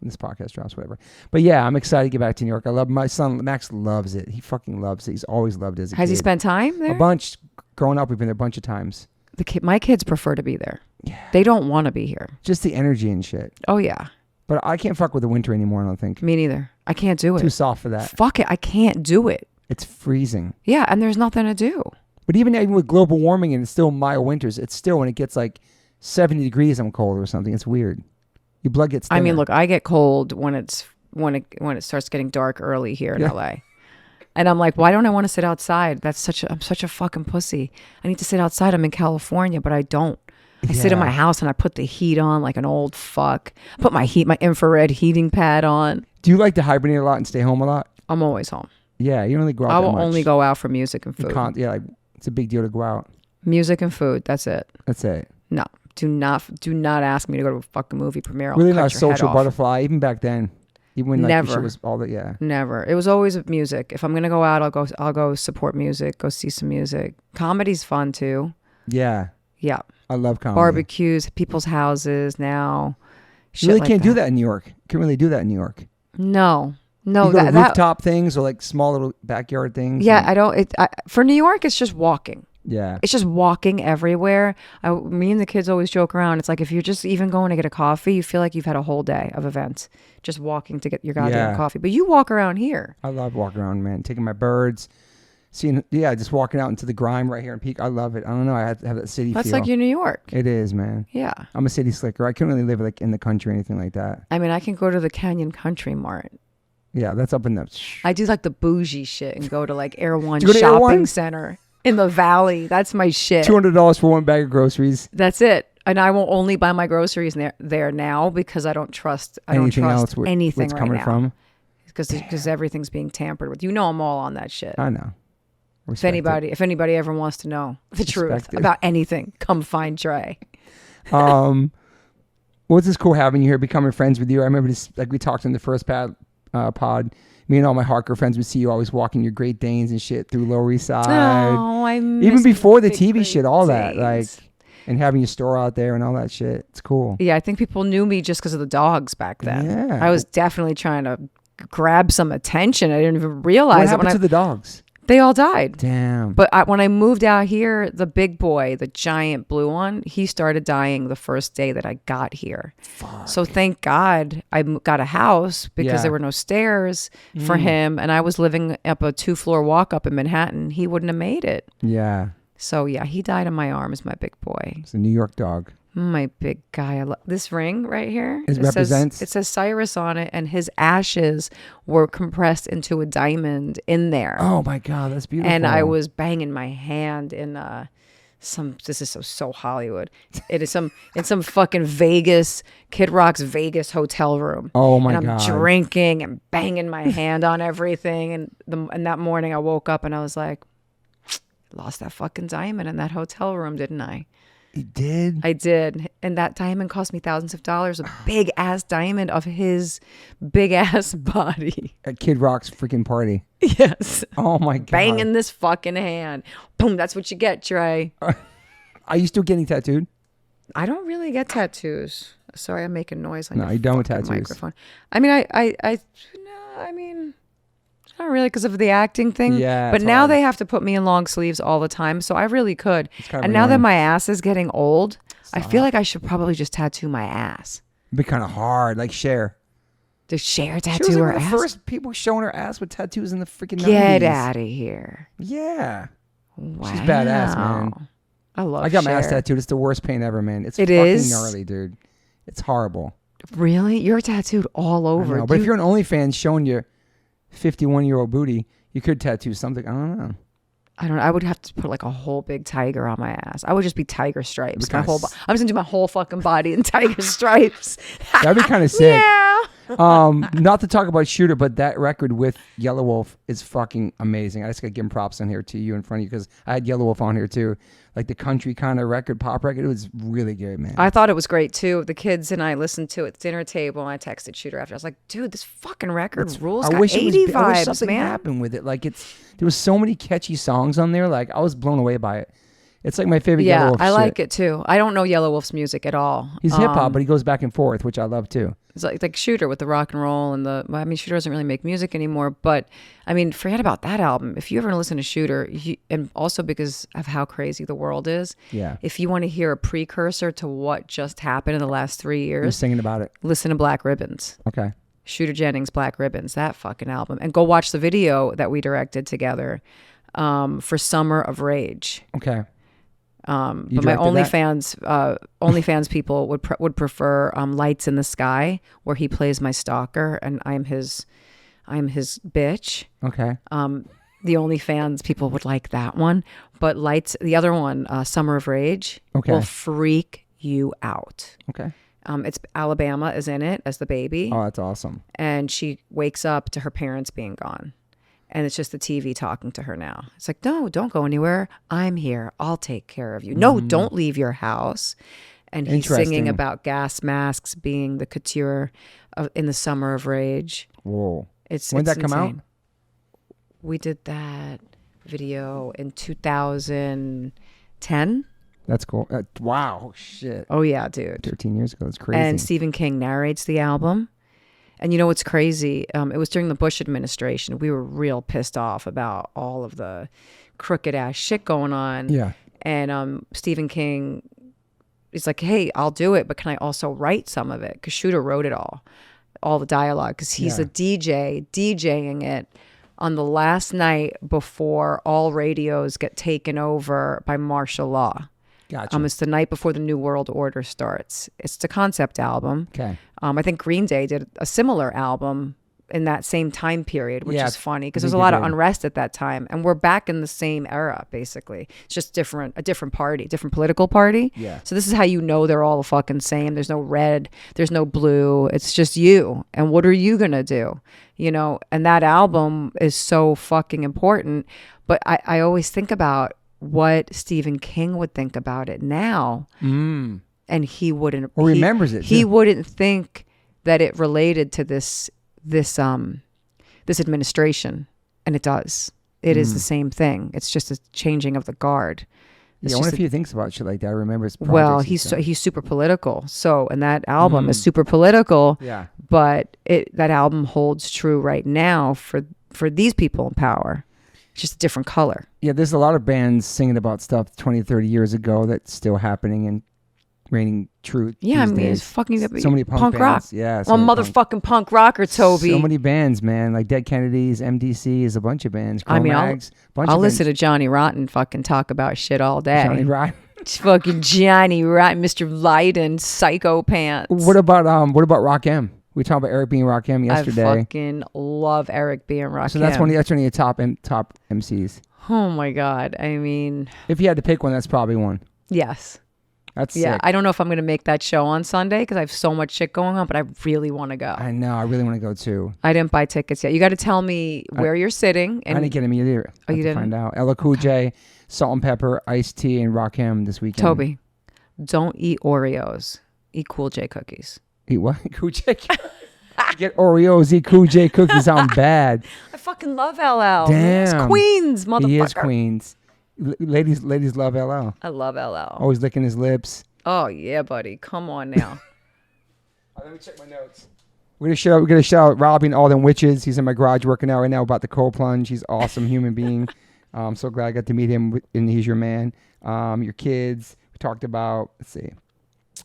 This podcast drops, whatever. But yeah, I'm excited to get back to New York. I love my son. Max loves it. He fucking loves it. He's always loved it as a kid. Has he spent time there? A bunch. Growing up, we've been there a bunch of times. My kids prefer to be there. Yeah. They don't want to be here. Just the energy and shit. Oh, yeah. But I can't fuck with the winter anymore, I don't think. Me neither. I can't do it. Too soft for that. Fuck it. I can't do it. It's freezing. Yeah, and there's nothing to do. But even with global warming and it's still mild winters, it's still when it gets like 70 degrees, I'm cold or something. It's weird. Your blood gets thinner. I mean, look, I get cold when it starts getting dark early here in LA. And I'm like, why don't I want to sit outside? I'm such a fucking pussy. I need to sit outside. I'm in California, but I don't. I sit in my house and I put the heat on like an old fuck. I put my infrared heating pad on. Do you like to hibernate a lot and stay home a lot? I'm always home. Yeah, you don't really go out I that will much. only go out for music and food. It's a big deal to go out. Music and food, that's it. That's it. No, do not ask me to go to a fucking movie premiere. Really not a social butterfly, even back then. Even when never shit was all that, yeah. Never. It was always music. If I'm gonna go out, I'll go support music, go see some music. Comedy's fun too. Yeah. Yeah. I love comedy. Barbecues, people's houses now. You really can't do that in New York. Can't really do that in New York. No. You go to rooftop things or like small little backyard things. Yeah, I don't. For New York, it's just walking. Yeah. It's just walking everywhere. Me and the kids always joke around. It's like if you're just even going to get a coffee, you feel like you've had a whole day of events just walking to get your goddamn coffee. But you walk around here. I love walking around, man. Taking my birds. Just walking out into the grime right here in Peak. I love it. I don't know. I have that city feel. That's like you're New York. It is, man. Yeah. I'm a city slicker. I couldn't really live like in the country or anything like that. I mean, I can go to the Canyon Country Mart. Yeah, that's up in the... I do like the bougie shit and go to like Air One shopping center in the valley. That's my shit. $200 for one bag of groceries. That's it. And I will only buy my groceries there now because I don't trust anything right coming now. From. Because everything's being tampered with. I'm all on that shit. I know. If anybody ever wants to know the truth about anything, come find Dre. What's this cool having you here, becoming friends with you? I remember this, like we talked in the first pod. Me and all my hardcore friends would see you always walking your Great Danes and shit through Lower East Side. Oh, I miss even before the TV shit, all Danes. That, like, and having your store out there and all that shit. It's cool. Yeah, I think people knew me just because of the dogs back then. Yeah. I was definitely trying to grab some attention. I didn't even realize what happened to the dogs. They all died. Damn. But when I moved out here, the big boy, the giant blue one, he started dying the first day that I got here. Fuck. So thank God I got a house because there were no stairs for him. And I was living up a 2-floor walk up in Manhattan. He wouldn't have made it. Yeah. So yeah, he died in my arms, my big boy. It's a New York dog. My big guy. This ring right here. It says Cyrus on it, and his ashes were compressed into a diamond in there. Oh my God, that's beautiful. And I was banging my hand in this is so Hollywood. It is in some fucking Vegas, Kid Rock's Vegas hotel room. Oh my God. And I'm drinking and banging my hand on everything. And that morning I woke up and I was like, lost that fucking diamond in that hotel room, didn't I? You did? I did. And that diamond cost me thousands of dollars. A big ass diamond of his big ass body. At Kid Rock's freaking party. Yes. Oh my God. Banging this fucking hand. Boom. That's what you get, Trey. Are you still getting tattooed? I don't really get tattoos. Sorry, I'm making noise on you don't with tattoos. Microphone. I mean, I mean, not really because of the acting thing. Yeah. But now they have to put me in long sleeves all the time. So I really could. And now that my ass is getting old, I feel like I should probably just tattoo my ass. It'd be kind of hard. Like Cher. Does Cher tattoo she was her one of ass? the first people showing her ass with tattoos in the freaking 90s. Get out of here. Yeah. Wow. She's badass, man. I love I got my ass Cher. tattooed. It's the worst pain ever, man. It's It fucking is? gnarly, dude. It's horrible. Really? You're tattooed all over. But if you're an OnlyFans showing your 51-year-old booty, you could tattoo something. I don't know. I would have to put like a whole big tiger on my ass. I would just be tiger stripes. I'm just gonna do my whole fucking body in tiger stripes. That'd be kind of sick. Yeah. Not to talk about Shooter, but that record with Yellow Wolf is fucking amazing. I just got to give him props on here to you in front of you because I had Yellow Wolf on here too. Like the country kind of record, pop record. It was really good, man. I thought it was great too. The kids and I listened to it at the dinner table, and I texted Shooter after. I was like, dude, this fucking record rules. I wish 80 vibes, I wish something happened with it. Like there was so many catchy songs on there. Like I was blown away by it. It's like my favorite Yellow Wolf I like it too. I don't know Yellow Wolf's music at all. He's hip hop, but he goes back and forth, which I love too. It's like Shooter with the rock and roll and Shooter doesn't really make music anymore, but I mean, forget about that album. If you ever listen to Shooter, and also because of how crazy the world is, if you want to hear a precursor to what just happened in the last 3 years, you're singing about it. Listen to Black Ribbons. Okay. Shooter Jennings, Black Ribbons, that fucking album, and go watch the video that we directed together for Summer of Rage. Okay. But my OnlyFans people would prefer Lights in the Sky, where he plays my stalker and I'm his bitch. Okay. The OnlyFans people would like that one, but the other one, Summer of Rage, will freak you out. Okay. It's Alabama is in it as the baby. Oh, that's awesome. And she wakes up to her parents being gone. And it's just the TV talking to her now. It's like, no, don't go anywhere. I'm here. I'll take care of you. No, don't leave your house. And he's singing about gas masks being the couture in the Summer of Rage. Whoa. When did that come out? We did that video in 2010. That's cool. Wow. Shit. Oh, yeah, dude. 13 years ago. That's crazy. And Stephen King narrates the album. And you know what's crazy? It was during the Bush administration. We were real pissed off about all of the crooked ass shit going on. Yeah. And Stephen King, he's like, hey, I'll do it, but can I also write some of it? Because Shooter wrote it all the dialogue, because he's a DJ, DJing it on the last night before all radios get taken over by martial law. Gotcha. It's the night before the New World Order starts. It's the concept album. Okay. I think Green Day did a similar album in that same time period, which is funny because there's a lot of unrest at that time, and we're back in the same era. Basically, it's just a different party, different political party. Yeah. So this is how you know they're all the fucking same. There's no red, there's no blue. It's just you. And what are you gonna do? You know. And that album is so fucking important. But I always think about what Stephen King would think about it now, and he wouldn't. Or remembers it. He wouldn't think that it related to this administration, and it does. It is the same thing. It's just a changing of the guard. I wonder if he thinks about shit like that. I remember his projects. Well, he's super political. So, and that album is super political. Yeah. But that album holds true right now for these people in power. Just a different color. Yeah, there's a lot of bands singing about stuff 20, 30 years ago that's still happening and reigning true. Yeah, I mean, it's fucking so many punk rock. Bands. Yeah, well, motherfucking punk rocker, Toby. So many bands, man. Like Dead Kennedys, MDCs, a bunch of bands. I'll listen to Johnny Rotten fucking talk about shit all day. Johnny Rotten. Fucking Johnny Rotten, Mr. Lydon, Psycho Pants. What about Rock M? We talked about Eric being Rock M yesterday. I fucking love Eric being Rock M. So that's one of your top MCs. Oh my God. I mean, if you had to pick one, that's probably one. Yes. That's sick. I don't know if I'm going to make that show on Sunday because I have so much shit going on, but I really want to go. I know. I really want to go too. I didn't buy tickets yet. You got to tell me where you're sitting. And I didn't get them either. Oh, you didn't? Find out. Ella Cool J, Salt and Pepper, Iced Tea, and Rock M this weekend. Toby, don't eat Oreos. Eat Cool J cookies. Eat what? Cool J? Get Oreos, eat Cool J cookies. Sound bad. I fucking love LL. Damn. It's Queens, motherfucker. He is Queens. Ladies love LL. I love LL. Always licking his lips. Oh yeah, buddy. Come on now. Let me check my notes. We're gonna shout out Robbie and all them witches. He's in my garage working out right now about the cold plunge. He's an awesome human being. I'm so glad I got to meet him, and he's your man. Your kids. We talked about. Let's see.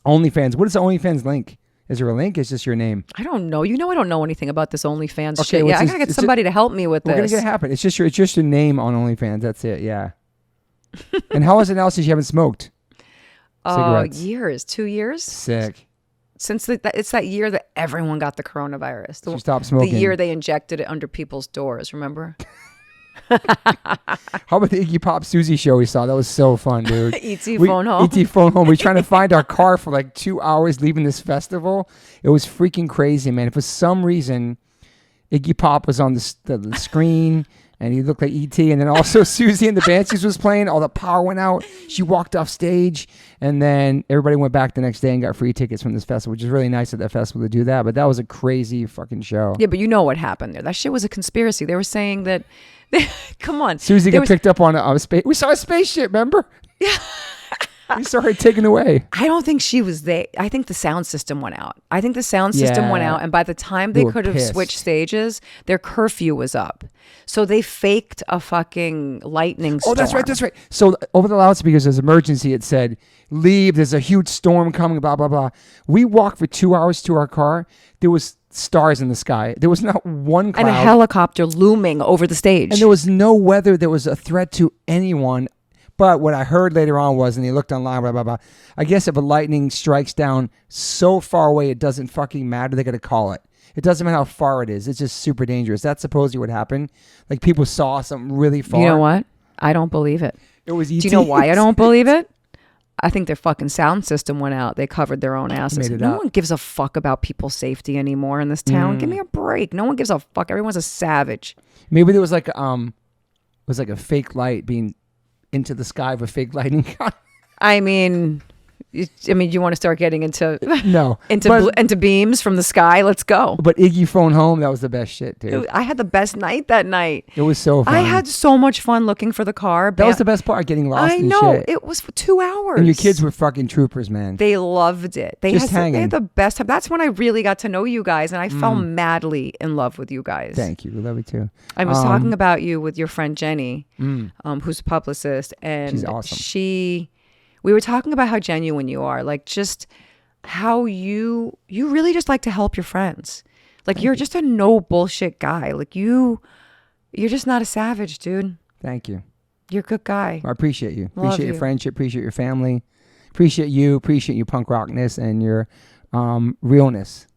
OnlyFans. What is the OnlyFans link? Is there a link? It's just your name. I don't know. You know I don't know anything about this OnlyFans shit. Yeah, I gotta get somebody to help me with this. We're gonna get it happen. It's just your name on OnlyFans. That's it. Yeah. And how is it now since you haven't smoked? Years. 2 years. Sick. Since it's that year that everyone got the coronavirus. You stopped smoking. The year they injected it under people's doors. Remember? How about the Iggy Pop Susie show we saw? That was so fun, dude. E.T. phone home. E.T. phone home. We're trying to find our car for like 2 hours leaving this festival. It was freaking crazy, man. For some reason, Iggy Pop was on the screen. And he looked like E.T. And then also Susie and the Banshees was playing. All the power went out. She walked off stage. And then everybody went back the next day and got free tickets from this festival, which is really nice at that festival to do that. But that was a crazy fucking show. Yeah, but you know what happened there. That shit was a conspiracy. They were saying that... Come on. Susie got picked up on a space... We saw a spaceship, remember? Yeah. We saw her taken away. I don't think she was there. I think the sound system went out. And by the time they could have switched stages, their curfew was up. So they faked a fucking lightning storm. Oh, that's right. So over the loudspeakers, there's emergency. It said, leave, there's a huge storm coming, blah, blah, blah. We walked for 2 hours to our car. There was stars in the sky. There was not one cloud. And a helicopter looming over the stage. And there was no weather that was a threat to anyone. But what I heard later on was, and he looked online, blah, blah, blah. I guess if a lightning strikes down so far away, it doesn't fucking matter. They got to call it. It doesn't matter how far it is. It's just super dangerous. That's supposedly what happened. Like people saw something really far. You know what? I don't believe it. It was E.T. Do you know why I don't believe it? I think their fucking sound system went out. They covered their own asses. No one gives a fuck about people's safety anymore in this town. Give me a break. No one gives a fuck. Everyone's a savage. Maybe there was like a fake light being into the sky of a fake lightning. I mean, you want to start getting into no into beams from the sky? Let's go. But Iggy phone home, that was the best shit, dude. I had the best night that night. It was so fun. I had so much fun looking for the car. That was the best part, getting lost. I know shit. It was for 2 hours. And your kids were fucking troopers, man. They loved it. They had the best time. That's when I really got to know you guys, and I fell madly in love with you guys. Thank you. We love you too. I was talking about you with your friend Jenny, who's a publicist, and she's awesome. We were talking about how genuine you are, like just how you really just like to help your friends. Like you're just a no bullshit guy. Like you're just not a savage, dude. Thank you. You're a good guy. I appreciate you. Appreciate your friendship. Appreciate your family. Appreciate you punk rockness and your realness.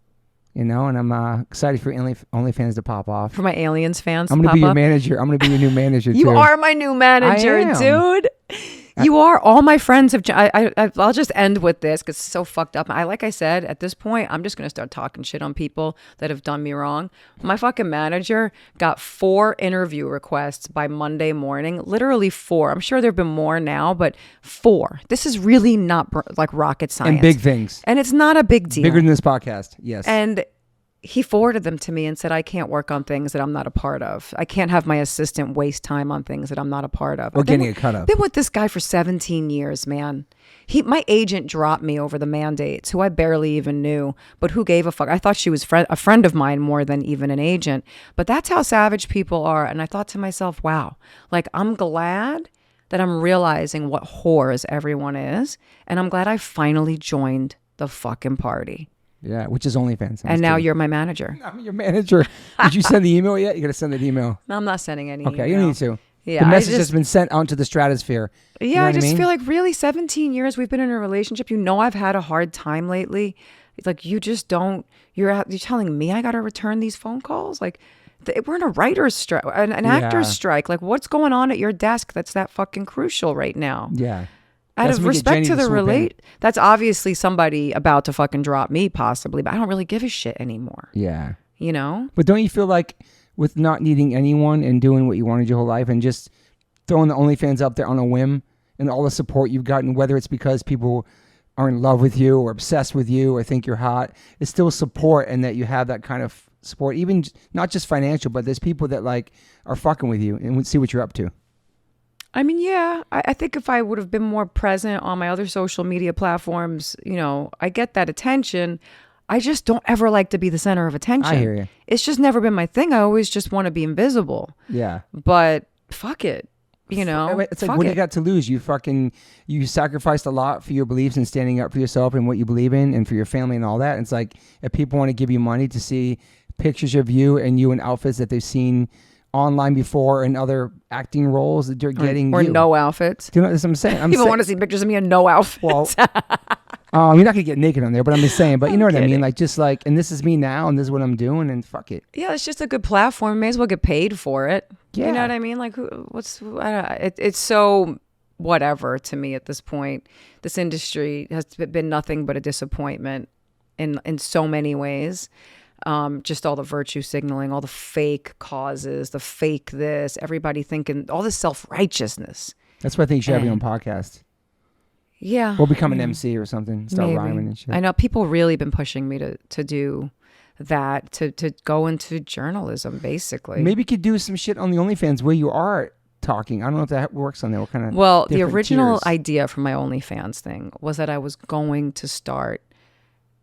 You know, and I'm excited for OnlyFans to pop off. For my aliens fans, I'm gonna be your manager. I'm gonna be your new manager. You are my new manager, dude. You are. All my friends have. I'll just end with this because it's so fucked up. Like I said, at this point, I'm just gonna start talking shit on people that have done me wrong. My fucking manager got 4 interview requests by Monday morning. Literally 4. I'm sure there've been more now, but 4. This is really not like rocket science. And big things. And it's not a big deal. Bigger than this podcast. Yes. And he forwarded them to me and said, I can't work on things that I'm not a part of. I can't have my assistant waste time on things that I'm not a part of. Or getting a cut of. Been with this guy for 17 years, man. My agent dropped me over the mandates, who I barely even knew, but who gave a fuck? I thought she was a friend of mine more than even an agent. But that's how savage people are. And I thought to myself, wow, like I'm glad that I'm realizing what whores everyone is. And I'm glad I finally joined the fucking party. Yeah, which is OnlyFans. And now you're my manager. I'm your manager. Did you send the email yet? You got to send that email. No, I'm not sending any email. You need to. Yeah, the message has been sent out to the stratosphere. Yeah, you know I just feel like really 17 years we've been in a relationship. You know I've had a hard time lately. It's like you just don't, you're telling me I got to return these phone calls? Like we're in a writer's strike, an actor's strike. Like what's going on at your desk that's that fucking crucial right now? Yeah. Out of respect to the that's obviously somebody about to fucking drop me possibly, but I don't really give a shit anymore. Yeah. You know? But don't you feel like with not needing anyone and doing what you wanted your whole life and just throwing the OnlyFans up there on a whim and all the support you've gotten, whether it's because people are in love with you or obsessed with you or think you're hot, it's still support, and that you have that kind of support, even not just financial, but there's people that like are fucking with you and would see what you're up to. I mean, yeah, I think if I would have been more present on my other social media platforms, you know, I get that attention. I just don't ever like to be the center of attention. I hear you. It's just never been my thing. I always just want to be invisible. Yeah. But fuck it. You know, it's like, what do you got to lose? You sacrificed a lot for your beliefs and standing up for yourself and what you believe in and for your family and all that. And it's like, if people want to give you money to see pictures of you in outfits that they've seen online before and other acting roles that they're getting or no outfits. Do you know what I'm saying? People want to see pictures of me in no outfits. Well, you're not gonna get naked on there, but I'm just saying. But you know what I mean? Like, just like, and this is me now, and this is what I'm doing, and fuck it. Yeah, it's just a good platform. May as well get paid for it. You know what I mean? Like, it's so whatever to me at this point. This industry has been nothing but a disappointment in so many ways. Just all the virtue signaling, all the fake causes, the fake this, everybody thinking, all this self-righteousness. That's why I think you should have your own podcast. Yeah. Or become an MC or something. Start rhyming and shit. I know people really been pushing me to do that, to go into journalism, basically. Maybe you could do some shit on the OnlyFans where you are talking. I don't know if that works on there. What kind of the original idea for my OnlyFans thing was that I was going to start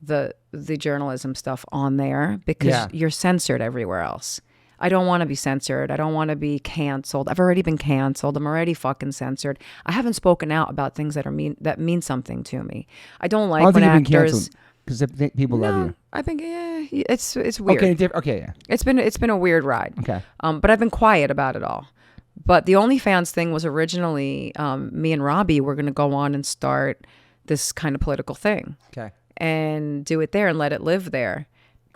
the journalism stuff on there because you're censored everywhere else. I don't want to be censored. I don't want to be canceled. I've already been canceled. I'm already fucking censored. I haven't spoken out about things that mean something to me. I don't like when actors. Because people love you. I think it's weird. Okay, yeah. It's been a weird ride. Okay. But I've been quiet about it all. But the OnlyFans thing was originally me and Robbie were going to go on and start this kind of political thing. Okay. And do it there and let it live there.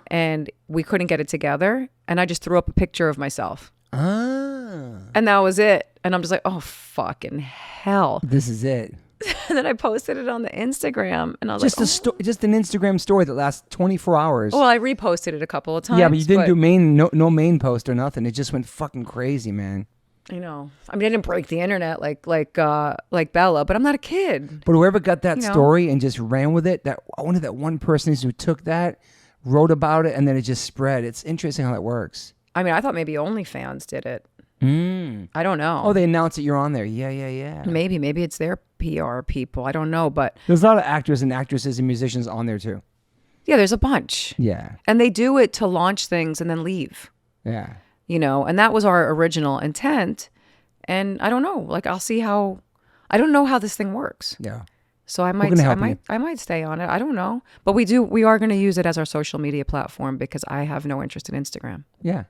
And we couldn't get it together. And I just threw up a picture of myself. And that was it. And I'm just like, oh, fucking hell. This is it. And then I posted it on the Instagram. And I was just an Instagram story that lasts 24 hours. Well, I reposted it a couple of times. Yeah, but you didn't do no main post or nothing. It just went fucking crazy, man. I know. I mean, I didn't break the internet like Bella, but I'm not a kid. But whoever got that story and just ran with it, I wonder that one person who took that, wrote about it, and then it just spread. It's interesting how that works. I mean, I thought maybe OnlyFans did it. I don't know. Oh, they announced that you're on there. Yeah. Maybe it's their PR people. I don't know, but there's a lot of actors and actresses and musicians on there too. Yeah, there's a bunch. Yeah. And they do it to launch things and then leave. Yeah. And that was our original intent. And I don't know, like I don't know how this thing works. Yeah. So I might stay on it. I don't know. But we are going to use it as our social media platform because I have no interest in Instagram. Yeah.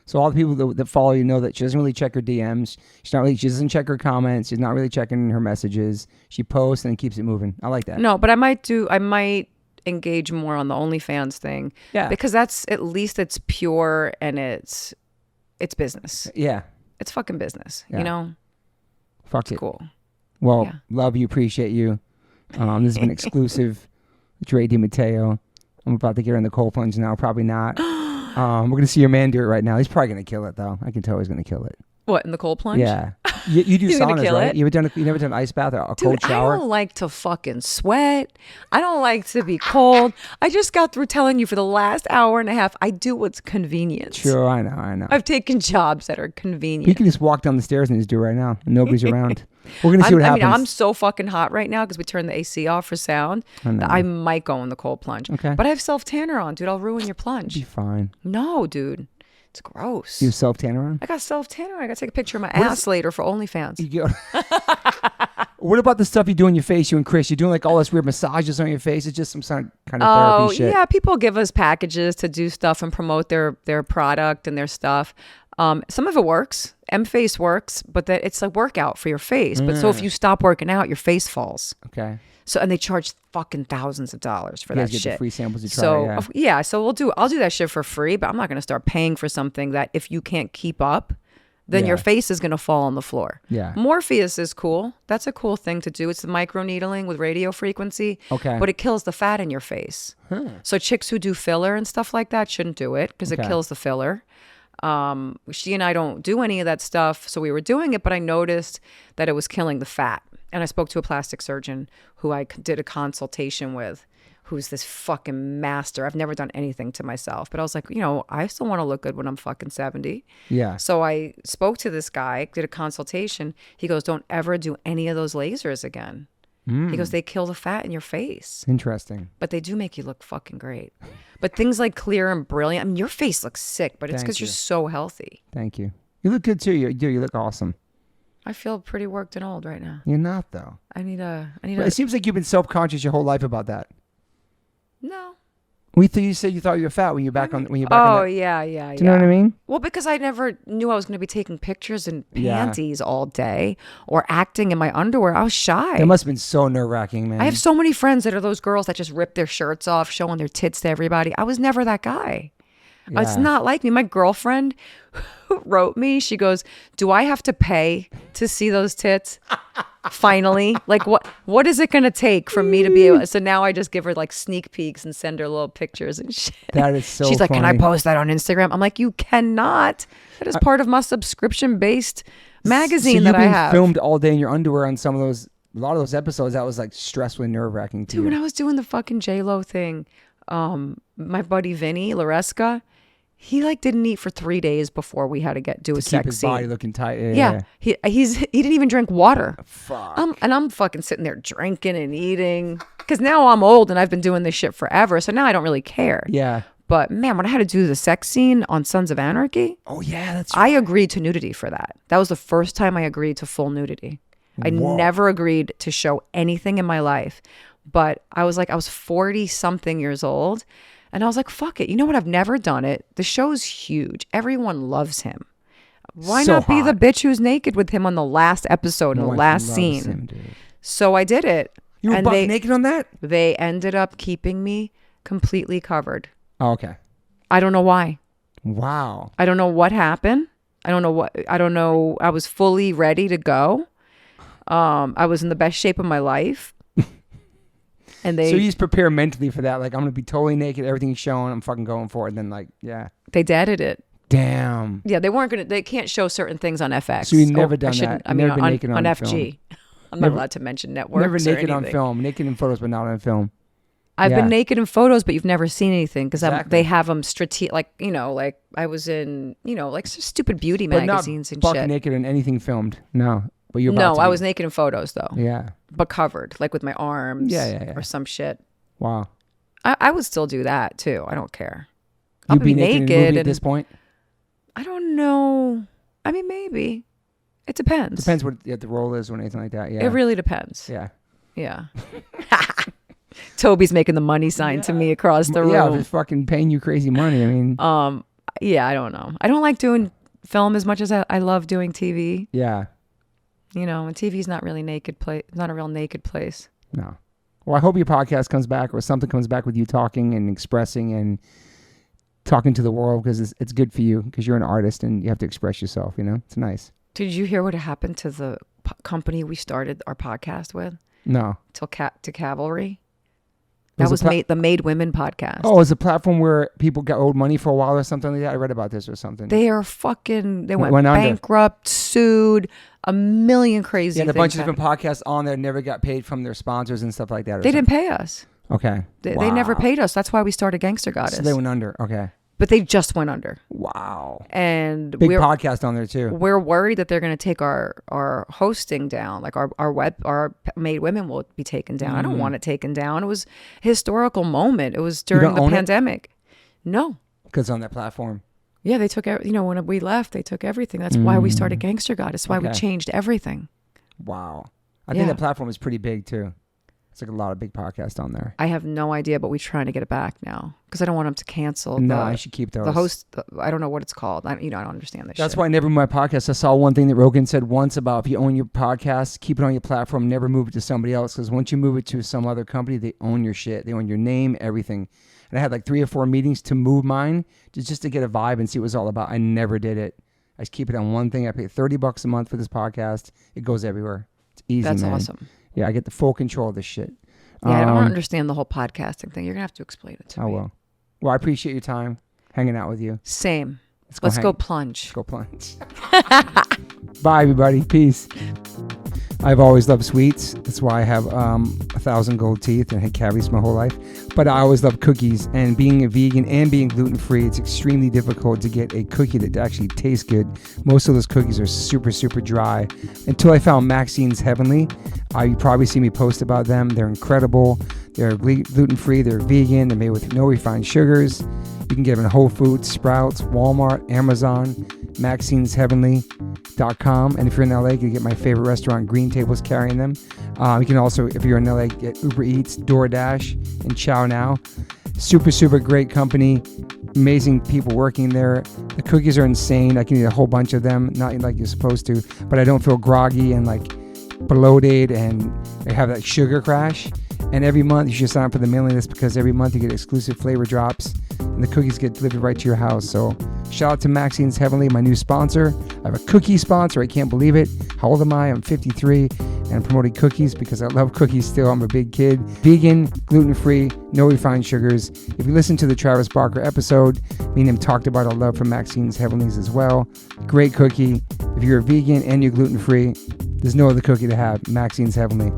So all the people that follow you know that she doesn't really check her DMs. She doesn't check her comments. She's not really checking her messages. She posts and keeps it moving. I like that. No, but I might engage more on the OnlyFans thing. Yeah. Because that's, at least it's pure and it's business. Yeah. It's fucking business, Fuck it. Cool. Well, love you, appreciate you. This has been exclusive. Drea de Matteo. I'm about to get her in the cold plunge now. Probably not. We're going to see your man do it right now. He's probably going to kill it, though. I can tell he's going to kill it. What, in the cold plunge? Yeah. You do saunas, right? You never done an ice bath or a cold shower? I don't like to fucking sweat. I don't like to be cold. I just got through telling you for the last hour and a half, I do what's convenient. Sure, I know. I've taken jobs that are convenient. You can just walk down the stairs and just do it right now. And nobody's around. We're going to see what happens. I'm so fucking hot right now because we turned the AC off for sound. I might go in the cold plunge. Okay. But I have self-tanner on, dude. I'll ruin your plunge. Be fine. No, dude. It's gross. You have self-tanner on? I got self-tanner. I got to take a picture of my ass later for OnlyFans. What about the stuff you do on your face, you and Chris? You're doing like all this weird massages on your face. It's just some kind of therapy shit. Yeah, people give us packages to do stuff and promote their product and their stuff. Some of it works. M-Face works, but it's a workout for your face. But so if you stop working out, your face falls. Okay. So, and they charge fucking thousands of dollars for that shit. Get the free samples to try. So I'll do that shit for free, but I'm not going to start paying for something that if you can't keep up, then your face is going to fall on the floor. Yeah. Morpheus is cool. That's a cool thing to do. It's the micro needling with radio frequency. Okay. But it kills the fat in your face. So chicks who do filler and stuff like that shouldn't do it because it kills the filler. She and I don't do any of that stuff. So we were doing it, but I noticed that it was killing the fat. And I spoke to a plastic surgeon who I did a consultation with, who's this fucking master. I've never done anything to myself, but I was like, I still want to look good when I'm fucking 70. Yeah. So I spoke to this guy, did a consultation. He goes, don't ever do any of those lasers again. He goes, they kill the fat in your face. Interesting. But they do make you look fucking great. But things like clear and brilliant, I mean, your face looks sick, but it's because you're so healthy. Thank you. You look good too. You look awesome. I feel pretty worked and old right now. You're not though. It seems like you've been self-conscious your whole life about that. No. You said you thought you were fat when you're back on. Yeah. Do you know what I mean? Well, because I never knew I was going to be taking pictures in panties all day or acting in my underwear. I was shy. It must have been so nerve-wracking, man. I have so many friends that are those girls that just rip their shirts off, showing their tits to everybody. I was never that guy. Yeah. It's not like me. My girlfriend wrote me. She goes, "Do I have to pay to see those tits?" Finally, like what is it going to take for me to be able? So now I just give her like sneak peeks and send her little pictures and shit. That is so She's like, funny. "Can I post that on Instagram?" I'm like, "You cannot. That is part of my subscription based magazine that I have." Filmed all day in your underwear on a lot of those episodes. That was like stressful and nerve wracking too. Dude, when I was doing the fucking J-Lo thing, my buddy Vinny Laresca, he like didn't eat for 3 days before we had to do a sex scene. Keep his body looking tight. Yeah. He didn't even drink water. Fuck. And I'm fucking sitting there drinking and eating because now I'm old and I've been doing this shit forever. So now I don't really care. Yeah. But man, when I had to do the sex scene on Sons of Anarchy, oh yeah, that's right. I agreed to nudity for that. That was the first time I agreed to full nudity. I never agreed to show anything in my life. But I was 40 something years old. And I was like, fuck it. You know what? I've never done it. The show's huge. Everyone loves him. Why not be the bitch who's naked with him on the last episode, in the last scene? Him, so I did it. You were buck naked on that? They ended up keeping me completely covered. Oh, okay. I don't know why. Wow. I don't know what happened. I don't know. I was fully ready to go. I was in the best shape of my life. And so you just prepare mentally for that. Like, I'm going to be totally naked. Everything's showing. I'm fucking going for it. And then, like, yeah. They deaded it. Damn. Yeah, they can't show certain things on FX. So you've never done that? I mean, never been naked on FG. Film. I'm not allowed to mention networks. Never naked or on film. Naked in photos, but not on film. I've been naked in photos, but you've never seen anything because they have them like I was in, like stupid beauty magazines and shit. But not naked in anything filmed. No. But you're I was naked in photos though. Yeah. But covered, like with my arms. Yeah. Or some shit. Wow. I would still do that too. I don't care. You'd be naked in a movie at this point? I don't know. I mean, maybe. It depends. Depends what the role is or anything like that. Yeah. It really depends. Yeah. Yeah. Toby's making the money sign to me across the room. Yeah, if it's fucking paying you crazy money. I mean. Yeah, I don't know. I don't like doing film as much as I love doing TV. Yeah. And TV's not really not a real naked place. No. Well, I hope your podcast comes back or something comes back with you talking and expressing and talking to the world because it's good for you because you're an artist and you have to express yourself, It's nice. Did you hear what happened to the company we started our podcast with? No. To Cavalry? That was the Made Women podcast. Oh, it's a platform where people got owed money for a while or something like that. I read about this or something. They went bankrupt, sued, a million crazy things. Yeah, a bunch of different podcasts on there never got paid from their sponsors and stuff like that. They didn't pay us. Okay. They never paid us. That's why we started Gangster Goddess. So they went under. Okay. But they just went under. Wow. And big podcast on there too. We're worried that they're going to take our hosting down. Like our Made Women will be taken down. I don't want it taken down. It was a historical moment. It was during the pandemic. No. Because on that platform. Yeah, they took, when we left, they took everything. That's why we started Gangster Goddess. That's why we changed everything. Wow. I think that platform is pretty big too. It's like a lot of big podcasts on there. I have no idea, but we're trying to get it back now because I don't want them to cancel. No, I should keep those. The host, I don't know what it's called. I don't understand this. That's why I never moved my podcast. I saw one thing that Rogan said once about if you own your podcast, keep it on your platform, never move it to somebody else because once you move it to some other company, they own your shit. They own your name, everything. And I had like 3 or 4 meetings to move mine just to get a vibe and see what it was all about. I never did it. I just keep it on one thing. I pay $30 a month for this podcast. It goes everywhere. It's easy, That's man. awesome. Yeah, I get the full control of this shit. Yeah, I don't understand the whole podcasting thing. You're going to have to explain it to me. I will. Well, I appreciate your time hanging out with you. Same. Let's go plunge. Let's go plunge. Bye, everybody. Peace. I've always loved sweets. That's why I have 1,000 gold teeth and had cavities my whole life. But I always loved cookies. And being a vegan and being gluten-free, it's extremely difficult to get a cookie that actually tastes good. Most of those cookies are super, super dry. Until I found Maxine's Heavenly. You probably see me post about them. They're incredible. They're gluten-free. They're vegan. They're made with no refined sugars. You can get them in Whole Foods, Sprouts, Walmart, Amazon, Maxine'sHeavenly.com. And if you're in LA, you can get my favorite restaurant, Green Table's carrying them. You can also, if you're in LA, get Uber Eats, DoorDash, and Chow Now. Super, super great company. Amazing people working there. The cookies are insane. I can eat a whole bunch of them, not like you're supposed to, but I don't feel groggy and like bloated and I have that sugar crash. And every month you should sign up for the mailing list because every month you get exclusive flavor drops and the cookies get delivered right to your house. So shout out to Maxine's Heavenly, my new sponsor. I have a cookie sponsor. I can't believe it. How old am I? I'm 53 and I'm promoting cookies because I love cookies still. I'm a big kid. Vegan, gluten-free, no refined sugars. If you listen to the Travis Barker episode, me and him talked about our love for Maxine's Heavenlies as well. Great cookie. If you're a vegan and you're gluten-free, there's no other cookie to have. Maxine's Heavenly.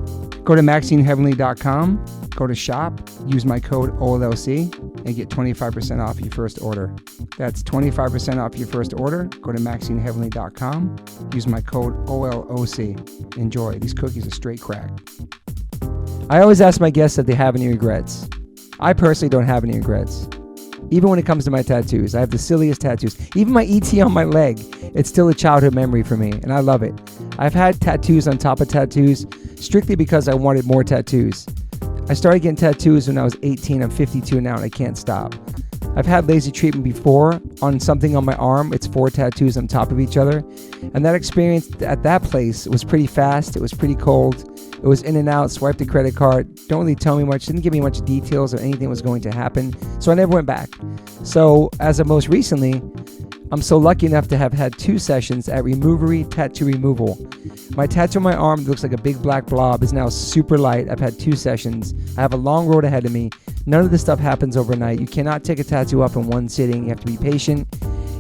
Go to MaxineHeavenly.com, go to shop, use my code OLLC, and get 25% off your first order. That's 25% off your first order. Go to MaxineHeavenly.com, use my code OLOC. Enjoy. These cookies are straight crack. I always ask my guests if they have any regrets. I personally don't have any regrets. Even when it comes to my tattoos, I have the silliest tattoos. Even my ET on my leg, it's still a childhood memory for me, and I love it. I've had tattoos on top of tattoos strictly because I wanted more tattoos. I started getting tattoos when I was 18. I'm 52 now, and I can't stop. I've had laser treatment before on something on my arm. It's 4 tattoos on top of each other. And that experience at that place was pretty fast. It was pretty cold. It was in and out, swiped the credit card. Don't really tell me much. Didn't give me much details of anything that was going to happen. So I never went back. So as of most recently, I'm so lucky enough to have had 2 sessions at Removery Tattoo Removal. My tattoo on my arm that looks like a big black blob is now super light. I've had 2 sessions. I have a long road ahead of me. None of this stuff happens overnight. You cannot take a tattoo up in one sitting. You have to be patient.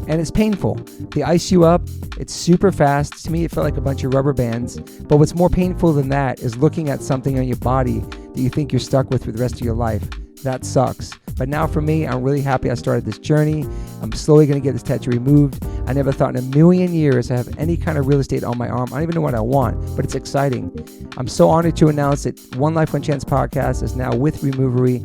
And it's painful. They ice you up. It's super fast. To me, it felt like a bunch of rubber bands. But what's more painful than that is looking at something on your body that you think you're stuck with for the rest of your life. That sucks. But now for me, I'm really happy I started this journey. I'm slowly going to get this tattoo removed. I never thought in a million years I have any kind of real estate on my arm. I don't even know what I want, but it's exciting. I'm so honored to announce that One Life One Chance podcast is now with Removery.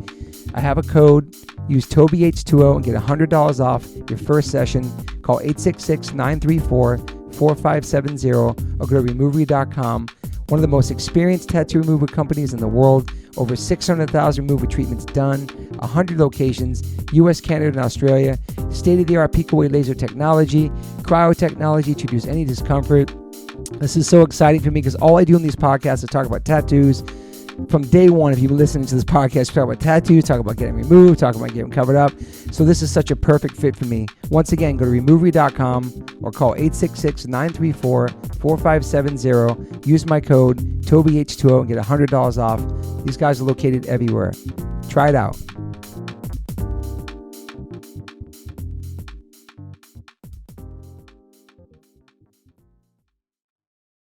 I have a code. Use TobyH20 and get $100 off your first session. Call 866-934-4570 or go to Removery.com. One of the most experienced tattoo removal companies in the world. Over 600,000 removal treatments done, 100 locations, US, Canada, and Australia. State-of-the-art Pico-Way laser technology, cryo technology to reduce any discomfort. This is so exciting for me because all I do in these podcasts is talk about tattoos. From day one, if you've been listening to this podcast, talk about tattoos, talk about getting removed, talk about getting covered up. So this is such a perfect fit for me. Once again, go to Removery.com or call 866-934-4570. Use my code TobyH20 and get $100 off. These guys are located everywhere. Try it out.